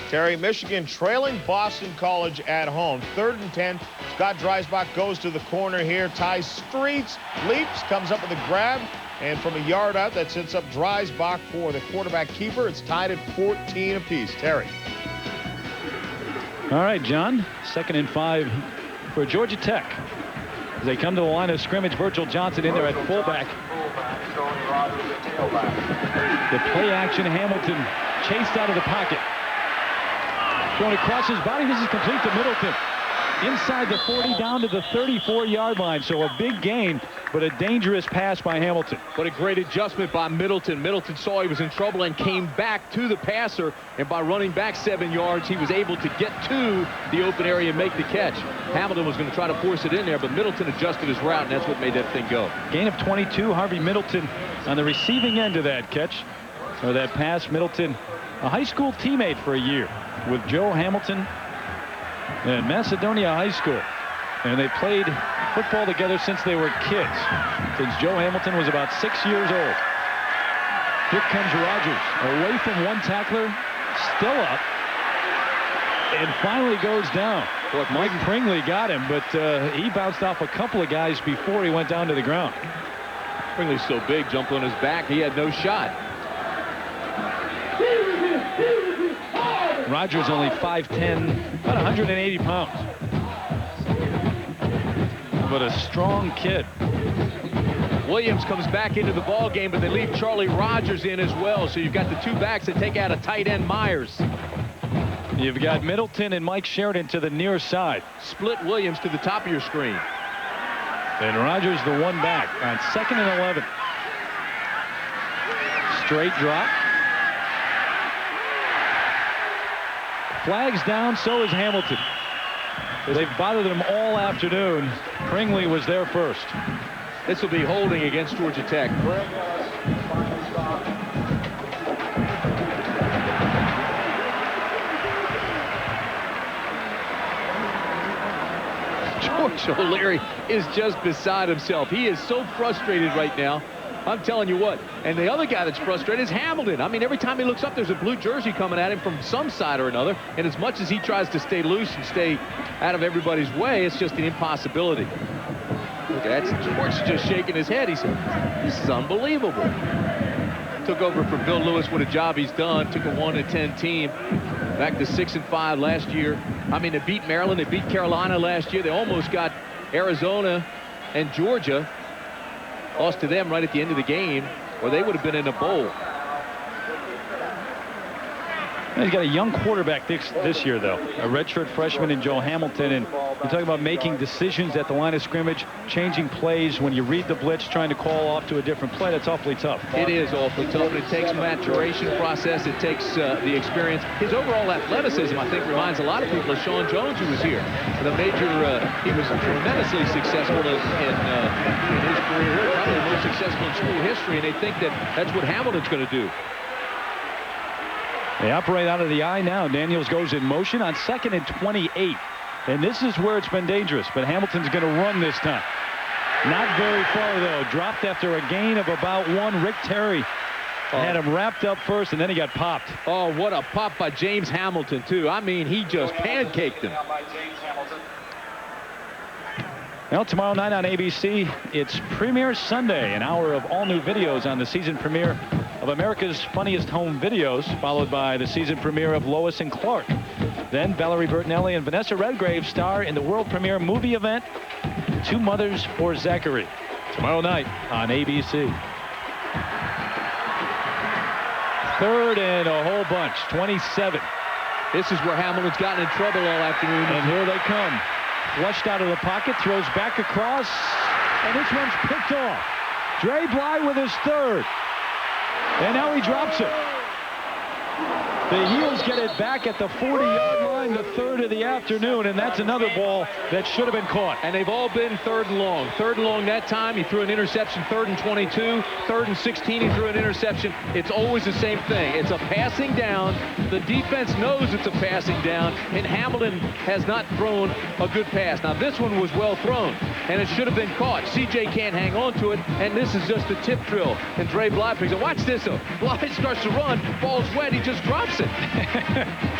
Terry, Michigan trailing Boston College at home. 3rd and 10. Scott Dreisbach goes to the corner here. Ties streets, leaps, comes up with a grab, and from a yard out, that sets up Dreisbach for the quarterback keeper. It's tied at 14 apiece. Terry. All right, John. 2nd and 5 for Georgia Tech. As they come to the line of scrimmage, Virgil Johnson in there at fullback. The play action, Hamilton chased out of the pocket. Thrown across his body. This is complete to Middleton. inside the 40 down to the 34-yard line. So a big gain, but a dangerous pass by Hamilton. But a great adjustment by Middleton. Middleton saw he was in trouble and came back to the passer. And by running back 7 yards, he was able to get to the open area and make the catch. Hamilton was going to try to force it in there, but Middleton adjusted his route, and that's what made that thing go. Gain of 22. Harvey Middleton on the receiving end of that catch, or that pass. Middleton, a high school teammate for a year with Joe Hamilton at Macedonia High School. And they played football together since they were kids, since Joe Hamilton was about 6 years old. Here comes Rogers, away from one tackler, still up, and finally goes down. Well, Mike Pringley got him, but he bounced off a couple of guys before he went down to the ground. Pringley's so big, jumped on his back, he had no shot. Rogers only 5'10", about 180 pounds. But a strong kid. Williams comes back into the ball game, but they leave Charlie Rogers in as well. So you've got the two backs that take out a tight end, Myers. You've got Middleton and Mike Sheridan to the near side. Split Williams to the top of your screen. And Rogers the one back on 2nd and 11. Straight drop. Flags down, so is Hamilton. They've bothered him all afternoon. Pringley was there first. This will be holding against Georgia Tech. George O'Leary is just beside himself. He is so frustrated right now. I'm telling you what. And the other guy that's frustrated is Hamilton. I mean, every time he looks up, there's a blue jersey coming at him from some side or another. And as much as he tries to stay loose and stay out of everybody's way, it's just an impossibility. Look at that. George just shaking his head. He said, this is unbelievable. Took over for Bill Lewis. What a job he's done. Took a 1-10 team back to 6-5 last year. I mean, they beat Maryland. They beat Carolina last year. They almost got Arizona and Georgia. Lost to them right at the end of the game, or they would have been in a bowl. He's got a young quarterback this year, though. A redshirt freshman in Joe Hamilton. And you talk about making decisions at the line of scrimmage, changing plays when you read the blitz, trying to call off to a different play. That's awfully tough. It is awfully tough. It takes maturation process. It takes the experience. His overall athleticism, I think, reminds a lot of people of Sean Jones, who was here. The major, he was tremendously successful in his career, probably the most successful in school history, and they think that that's what Hamilton's going to do. They operate out of the eye now. Daniels goes in motion on 2nd and 28. And this is where it's been dangerous. But Hamilton's going to run this time. Not very far, though. Dropped after a gain of about 1. Rick Terry had him wrapped up first, and then he got popped. Oh, what a pop by James Hamilton, too. I mean, he just pancaked him. Well, tomorrow night on ABC, it's Premiere Sunday, an hour of all-new videos on the season premiere of America's Funniest Home Videos, followed by the season premiere of Lois and Clark. Then Valerie Bertinelli and Vanessa Redgrave star in the world premiere movie event, Two Mothers for Zachary, tomorrow night on ABC. 3rd and a whole bunch, 27. This is where Hamilton's gotten in trouble all afternoon. And here they come. Flushed out of the pocket, throws back across, and this one's picked off. Dre Bly with his 3rd. And now he drops it. The Heels get it back at the 40-yard line, the 3rd of the afternoon, and that's another ball that should have been caught. And they've all been 3rd and long. 3rd and long that time. He threw an interception, 3rd and 22. 3rd and 16, he threw an interception. It's always the same thing. It's a passing down. The defense knows it's a passing down, and Hamilton has not thrown a good pass. Now, this one was well thrown, and it should have been caught. CJ can't hang on to it, and this is just a tip drill. And Dre Bly picks it. Watch this, though. Bly starts to run. Ball's wet. He just drops it.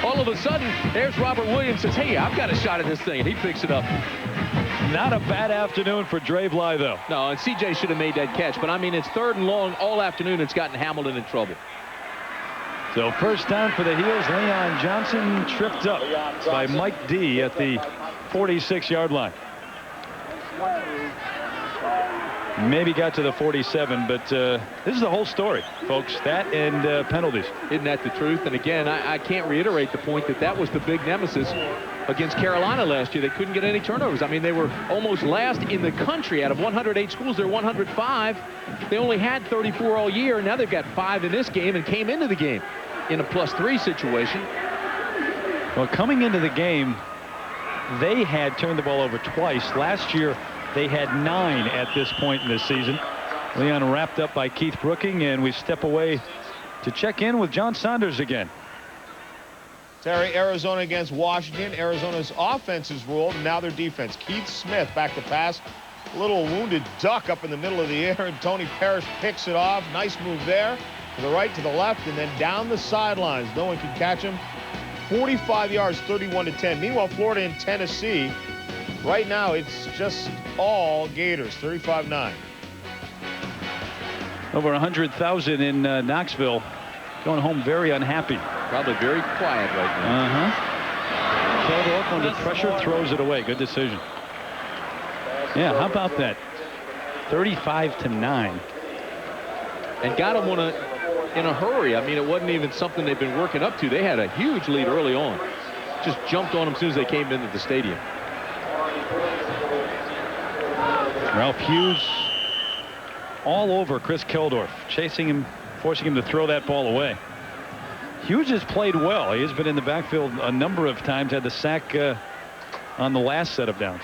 All of a sudden, there's Robert Williams, says, hey, I've got a shot at this thing, and he picks it up. Not a bad afternoon for Dre Bly, though. No, and CJ should have made that catch, but I mean, it's 3rd and long all afternoon. It's gotten Hamilton in trouble. So first down for the Heels. Leon Johnson tripped up by Mike D at the 46-yard line. Maybe got to the 47, but this is the whole story, folks. That and penalties. Isn't that the truth? And again, I can't reiterate the point that was the big nemesis against Carolina last year. They couldn't get any turnovers. I mean, they were almost last in the country. Out of 108 schools, they're 105. They only had 34 all year. Now they've got 5 in this game and came into the game in a +3 situation. Well, coming into the game, they had turned the ball over twice. Last year, they had 9 at this point in the season. Leon wrapped up by Keith Brooking, and we step away to check in with John Saunders again. Terry, Arizona against Washington. Arizona's offense is ruled, now their defense. Keith Smith back to pass. A little wounded duck up in the middle of the air, and Tony Parrish picks it off. Nice move there. To the right, to the left, and then down the sidelines. No one can catch him. 45 yards, 31-10. Meanwhile, Florida and Tennessee, right now, it's just all Gators, 35-9. Over 100,000 in Knoxville. Going home very unhappy. Probably very quiet right now. Keldorf under pressure throws it away. Good decision. Yeah, how about that? 35-9. And got them in a hurry. I mean, it wasn't even something they've been working up to. They had a huge lead early on. Just jumped on them as soon as they came into the stadium. Ralph Hughes all over Chris Keldorf, chasing him, forcing him to throw that ball away. Hughes has played well. He has been in the backfield a number of times, had the sack on the last set of downs.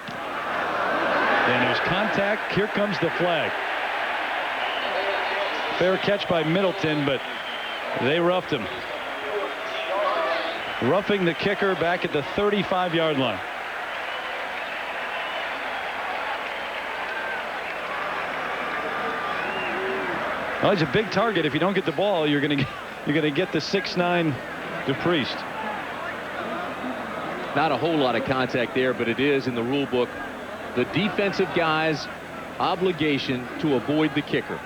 And there's contact. Here comes the flag. Fair catch by Middleton, but they roughed him. Roughing the kicker back at the 35-yard line. Well, he's a big target. If you don't get the ball, you're going to get the 6'9" DePriest. Not a whole lot of contact there, but it is in the rule book the defensive guy's obligation to avoid the kicker.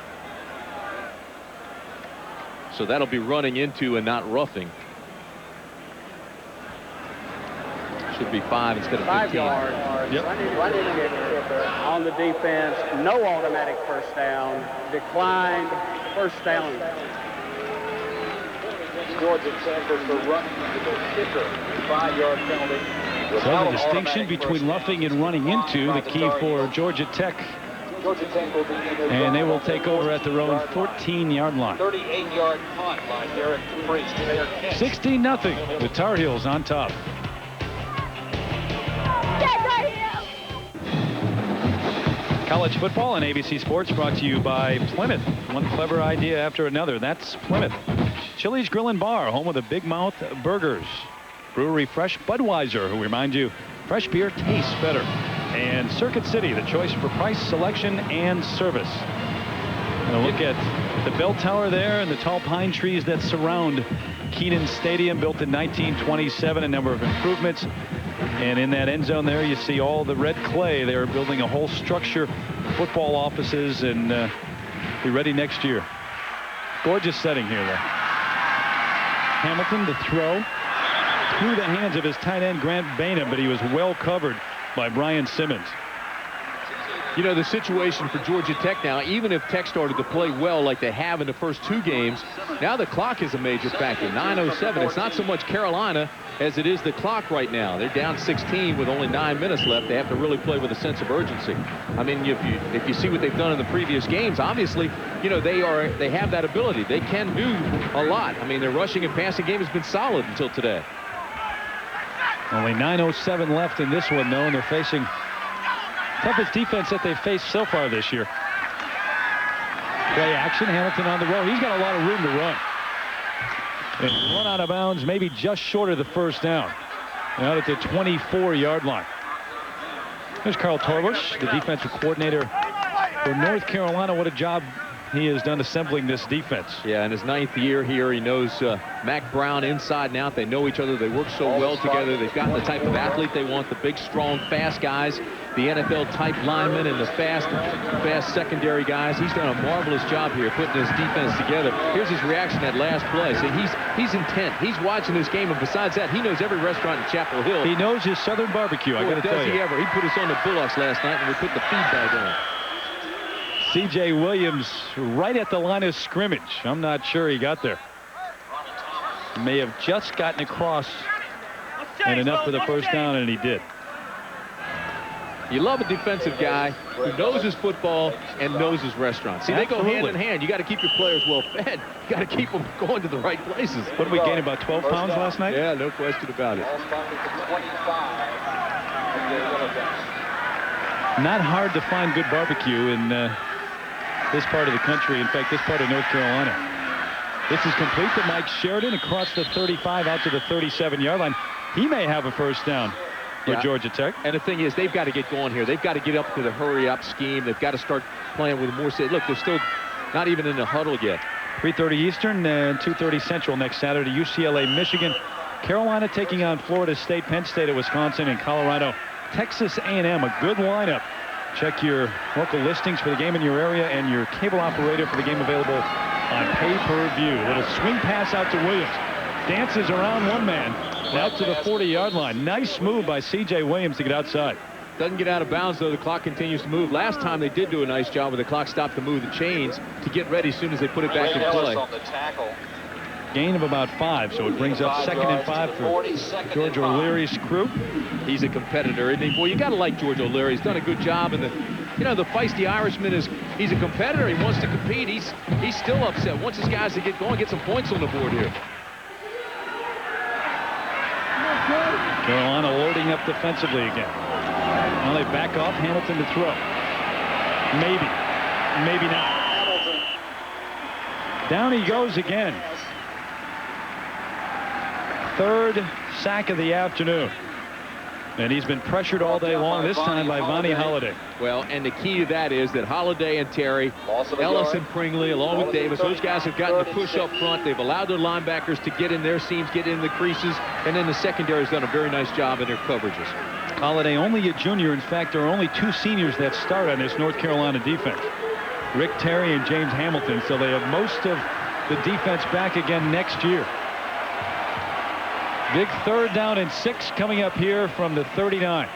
So that'll be running into and not roughing. Should be 5 instead of 15. 5 yards. Yep. Running kicker on the defense. No automatic first down. Declined first down. Georgia Tech for running into the kicker. 5-yard penalty. So the distinction between roughing and running into, the key for Georgia Tech. And they will take over at their own 14-yard line. 38-yard punt by Derek DePriest. 16-0. The Tar Heels on top. College football on ABC Sports brought to you by Plymouth. One clever idea after another. That's Plymouth. Chili's Grill and Bar, home of the Big Mouth Burgers. Brewery Fresh Budweiser, who remind you fresh beer tastes better. And Circuit City, the choice for price, selection, and service. And a look at the bell tower there and the tall pine trees that surround Kenan Stadium, built in 1927. A number of improvements. And in that end zone there, you see all the red clay. They're building a whole structure, football offices, and be ready next year. Gorgeous setting here, though. Hamilton to throw through the hands of his tight end, Grant Bainham, but he was well covered by Brian Simmons. You know, the situation for Georgia Tech now, even if Tech started to play well like they have in the first 2 games, now the clock is a major factor. 9:07. It's not so much Carolina as it is the clock right now. They're down 16 with only 9 minutes left. They have to really play with a sense of urgency. I mean, if you see what they've done in the previous games, obviously, you know, they have that ability. They can do a lot. I mean, their rushing and passing game has been solid until today. Only 9:07 left in this one, though, and they're facing toughest defense that they've faced so far this year. Play action, Hamilton on the road. He's got a lot of room to run. And run out of bounds, maybe just short of the first down. Out at the 24-yard line. There's Carl Torbush, the defensive coordinator for North Carolina. What a job he has done assembling this defense. Yeah, in his 9th year here, he knows Mac Brown inside and out. They know each other. They work so well together. They've gotten the type of athlete they want, the big, strong, fast guys, the NFL-type linemen, and the fast secondary guys. He's done a marvelous job here putting his defense together. Here's his reaction at last play. See, he's intent. He's watching this game, and besides that, he knows every restaurant in Chapel Hill. He knows his Southern barbecue, I got to tell you. Does he ever. He put us on the Bullocks last night, and we put the feedback on. C.J. Williams right at the line of scrimmage. I'm not sure he got there. May have just gotten across and enough for the first down, and he did. You love a defensive guy who knows his football and knows his restaurant. See, they go hand in hand. You got to keep your players well fed. You got to keep them going to the right places. What did we gain, about 12 pounds last night? Yeah, no question about it. Not hard to find good barbecue in this part of the country. In fact, this part of North Carolina. This is complete to Mike Sheridan across the 35 out to the 37-yard line. He may have a first down for Georgia Tech. And the thing is, they've got to get going here. They've got to get up to the hurry-up scheme. They've got to start playing with more. Look, they're still not even in the huddle yet. 3:30 Eastern and 2:30 Central next Saturday. UCLA, Michigan, Carolina taking on Florida State, Penn State at Wisconsin, and Colorado, Texas A&M. A good lineup. Check your local listings for the game in your area and your cable operator for the game available on pay-per-view. Little swing pass out to Williams. Dances around one man out to the 40-yard line. Nice move by C.J. Williams to get outside. Doesn't get out of bounds, though. The clock continues to move. Last time they did do a nice job where the clock stopped to move the chains to get ready as soon as they put it back in play. Gain of about 5, so it brings up 2nd and 5 for George O'Leary's crew. He's a competitor, isn't he? Boy, you got to like George O'Leary. He's done a good job, and the feisty Irishman he's a competitor. He wants to compete. He's still upset. Wants his guys to get going, get some points on the board here. Carolina loading up defensively again. Now they back off. Hamilton to throw. Maybe not. Down he goes again. 3rd sack of the afternoon. And he's been pressured all day long, this time by Vonnie Holliday. Well, and the key to that is that Holliday and Terry, Ellis and Pringley, along with Davis, those guys have gotten to push up front. They've allowed their linebackers to get in their seams, get in the creases, and then the secondary has done a very nice job in their coverages. Holliday only a junior. In fact, there are only 2 seniors that start on this North Carolina defense. Rick Terry and James Hamilton, so they have most of the defense back again next year. Big 3rd down and 6 coming up here from the 39.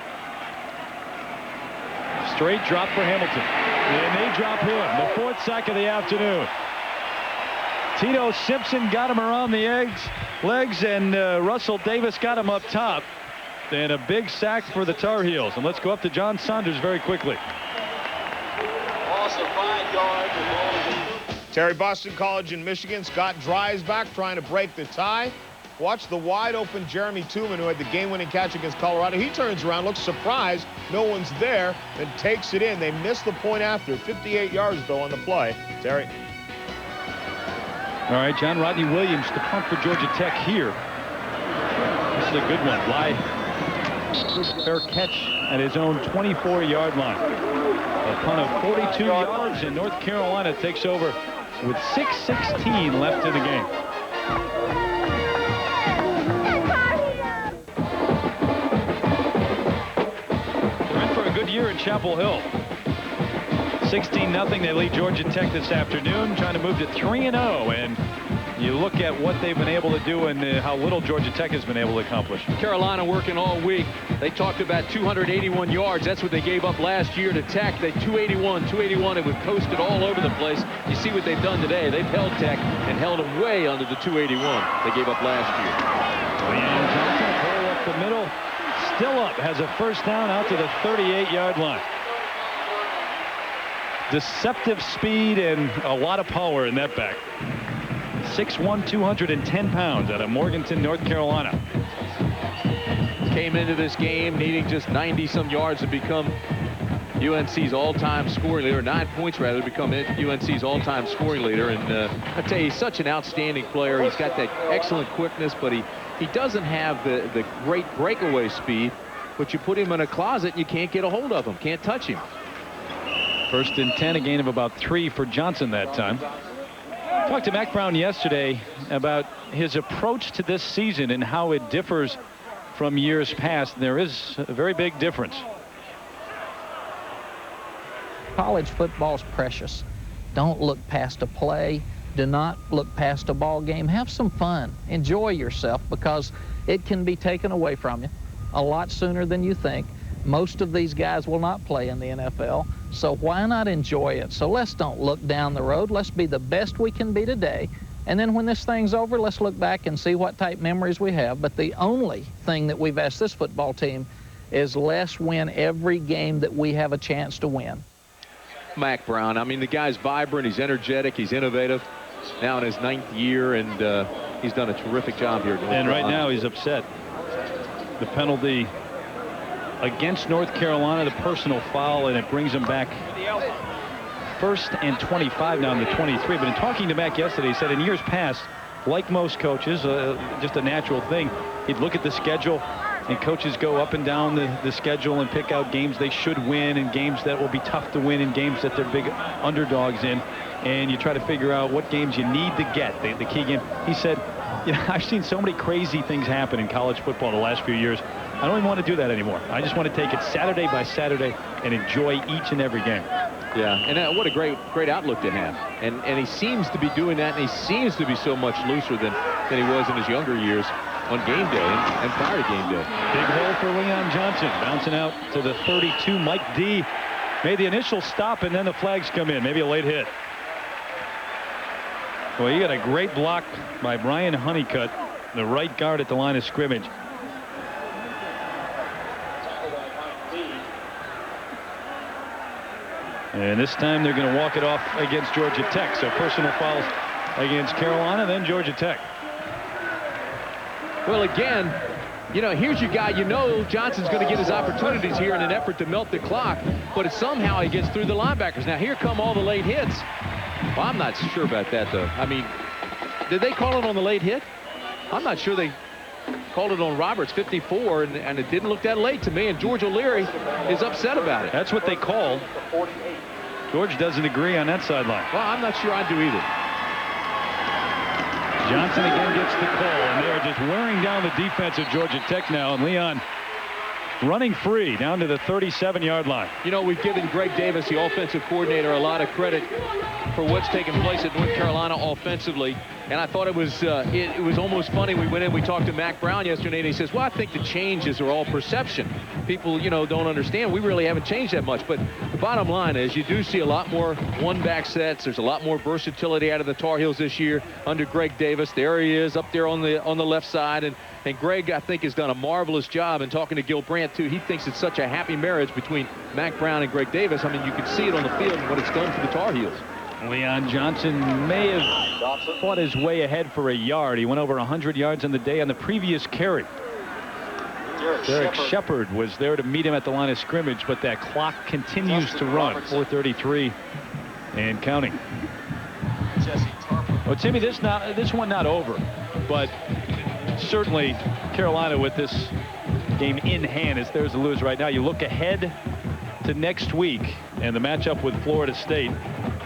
Straight drop for Hamilton. And they drop him. The 4th sack of the afternoon. Tito Simpson got him around the legs, and Russell Davis got him up top. And a big sack for the Tar Heels. And let's go up to John Saunders very quickly. Also 5 yards. Terry, Boston College in Michigan. Scott Dreisbach trying to break the tie. Watch the wide-open Jeremy Tooman, who had the game-winning catch against Colorado. He turns around, looks surprised. No one's there, then takes it in. They missed the point after. 58 yards, though, on the play. Terry. All right, John Rodney Williams to punt for Georgia Tech here. This is a good one. Fair catch at his own 24-yard line. A punt of 42 yards, and North Carolina takes over with 6:16 left in the game. Here in Chapel Hill. 16-0. They lead Georgia Tech this afternoon, trying to move to 3-0. And you look at what they've been able to do and how little Georgia Tech has been able to accomplish. Carolina working all week. They talked about 281 yards. That's what they gave up last year to Tech. They 281. It was posted all over the place. You see what they've done today. They've held Tech and held them way under the 281 they gave up last year. Leanne Johnson, pull up the middle. Still up, has a first down out to the 38-yard line. Deceptive speed and a lot of power in that back. 6'1", 210 pounds out of Morganton, North Carolina. Came into this game needing just 90-some yards to become UNC's all-time scoring leader, 9 points rather, to become UNC's all-time scoring leader. And I tell you, he's such an outstanding player. He's got that excellent quickness, but he doesn't have the great breakaway speed. But you put him in a closet, and you can't get a hold of him, can't touch him. 1st and 10, a gain of about 3 for Johnson that time. Talked to Mac Brown yesterday about his approach to this season and how it differs from years past. There is a very big difference. College football's precious. Don't look past a play. Do not look past a ball game. Have some fun. Enjoy yourself, because it can be taken away from you a lot sooner than you think. Most of these guys will not play in the NFL. So why not enjoy it? So let's don't look down the road. Let's be the best we can be today. And then when this thing's over, let's look back and see what type memories we have. But the only thing that we've asked this football team is let's win every game that we have a chance to win. Mack Brown, I mean, the guy's vibrant, he's energetic, he's innovative. Now in his 9th year, and he's done a terrific job here. And right now he's upset. The penalty against North Carolina, the personal foul, and it brings him back 1st and 25 now in the 23. But in talking to Mack yesterday, he said in years past, like most coaches, just a natural thing, he'd look at the schedule, and coaches go up and down the schedule and pick out games they should win and games that will be tough to win and games that they're big underdogs in. And you try to figure out what games you need to get, the key game. He said, you know, I've seen so many crazy things happen in college football the last few years. I don't even want to do that anymore. I just want to take it Saturday by Saturday and enjoy each and every game. Yeah, and what a great outlook to have. And he seems to be doing that, and he seems to be so much looser than he was in his younger years on game day and prior to game day. Big hole for Leon Johnson, bouncing out to the 32. Mike D made the initial stop, and then the flags come in. Maybe a late hit. Well, you got a great block by Brian Honeycutt, the right guard at the line of scrimmage. And this time they're going to walk it off against Georgia Tech. So personal fouls against Carolina, then Georgia Tech. Well, again, you know, here's your guy. You know Johnson's going to get his opportunities here in an effort to melt the clock, but somehow he gets through the linebackers. Now, here come all the late hits. Well, I'm not sure about that, though. I mean, did they call it on the late hit? I'm not sure they called it on Roberts, 54, and it didn't look that late to me, and George O'Leary is upset about it. That's what they called. George doesn't agree on that sideline. Well, I'm not sure I do either. Johnson again gets the call, and they are just wearing down the defense of Georgia Tech now, and Leon running free down to the 37-yard line. You know, we've given Greg Davis, the offensive coordinator, a lot of credit for what's taken place at North Carolina offensively. And I thought it was almost funny. We went in, we talked to Mack Brown yesterday, and he says, well, I think the changes are all perception. People, you know, don't understand. We really haven't changed that much. But the bottom line is you do see a lot more one-back sets. There's a lot more versatility out of the Tar Heels this year under Greg Davis. There he is up there on the left side. And Greg, I think, has done a marvelous job. And talking to Gil Brandt, too, he thinks it's such a happy marriage between Mack Brown and Greg Davis. I mean, you can see it on the field and what it's done for the Tar Heels. Leon Johnson may have fought his way ahead for a yard. He went over 100 yards on the day on the previous carry. Derek Shepard was there to meet him at the line of scrimmage, but that clock continues to run. 4:33 and counting. Well, Timmy, this one not over, but certainly Carolina with this game in hand is theirs to lose right now. You look ahead to next week and the matchup with Florida State.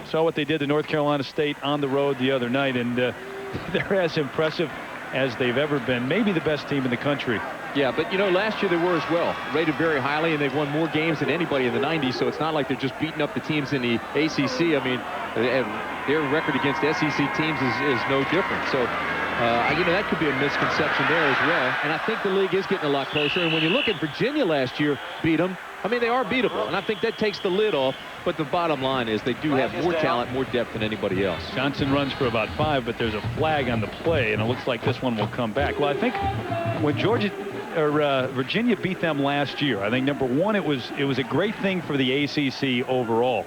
Saw what they did to North Carolina State on the road the other night, and they're as impressive as they've ever been. Maybe the best team in the country. Yeah, but you know, last year they were as well, rated very highly, and they've won more games than anybody in the 90s, so it's not like they're just beating up the teams in the ACC. I mean, their record against SEC teams is no different. So, you know, that could be a misconception there as well. And I think the league is getting a lot closer. And when you look at Virginia last year beat them, I mean, they are beatable, and I think that takes the lid off. But the bottom line is they do have more talent, more depth than anybody else. Johnson runs for about 5, but there's a flag on the play, and it looks like this one will come back. Well, I think when Virginia beat them last year, I think number one, it was a great thing for the ACC overall,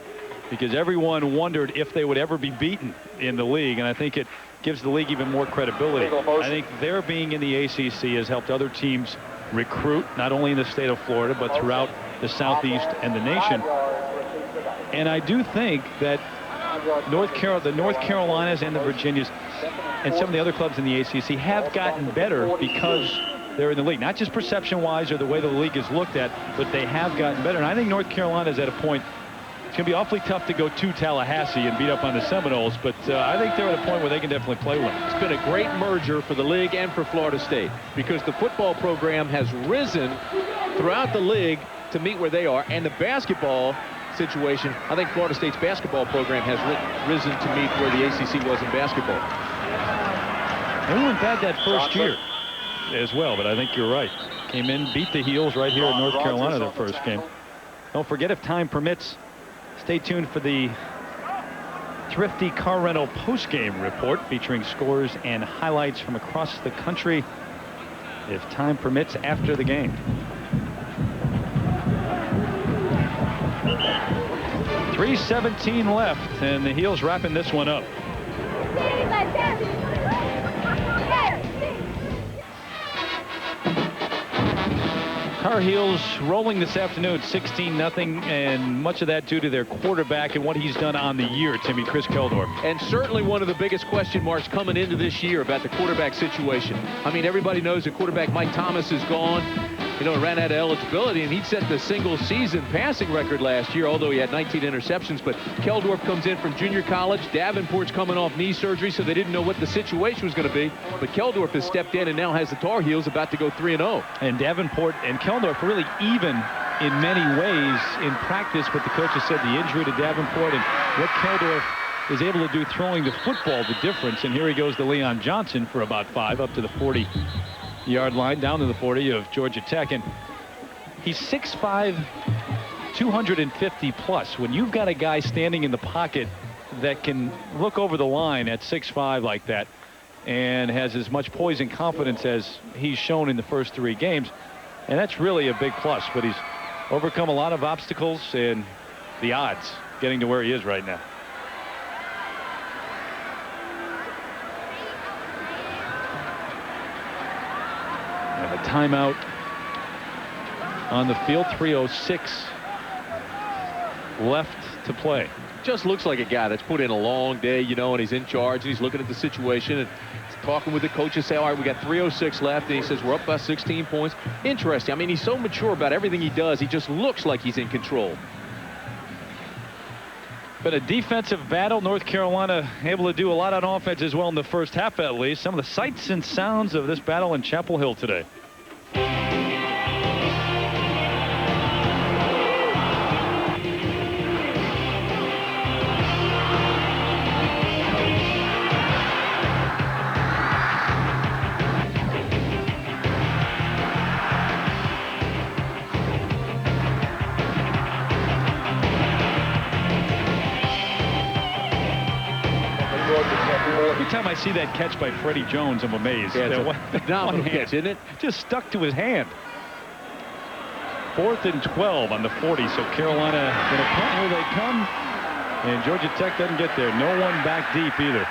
because everyone wondered if they would ever be beaten in the league, and I think it gives the league even more credibility. I think their being in the ACC has helped other teams recruit, not only in the state of Florida, but throughout the Southeast and the nation. And I do think that the North Carolinas and the Virginias and some of the other clubs in the ACC have gotten better because they're in the league. Not just perception-wise or the way the league is looked at, but they have gotten better. And I think North Carolina is at a point, it's going to be awfully tough to go to Tallahassee and beat up on the Seminoles, but I think they're at a point where they can definitely play with them. It's been a great merger for the league and for Florida State, because the football program has risen throughout the league to meet where they are, and the basketball situation, I think Florida State's basketball program has risen to meet where the ACC was in basketball. They weren't bad that first year as well, but I think you're right. Came in, beat the Heels right here in North Carolina their first game. Don't forget, if time permits, Stay tuned for the Thrifty Car Rental post-game report featuring scores and highlights from across the country, if time permits, after the game. .317 left, and the Heels wrapping this one up. Tar Heels rolling this afternoon, 16-0, and much of that due to their quarterback and what he's done on the year, Timmy, Chris Keldorf. And certainly one of the biggest question marks coming into this year about the quarterback situation. I mean, everybody knows the quarterback Mike Thomas is gone. You know, ran out of eligibility, and he'd set the single-season passing record last year, although he had 19 interceptions. But Keldorf comes in from junior college. Davenport's coming off knee surgery, so they didn't know what the situation was going to be. But Keldorf has stepped in and now has the Tar Heels about to go 3-0. And Davenport and Keldorf really even in many ways in practice, but the coaches said the injury to Davenport and what Keldorf is able to do throwing the football, the difference. And here he goes to Leon Johnson for about 5 up to the 40-yard line, down to the 40 of Georgia Tech. And he's 6'5", 250 plus. When you've got a guy standing in the pocket that can look over the line at 6'5" like that and has as much poise and confidence as he's shown in the first 3 games, and that's really a big plus. But he's overcome a lot of obstacles and the odds getting to where he is right now. And a timeout on the field. 3:06 left to play. Just looks like a guy that's put in a long day, you know, and he's in charge, and he's looking at the situation and talking with the coaches. Say, all right, we got 3:06 left, and he says we're up by 16 points. Interesting. I mean, he's so mature about everything he does. He just looks like he's in control. But a defensive battle. North Carolina able to do a lot on offense as well in the first half, at least. Some of the sights and sounds of this battle in Chapel Hill today. Every time I see that catch by Freddie Jones, I'm amazed. Yeah, it's a phenomenal catch, isn't it? Just stuck to his hand. 4th and 12 on the 40. So Carolina going to punt. Here they come. And Georgia Tech doesn't get there. No one back deep either.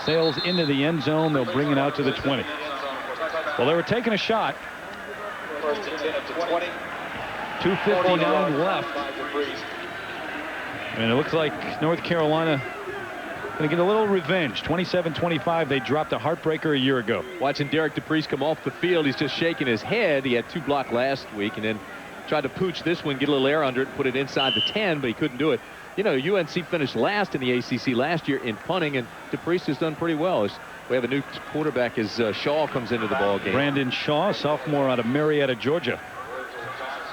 Sails into the end zone. They'll bring it out to the 20. Well, they were taking a shot. 2:59 left. And it looks like North Carolina going to get a little revenge. 27-25. They dropped a heartbreaker a year ago. Watching Derek DePriest come off the field, he's just shaking his head. He had 2 blocked last week and then tried to pooch this one, get a little air under it, put it inside the 10, but he couldn't do it. You know, UNC finished last in the ACC last year in punting, and DePriest has done pretty well. We have a new quarterback as Shaw comes into the ball game. Brandon Shaw, sophomore out of Marietta, Georgia.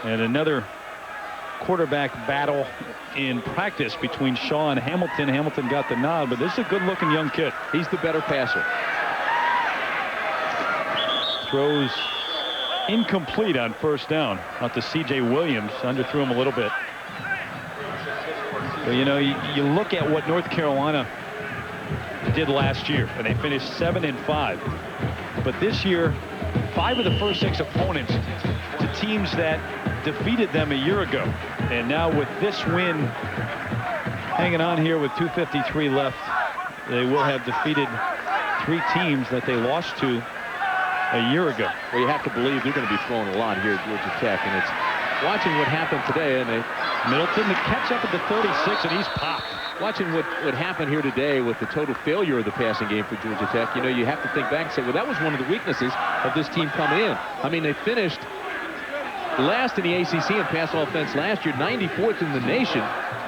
And another quarterback battle in practice between Shaw and Hamilton. Hamilton got the nod, but this is a good-looking young kid. He's the better passer. Throws incomplete on first down out to C.J. Williams. Underthrew him a little bit. But, you know, you look at what North Carolina did last year, and they finished 7-5. But this year, 5 of the first 6 opponents to teams that defeated them a year ago. And now with this win hanging on here with 2:53 left, they will have defeated 3 teams that they lost to a year ago. Well, you have to believe they're going to be throwing a lot here at Georgia Tech, and it's watching what happened today. And Middleton, the catch up at the 36, and he's popped. Watching what happened here today with the total failure of the passing game for Georgia Tech, you know, you have to think back and say, well, that was one of the weaknesses of this team coming in. I mean, they finished last in the ACC in pass offense last year, 94th in the nation,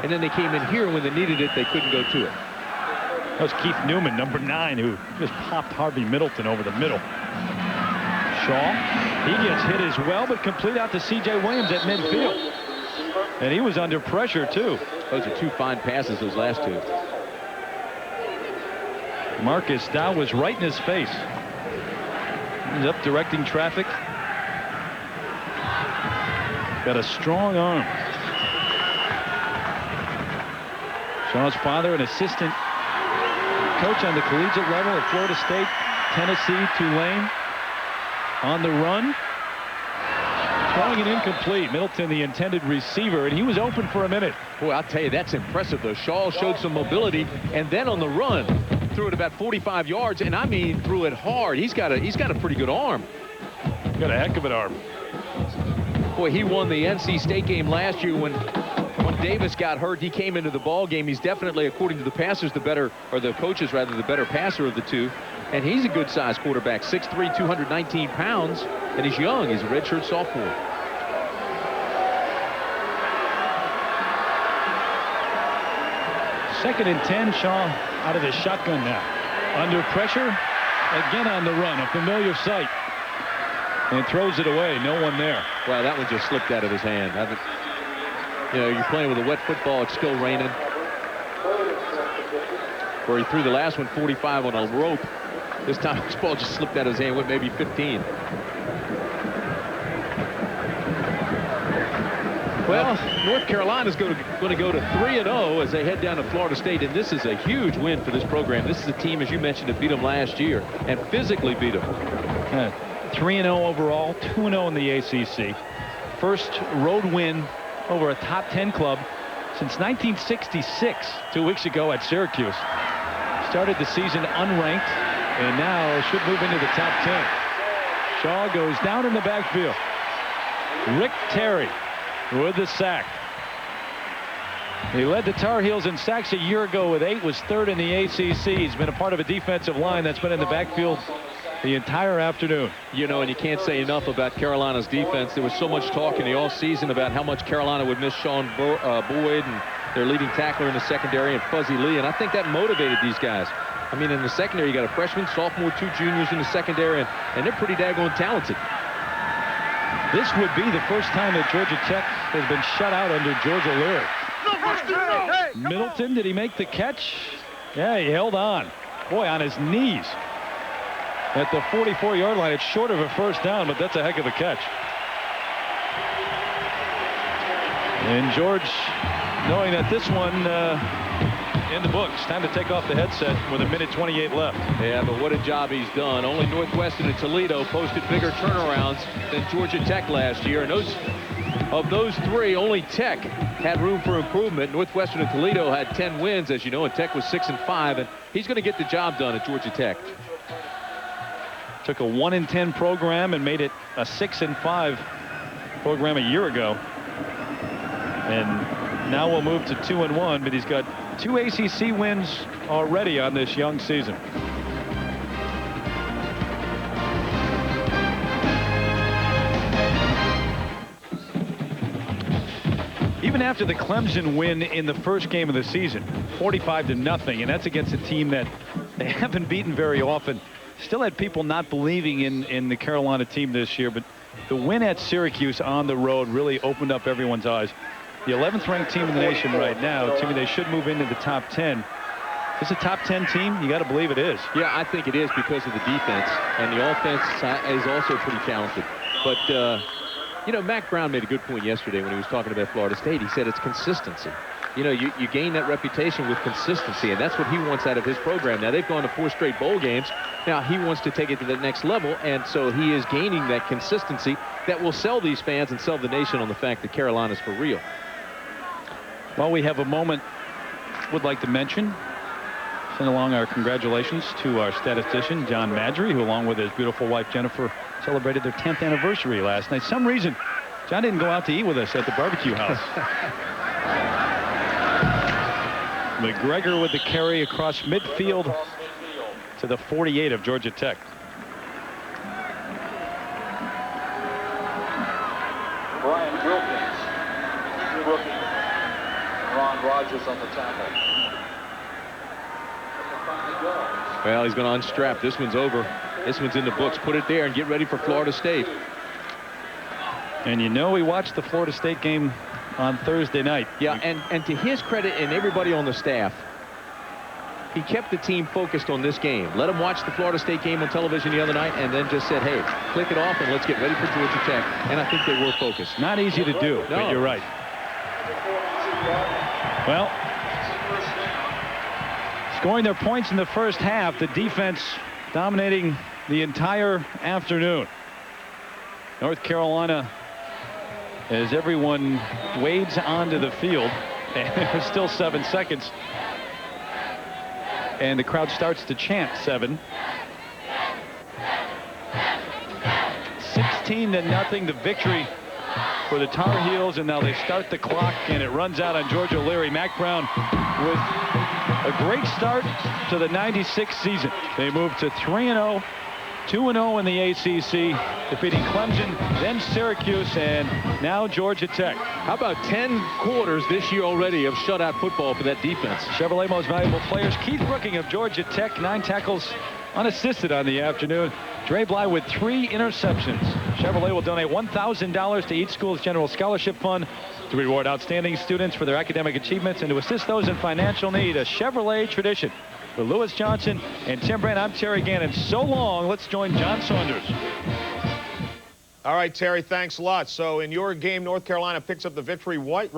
and then they came in here when they needed it, they couldn't go to it. That was Keith Newman, number 9, who just popped Harvey Middleton over the middle. Shaw, he gets hit as well, but complete out to C.J. Williams at midfield. And he was under pressure, too. Those are 2 fine passes, those last 2. Marcus Dow was right in his face. He's up directing traffic. Got a strong arm. Shaw's father, an assistant coach on the collegiate level at Florida State, Tennessee, Tulane. On the run. Throwing it incomplete. Middleton, the intended receiver, and he was open for a minute. Boy, I'll tell you, that's impressive, though. Shaw showed some mobility, and then on the run, threw it about 45 yards, and I mean, threw it hard. He's got a pretty good arm. Got a heck of an arm. Boy, he won the NC State game last year when Davis got hurt. He came into the ball game. He's definitely, according to the passers, the better, or the coaches rather, the better passer of the two. And he's a good-sized quarterback, 6'3", 219 pounds, and he's young. He's a redshirt sophomore. Second and 10, Shaw out of the shotgun now. Under pressure, again on the run, a familiar sight. And throws it away, no one there. Well, that one just slipped out of his hand. You know, you're playing with a wet football, it's still raining. Where he threw the last one 45 on a rope. This time his ball just slipped out of his hand, went maybe 15. Well, North Carolina's going to go to 3-0 as they head down to Florida State, and this is a huge win for this program. This is a team, as you mentioned, that beat them last year and physically beat them. 3-0 overall, 2-0 in the ACC. First road win over a top 10 club since 1966, 2 weeks ago at Syracuse. Started the season unranked and now should move into the top 10. Shaw goes down in the backfield. Rick Terry with the sack. He led the Tar Heels in sacks a year ago with 8, was third in the ACC. He's been a part of a defensive line that's been in the backfield the entire afternoon. You know, and you can't say enough about Carolina's defense. There was so much talk in the offseason about how much Carolina would miss Sean Boyd and their leading tackler in the secondary and Fuzzy Lee, and I think that motivated these guys. I mean, in the secondary, you got a freshman, sophomore, 2 juniors in the secondary, and they're pretty daggone talented. This would be the first time that Georgia Tech has been shut out under George O'Leary. Middleton, did he make the catch? Yeah, he held on. Boy, on his knees. At the 44-yard line, it's short of a first down, but that's a heck of a catch. And George, knowing that this one in the books, time to take off the headset with 1:28 left. Yeah, but what a job he's done. Only Northwestern and Toledo posted bigger turnarounds than Georgia Tech last year. And of those 3, only Tech had room for improvement. Northwestern and Toledo had 10 wins, as you know, and Tech was 6-5. And he's going to get the job done at Georgia Tech. Took a 1-10 program and made it a 6-5 program a year ago. And now we'll move to 2-1, but he's got 2 ACC wins already on this young season. Even after the Clemson win in the first game of the season, 45-0, and that's against a team that they haven't beaten very often. Still had people not believing in the Carolina team this year, but the win at Syracuse on the road really opened up everyone's eyes. The 11th ranked team in the nation right now. To me, they should move into the top 10. Is this a top 10 team? You got to believe it is. Yeah, I think it is because of the defense, and the offense is also pretty talented. But you know, Mac Brown made a good point yesterday when he was talking about Florida State. He said it's consistency. You know, you gain that reputation with consistency, and that's what he wants out of his program. Now, they've gone to 4 straight bowl games. Now, he wants to take it to the next level, and so he is gaining that consistency that will sell these fans and sell the nation on the fact that Carolina's for real. Well, we have a moment would like to mention. Send along our congratulations to our statistician, John Madry, who, along with his beautiful wife, Jennifer, celebrated their 10th anniversary last night. Some reason, John didn't go out to eat with us at the barbecue house. McGregor with the carry across midfield to the 48 of Georgia Tech. Brian Wilkins, rookie. Ron Rogers on the tackle. Well, he's going to unstrap. This one's over. This one's in the books. Put it there and get ready for Florida State. And you know, we watched the Florida State game on Thursday night. Yeah, and to his credit and everybody on the staff, he kept the team focused on this game. Let them watch the Florida State game on television the other night and then just said, hey, click it off and let's get ready for Georgia Tech. And I think they were focused. Not easy to do, but you're right. Well, scoring their points in the first half. The defense dominating the entire afternoon. North Carolina, as everyone wades onto the field, and there's still 7 seconds. And the crowd starts to chant 7. 16-0, the victory for the Tar Heels, and now they start the clock, and it runs out on George O'Leary. Mack Brown with a great start to the '96 season. They moved to 3-0, 2-0 in the ACC, defeating Clemson, then Syracuse, and now Georgia Tech. How about 10 quarters this year already of shutout football for that defense? Chevrolet most valuable players. Keith Brooking of Georgia Tech, 9 tackles unassisted on the afternoon. Dre Bly with 3 interceptions. Chevrolet will donate $1,000 to each school's general scholarship fund to reward outstanding students for their academic achievements and to assist those in financial need. A Chevrolet tradition. For Lewis Johnson and Tim Brandt, I'm Terry Gannon. So long. Let's join John Saunders. All right, Terry, thanks a lot. So in your game, North Carolina picks up the victory.